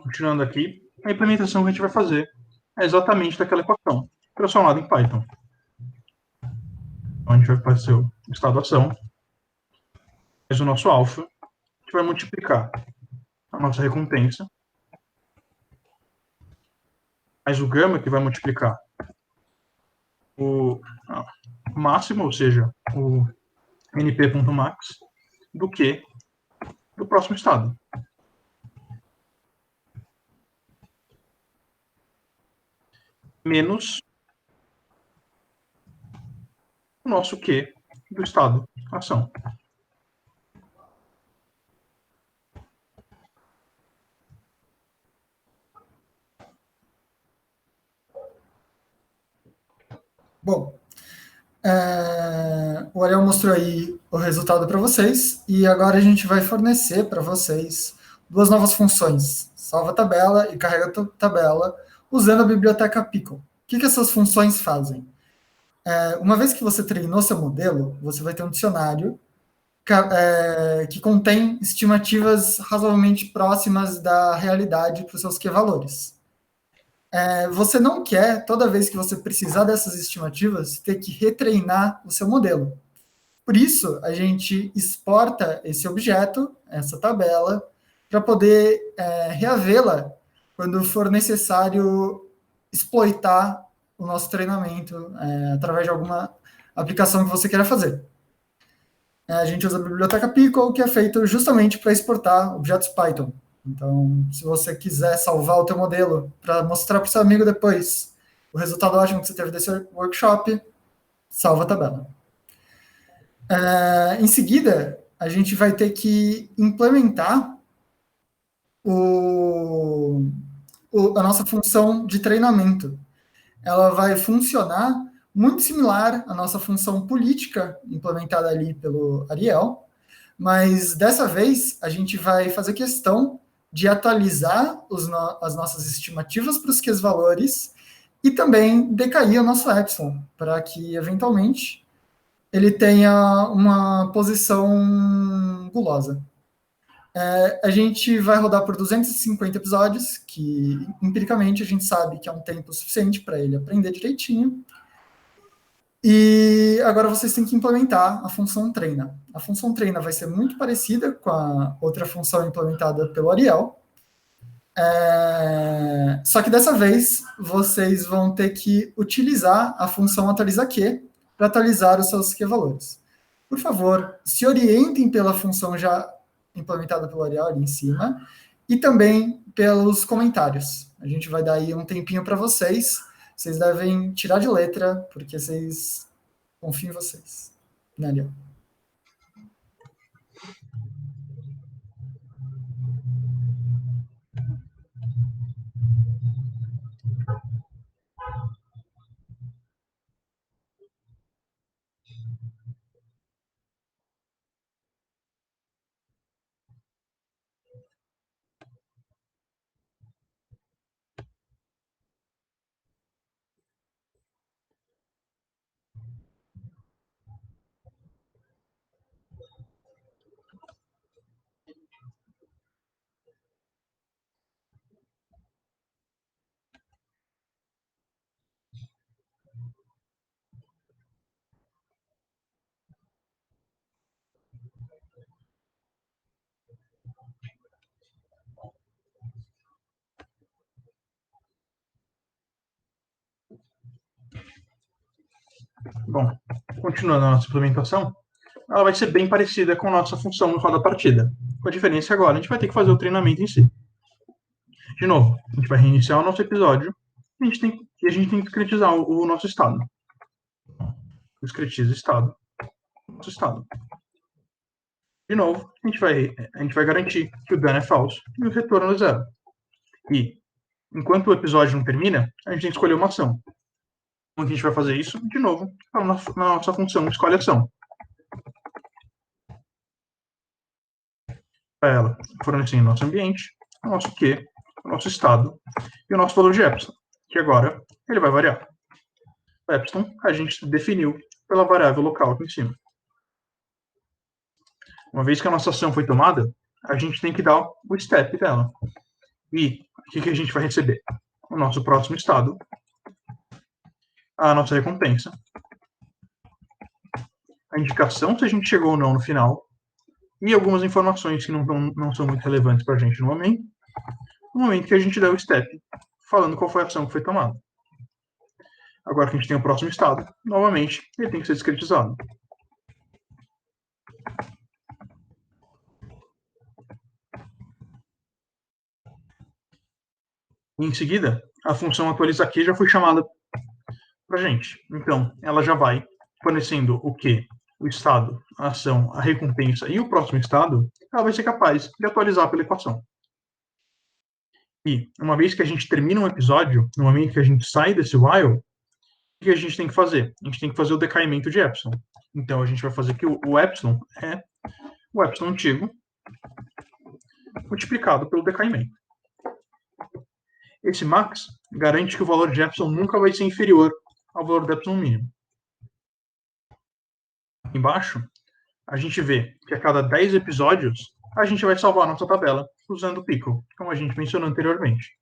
Continuando aqui, a implementação que a gente vai fazer é exatamente daquela equação, transformada em Python. Então, a gente vai fazer o estado ação, mais o nosso alfa, a gente vai multiplicar a nossa recompensa, mais o gama, que vai multiplicar o máximo, ou seja, o np.max, do que do próximo estado. Menos o nosso Q do estado ação. Bom, o Ariel mostrou aí o resultado para vocês, e agora a gente vai fornecer para vocês duas novas funções, salva tabela e carrega tabela, usando a biblioteca Pickle. O que essas funções fazem? Uma vez que você treinou seu modelo, você vai ter um dicionário que contém estimativas razoavelmente próximas da realidade para os seus Q-valores. Você não quer, toda vez que você precisar dessas estimativas, ter que retreinar o seu modelo. Por isso, a gente exporta esse objeto, essa tabela, para poder reavê-la quando for necessário exploitar o nosso treinamento através de alguma aplicação que você queira fazer. A gente usa a biblioteca Pickle, que é feita justamente para exportar objetos Python. Então, se você quiser salvar o teu modelo para mostrar para o seu amigo depois o resultado ótimo que você teve desse workshop, salva a tabela. Em seguida, a gente vai ter que implementar a nossa função de treinamento. Ela vai funcionar muito similar à nossa função política, implementada ali pelo Ariel, mas dessa vez a gente vai fazer questão de atualizar as nossas estimativas para os Q-valores e também decair o nosso epsilon, para que, eventualmente, ele tenha uma posição gulosa. A gente vai rodar por 250 episódios, que empiricamente a gente sabe que é um tempo suficiente para ele aprender direitinho. E agora vocês têm que implementar a função treina. A função treina vai ser muito parecida com a outra função implementada pelo Ariel. Só que dessa vez vocês vão ter que utilizar a função atualizaQ para atualizar os seus Q-valores. Por favor, se orientem pela função já implementada pelo Ariel ali em cima, e também pelos comentários. A gente vai dar aí um tempinho para vocês. Vocês devem tirar de letra, porque vocês confiam em vocês. Né, Ariel? Bom, continuando a nossa implementação, ela vai ser bem parecida com a nossa função no roda partida. Com a diferença agora, a gente vai ter que fazer o treinamento em si. De novo, a gente vai reiniciar o nosso episódio e a gente tem que discretizar o nosso estado. Discretiza estado. Nosso estado. De novo, a gente vai garantir que o dano é falso e o retorno é zero. E, enquanto o episódio não termina, a gente tem que escolher uma ação. Como que a gente vai fazer isso? De novo, na nossa função escolhe ação. Para ela, fornecendo nosso ambiente, o nosso Q, o nosso estado e o nosso valor de epsilon, que agora ele vai variar. O epsilon a gente definiu pela variável local aqui em cima. Uma vez que a nossa ação foi tomada, a gente tem que dar o step dela. E o que a gente vai receber? O nosso próximo estado, a nossa recompensa, a indicação se a gente chegou ou não no final, e algumas informações que não são muito relevantes para a gente no momento que a gente der o step, falando qual foi a ação que foi tomada. Agora que a gente tem o próximo estado, novamente, ele tem que ser discretizado. Em seguida, a função atualiza aqui já foi chamada para a gente. Então, ela já vai fornecendo o que? O estado, a ação, a recompensa e o próximo estado, ela vai ser capaz de atualizar pela equação. E, uma vez que a gente termina um episódio, no momento que a gente sai desse while, o que a gente tem que fazer? A gente tem que fazer o decaimento de epsilon. Então, a gente vai fazer que o epsilon é o epsilon antigo multiplicado pelo decaimento. Esse max garante que o valor de epsilon nunca vai ser inferior ao valor do epsilon mínimo. Aqui embaixo, a gente vê que a cada 10 episódios, a gente vai salvar a nossa tabela usando o pickle, como a gente mencionou anteriormente.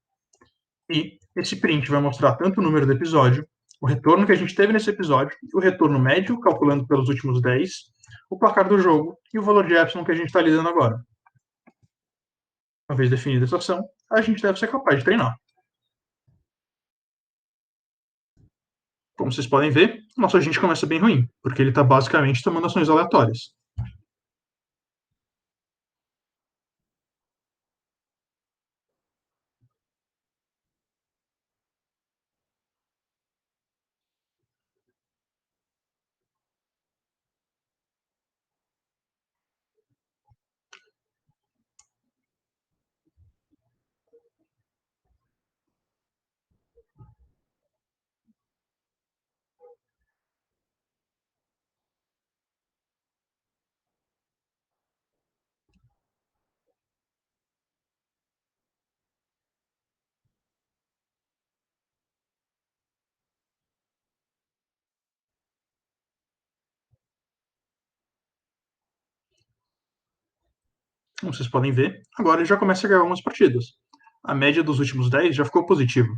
E esse print vai mostrar tanto o número do episódio, o retorno que a gente teve nesse episódio, o retorno médio, calculando pelos últimos 10, o placar do jogo e o valor de epsilon que a gente está lidando agora. Uma vez definida essa ação, a gente deve ser capaz de treinar. Como vocês podem ver, nosso agente começa bem ruim, porque ele está basicamente tomando ações aleatórias. Como vocês podem ver, agora ele já começa a ganhar algumas partidas. A média dos últimos 10 já ficou positiva.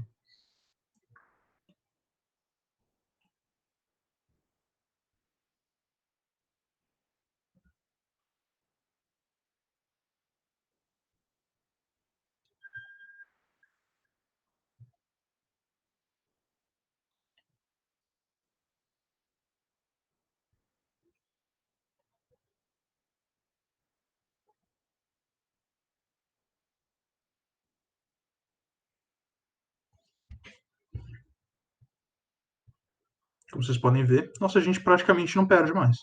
Como vocês podem ver, nossa gente praticamente não perde mais.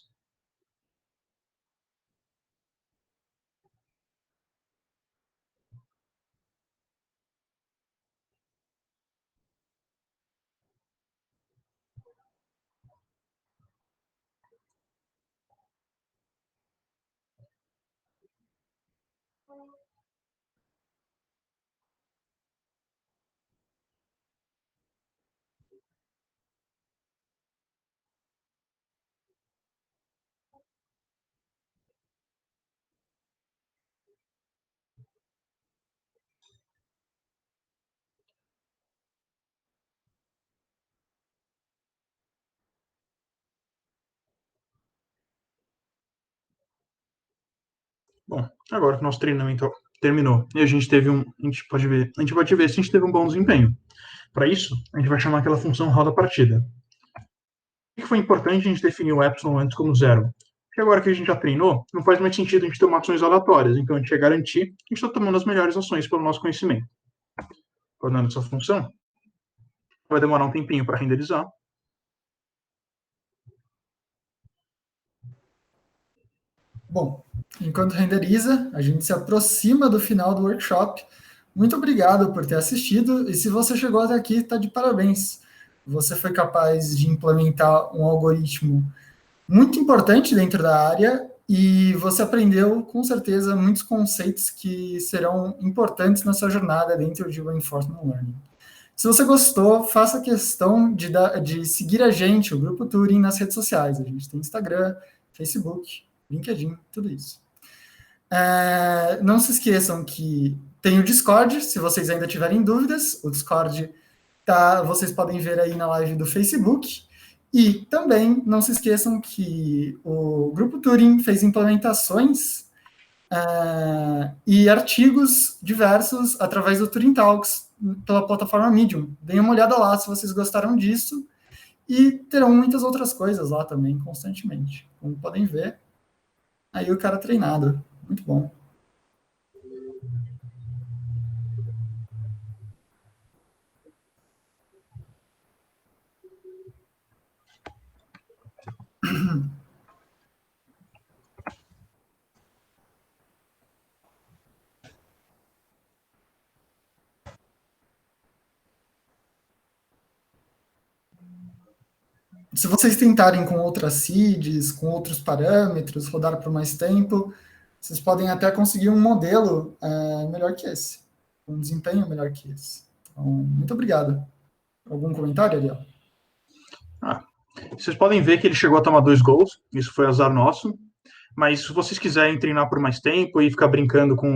Bom, agora que o nosso treinamento terminou e a gente pode ver se a gente teve um bom desempenho. Para isso, a gente vai chamar aquela função roda partida. Por que foi importante a gente definir o epsilon antes como zero? Porque agora que a gente já treinou, não faz mais sentido a gente tomar ações aleatórias. Então, a gente quer garantir que a gente está tomando as melhores ações pelo nosso conhecimento. Rodando essa função, vai demorar um tempinho para renderizar. Bom, enquanto renderiza, a gente se aproxima do final do workshop. Muito obrigado por ter assistido, e se você chegou até aqui, está de parabéns. Você foi capaz de implementar um algoritmo muito importante dentro da área, e você aprendeu, com certeza, muitos conceitos que serão importantes na sua jornada dentro de Reinforcement Learning. Se você gostou, faça questão de seguir a gente, o Grupo Turing, nas redes sociais. A gente tem Instagram, Facebook, LinkedIn, tudo isso. Não se esqueçam que tem o Discord, se vocês ainda tiverem dúvidas. O Discord vocês podem ver aí na live do Facebook. E também não se esqueçam que o Grupo Turing fez implementações e artigos diversos através do Turing Talks pela plataforma Medium. Deem uma olhada lá se vocês gostaram disso. E terão muitas outras coisas lá também, constantemente. Como podem ver, aí o cara treinado. Muito bom. Se vocês tentarem com outras seeds, com outros parâmetros, rodar por mais tempo, vocês podem até conseguir um modelo melhor que esse, um desempenho melhor que esse. Então, muito obrigado. Algum comentário, Ariel? Vocês podem ver que ele chegou a tomar 2 gols, isso foi azar nosso, mas se vocês quiserem treinar por mais tempo e ficar brincando com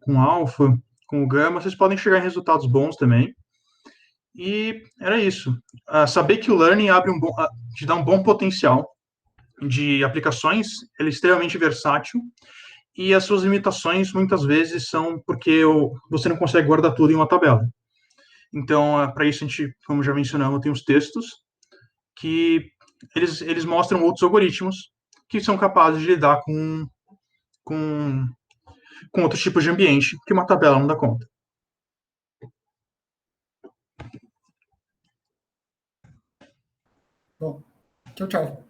o alfa, com o gama, vocês podem chegar em resultados bons também. E era isso. Saber que o learning te dá um bom potencial de aplicações, ele é extremamente versátil, e as suas limitações muitas vezes são porque você não consegue guardar tudo em uma tabela. Então, para isso, a gente, como já mencionamos, tem os textos que eles mostram outros algoritmos que são capazes de lidar com outros tipos de ambiente que uma tabela não dá conta. Bom, tchau, tchau.